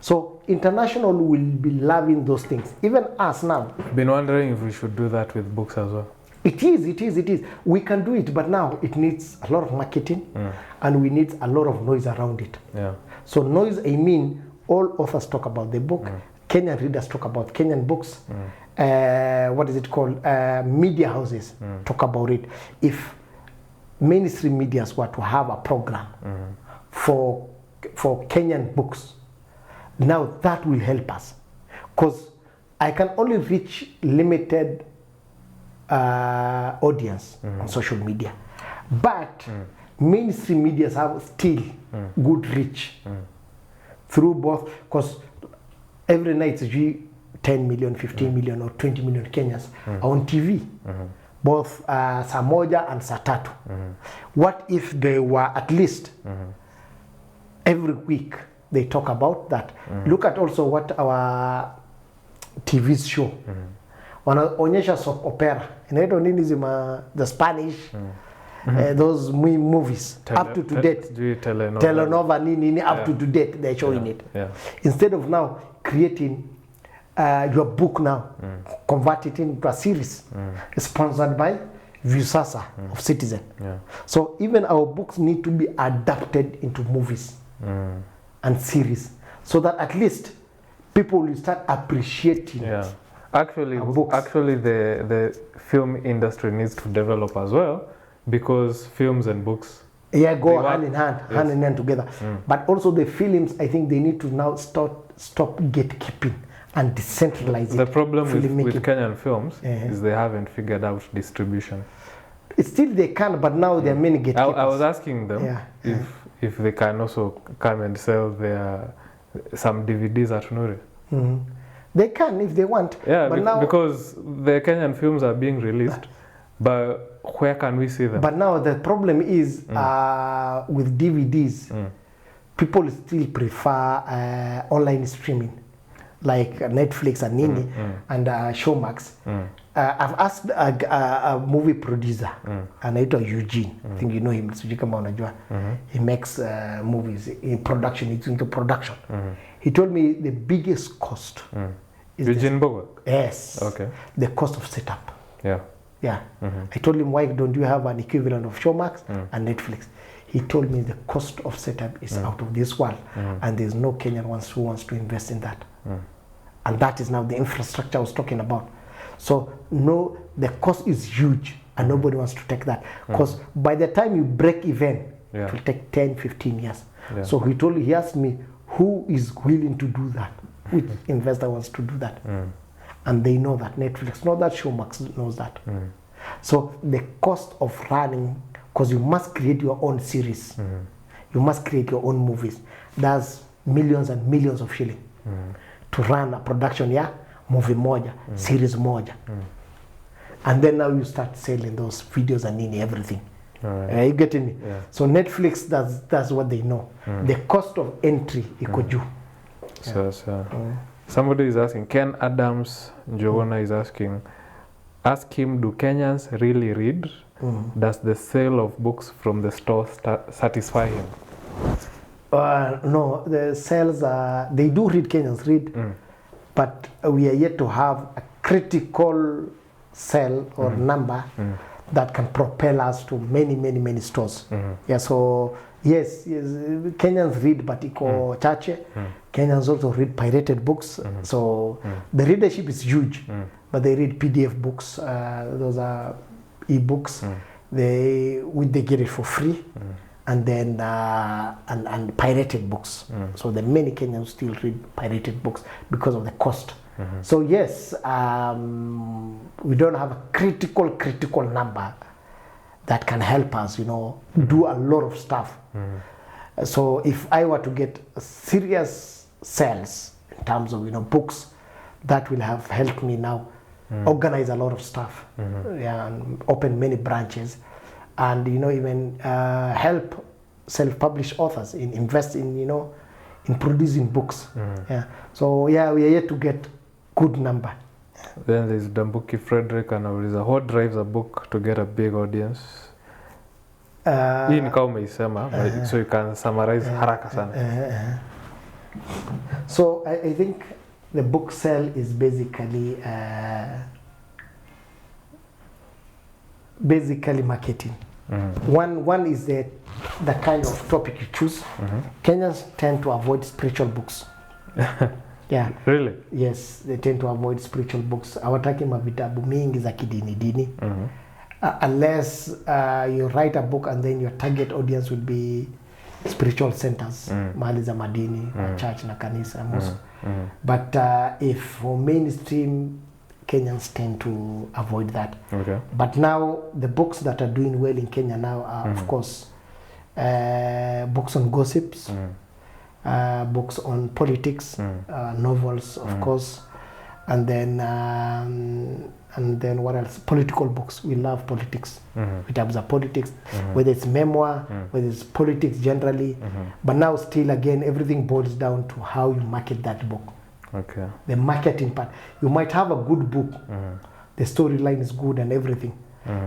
So international will be loving those things. Even us now. I've been wondering if we should do that with books as well. It is. We can do it, but now it needs a lot of marketing and we need a lot of noise around it. Yeah. So noise, I mean, all authors talk about the book. Kenyan readers talk about Kenyan books. What is it called? Media houses talk about it. If mainstream medias were to have a program for Kenyan books, now that will help us. Because I can only reach limited audience on social media. But mainstream medias have still good reach through both, because every night 10 million, 15 million or 20 million Kenyans are on TV. Both saa moja and saa tatu. What if they were at least every week they talk about that? Look at also what our TVs show. Wanaonyesha soap opera. Inaitwa nini zima, the Spanish, those movies up to date. Telenova nini up to date, they're showing it. Instead of now creating your book now, convert it into a series sponsored by Viusasa of Citizen. So even our books need to be adapted into movies and series, so that at least people will start appreciating it Actually, books. actually, the film industry needs to develop as well, because films and books. Yeah, go They hand work. in hand, Yes. hand in hand together. But also the films, I think they need to now stop gatekeeping and decentralize The it. problem with Filmmaking. Kenyan films Uh-huh. is they haven't figured out distribution. Still they can, but now there are many gatekeepers. I was asking them Yeah. if they can also come and sell some DVDs at Nuria. They can if they want. Yeah, but now, because the Kenyan films are being released, but where can we see them? But now the problem is with DVDs, people still prefer online streaming, like Netflix and Nini and Showmax. I've asked a movie producer, anaitwa Eugene. I think you know him. Sijui kama unajua. He makes movies in production. He's into production. He told me the biggest cost is Eugene Bogo? yes. Okay. The cost of setup. Yeah. Yeah. I told him, why don't you have an equivalent of Showmax and Netflix? He told me the cost of setup is out of this world, and there's no Kenyan who wants to invest in that. And that is now the infrastructure I was talking about. So no, the cost is huge, and nobody wants to take that. Because by the time you break even, it will take 10, 15 years. Yeah. So he asked me, who is willing to do that? Which investor wants to do that? And they know that. Netflix knows that, Showmax knows that. So the cost of running, because you must create your own series, you must create your own movies. There's millions and millions of shillings to run a production, movie moja, series moja. And then now you start selling those videos and everything. Are you getting me? Yeah. So Netflix, that's what they know. The cost of entry iko juu. So, somebody is asking, Ken Adams Njogona is asking, ask him, do Kenyans really read? Does the sale of books from the store satisfy him? No, the sales they do read, Kenyans read, but we are yet to have a critical sale or number that can propel us to many stores. Yeah, so yes, Kenyans read, but iko chache. Kenyans also read pirated books, so the readership is huge, but they read PDF books. Those are e-books. They get it for free, and then and pirated books. So the many Kenyans still read pirated books because of the cost. So yes, we don't have a critical number that can help us, do a lot of stuff. So if I were to get serious sales in terms of books, that will have helped me now organize a lot of stuff, and open many branches, and even help self-published authors in invest in producing books. So we are yet to get good number. Then there's Dambuki Frederick anauliza, what drives a book to get a big audience? Hii ni kama umeisema, so you can summarize haraka sana. So I think the book sale is basically marketing. One is the kind of topic you choose. Kenyans tend to avoid spiritual books. Yeah. Really? Yes, they tend to avoid spiritual books. Hawataki mavitabu mingi za kidini. Unless you write a book and then your target audience will be spiritual centers, mahali za madini, church na kanisa most. But if for mainstream, Kenyans tend to avoid that. Okay. But now the books that are doing well in Kenya now are of course books on gossips, books on politics, novels of course, and then what else? Political books. We love politics. In terms of politics, whether it's memoir, whether it's politics generally. But now still again, everything boils down to how you market that book. Okay. The marketing part. You might have a good book. The storyline is good and everything.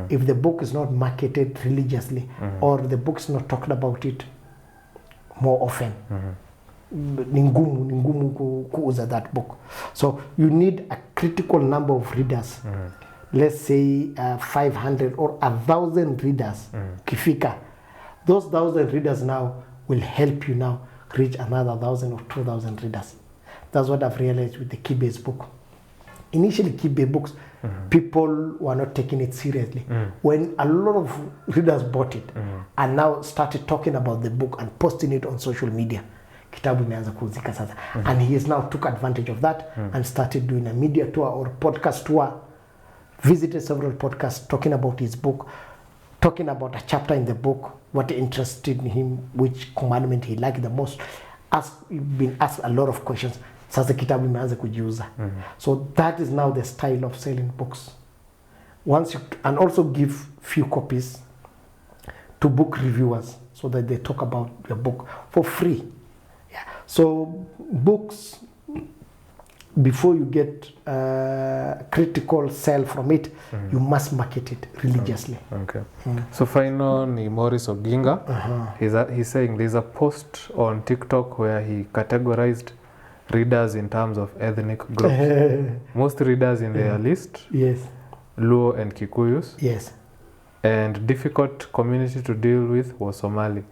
If the book is not marketed religiously, or the book is not talked about it more often, ni ngumu kuuza that book. So you need a critical number of readers. Let's say 500 or 1,000 readers. Kifika. Those 1,000 readers now will help you now reach another 1,000 or 2,000 readers. That's what I've realized with the Keybase's book. initially Kibe books, people were not taking it seriously. When a lot of readers bought it and now started talking about the book and posting it on social media, kitabu imeanza kuuzika sasa. And he has now took advantage of that and started doing a media tour or podcast tour, visited several podcasts talking about his book, talking about a chapter in the book, what interested him, which commandment he liked the most. Been asked a lot of questions. Sasa kitabu imeanza kujiuza. So that is now the style of selling books. And also give few copies to book reviewers so that they talk about your book for free. Yeah. So books, before you get critical sell from it, you must market it religiously. Okay. So final ni Morris Oginga. He's saying there's a post on TikTok where he categorized readers in terms of ethnic groups. Most readers in their list, yes, Luo and Kikuyus. Yes. And difficult community to deal with was Somali.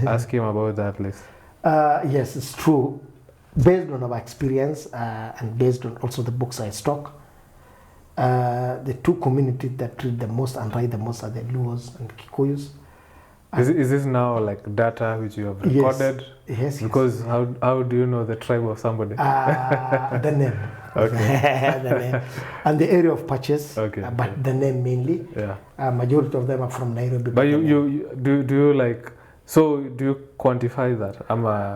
Ask him about that list. Yes, it's true. Based on our experience and based on also the books I stock, the two communities that read the most and write the most are the Luos and Kikuyus. Is this now like data which you have recorded? Yes. Because how do you know the tribe of somebody? The name. Okay. The name. And the area of purchase. Okay. But the name mainly. Yeah. Majority of them are from Nairobi. But you do you like, so do you quantify that?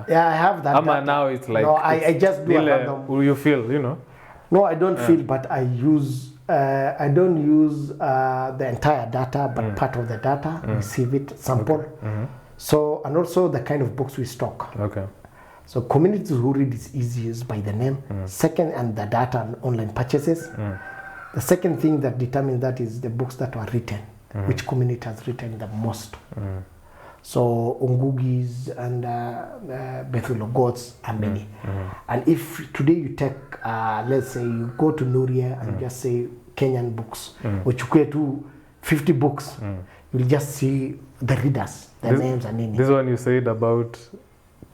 Yeah, I have that. Now it's like, no, I just do a random. You feel, you know? No, I don't feel, but I use. I don't use the entire data, but part of the data, receive it, sample. So, and also the kind of books we stock. Okay. So communities who read is easiest by the name. Second, and the data and online purchases. The second thing that determines that is the books that were written, which community has written the most. So Ungugis and Bethel Gods are many. And if today you take, let's say you go to Nuria and just say Kenyan books, which equate to 50 books, you'll just see the readers, the names and names. This one you said about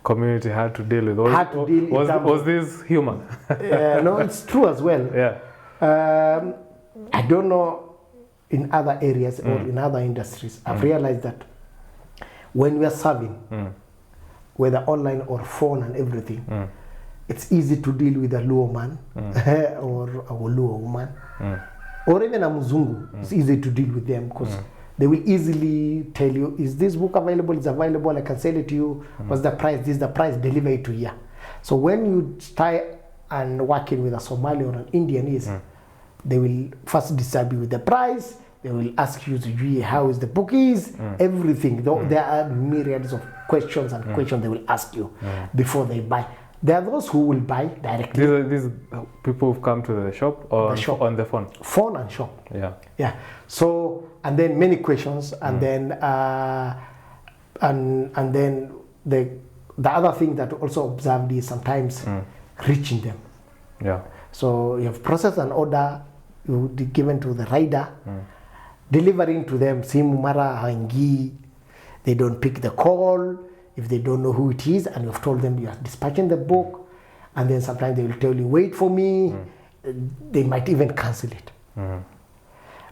community hard to deal with. Was this human? No, it's true as well. Yeah. I don't know in other areas or in other industries. I've realized that when we are serving, whether online or phone and everything, it's easy to deal with a Luo man or a Luo woman, or even a Muzungu. It's easy to deal with them because they will easily tell you, is this book available? It's available. I can sell it to you. What's the price? This is the price. Deliver it to you. So when you start and working with a Somali or an Indian, they will first disturb you with the price. They will ask you how is the book is, everything. There are myriads of questions and questions they will ask you before they buy. There are those who will buy directly. These people who've come to the shop or on the phone? Phone and shop. Yeah. Yeah. So, and then many questions, and then and then the other thing that also observed is sometimes reaching them. Yeah. So you have processed an order, you given to the rider, delivering to them, simu mara haingii, they don't pick the call if they don't know who it is, and you've told them you are dispatching the book, and then sometimes they will tell you, wait for me. They might even cancel it.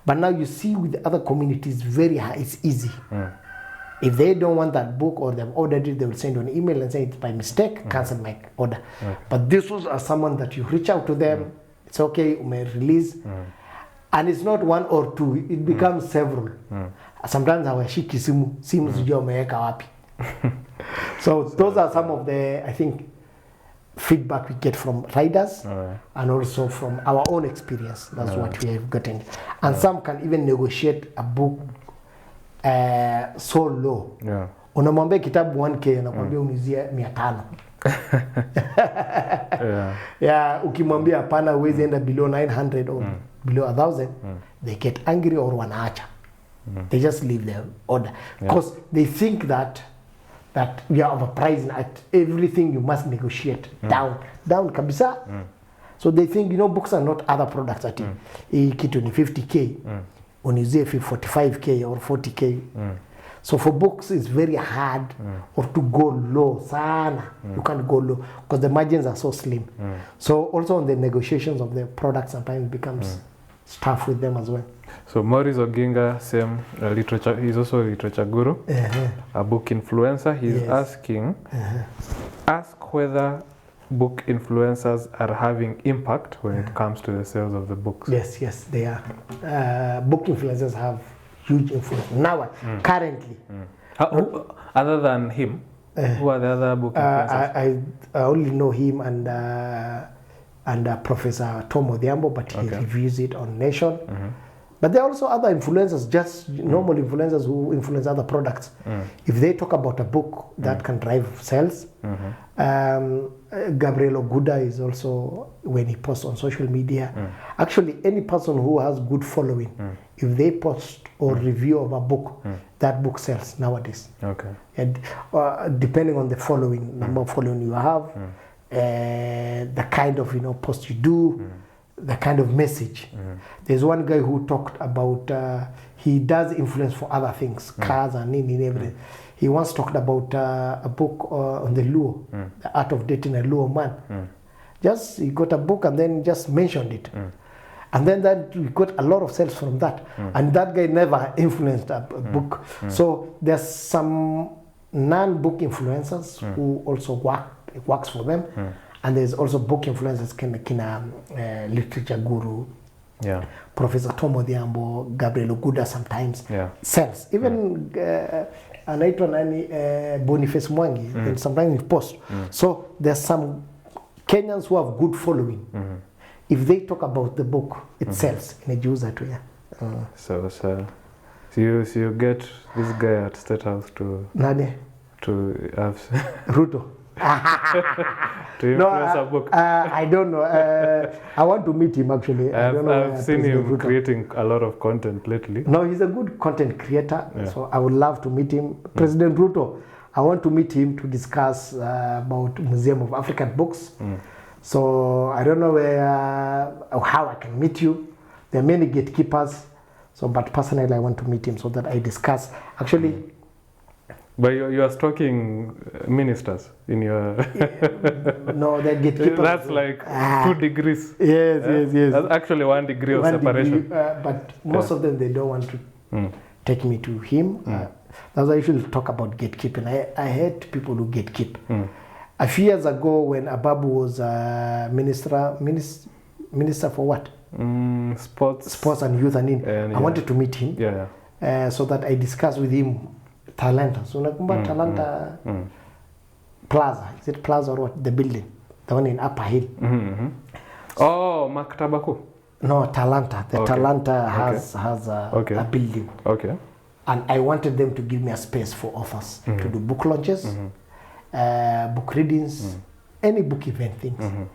But now you see with the other communities, very high, it's easy. If they don't want that book or they've ordered it, they will send you an email and say it's by mistake, cancel my order. But this was someone that you reach out to them, it's okay, you may release. And it's not one or two, it becomes several. Sometimes hawashiki simu sijua umeweka wapi. So those are some of the, I think, feedback we get from riders and also from our own experience. That's what we have gotten. And some can even negotiate a book so low. Unamwambia kitabu 1K anakuambia unizie 500. Ukimwambia hapana huwezi enda below 900 or below 1000, they get angry or wanaacha. They just leave their order because they think that we are overpriced at everything. You must negotiate down kabisa. So they think, books are not other products. At kitu ni 50K, unizie 45K or 40K. So for books, it's very hard or to go low. Sana. You can't go low because the margins are so slim. So also on the negotiations of the product sometimes becomes tough with them as well. So Maurice Oginga, same literature, he's also a literature guru, a book influencer. He's asking, ask whether book influencers are having impact when it comes to the sales of the books. Yes, they are. Book influencers have huge influence now, currently. Other than him, who are the other book influencers? I only know him and Professor Tom Odhiambo, but he reviews it on Nation. But there are also other influencers, just normal influencers who influence other products. If they talk about a book that can drive sales, Gabriel Oguda is also, when he posts on social media, actually any person who has good following, if they post or review of a book, that book sells nowadays. And depending on the following, number of following you have, the kind of post you do, the kind of message. There's one guy who talked about he does influence for other things, cars and everything. He once talked about a book on the Luo, the art of dating a Luo man. Just he got a book and then just mentioned it. And then that we got a lot of sales from that. And that guy never influenced a book. So there's some non-book influencers who also works for them. And there's also book influencers, literature guru, Professor Tom Odhiambo, Gabriel Oguda sometimes sells. Even anaitwa nani Boniface Mwangi, and sometimes he posts. So there's some Kenyans who have good following. If they talk about the book, it sells in a user to So you get this guy at State House to have Ruto. to influence a book. I don't know. I want to meet him actually. I've seen him creating a lot of content lately. No, he's a good content creator. So I would love to meet him. President Ruto, I want to meet him to discuss about Museum of African Books. So I don't know how I can meet you. There are many gatekeepers. So, but personally, I want to meet him so that I discuss. Actually. But you are stalking ministers in your... No, the gatekeepers. That's like 2 degrees. Yes. That's actually 1 degree of separation. But most of them, they don't want to take me to him. That's why I usually talk about gatekeeping. I hate people who gatekeep. A few years ago, when Ababu was minister for what? Sports and youth and I wanted to meet him so that I discussed with him Talanta. So Talanta Plaza. Is it Plaza or what? The building. The one in Upper Hill. Oh, Maktabaku. No, Talanta. The Talanta has a building. And I wanted them to give me a space for offers to do book launches, book readings, any book event things.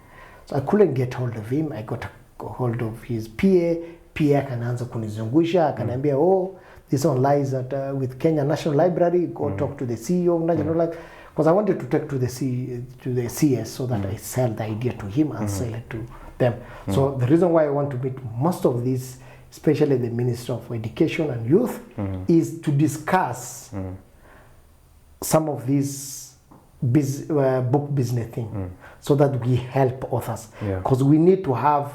So I couldn't get hold of him. I got hold of his PA. PA akaanza kunizungusha, akaniambia, this one lies at with Kenya National Library. Go talk to the CEO of National Library, because I wanted to talk to the CS so that I sell the idea to him and sell it to them. So the reason why I want to meet most of these, especially the Minister of Education and Youth, is to discuss some of these book business thing, so that we help authors, because we need to have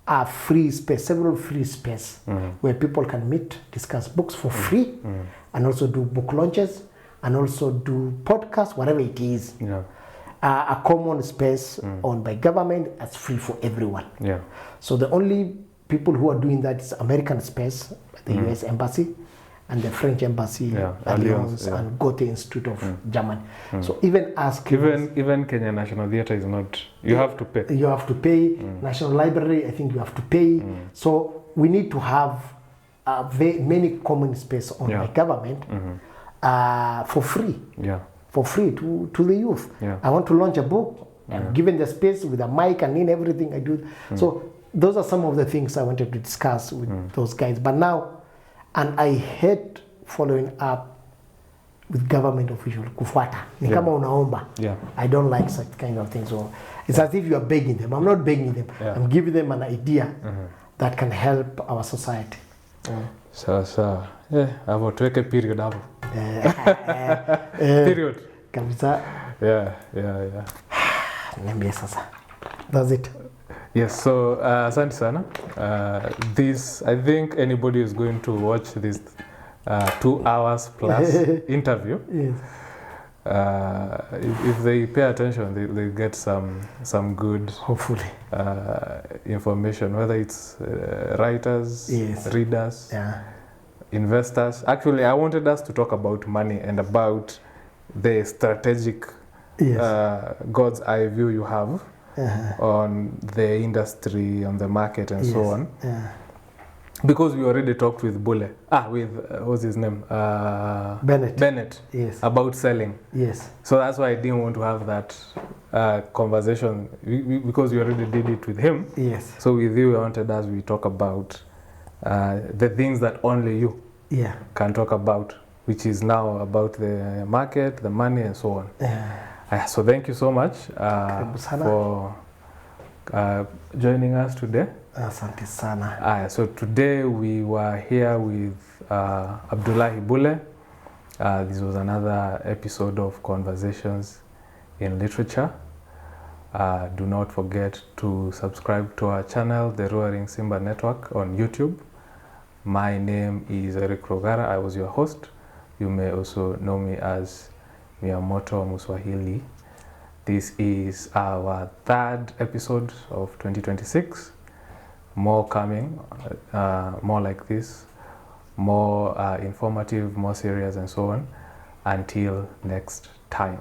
a free space, several free space where people can meet, discuss books for free, and also do book launches, and also do podcasts, whatever it is. A common space owned by government that's free for everyone. So the only people who are doing that is American space, the US Embassy, and the French Embassy, Alliance, and Goethe Institute of Germany. So even as even Kenya National Theatre is not, you have to pay. You have to pay. National Library, I think you have to pay. So we need to have many common space owned by government for free. For free to the youth. I want to launch a book. I'm given the space with a mic and in everything I do. So those are some of the things I wanted to discuss with those guys. But now, and I hate following up with government officials. Kufuata. Ni kama unaomba. I don't like such kind of things. So it's as if you are begging them. I'm not begging them. I'm giving them an idea that can help our society. Sasa hapo tuweke period hapo. Period. Kabisa. Yeah. Niambie sasa. That's it. Yes, so asante sana. This, I think anybody is going to watch this 2 hours plus interview. Yes. If they pay attention, they get some good, hopefully, information, whether it's writers, yes, readers, yeah, investors. Actually, I wanted us to talk about money and about the strategic, yes, God's eye view you have on the industry, on the market, and yes, so on. Yeah. Because we already talked with Bulle, with what's his name? Bennett. Yes. About selling. Yes. So that's why I didn't want to have that conversation because we already did it with him. Yes. So with you, I wanted us we talk about the things that only you can talk about, which is now about the market, the money, and so on. Yeah. So thank you so much for joining us today. Asante sana. So today we were here with Abdullahi Bulle. This was another episode of Conversations in Literature. Do not forget to subscribe to our channel, the Roaring Simba Network, on YouTube. My name is Eric Rogara. I was your host. You may also know me as Miyamoto Muswahili. This is our 3rd episode of 2026. More coming, more like this, more informative, more serious, and so on. Until next time.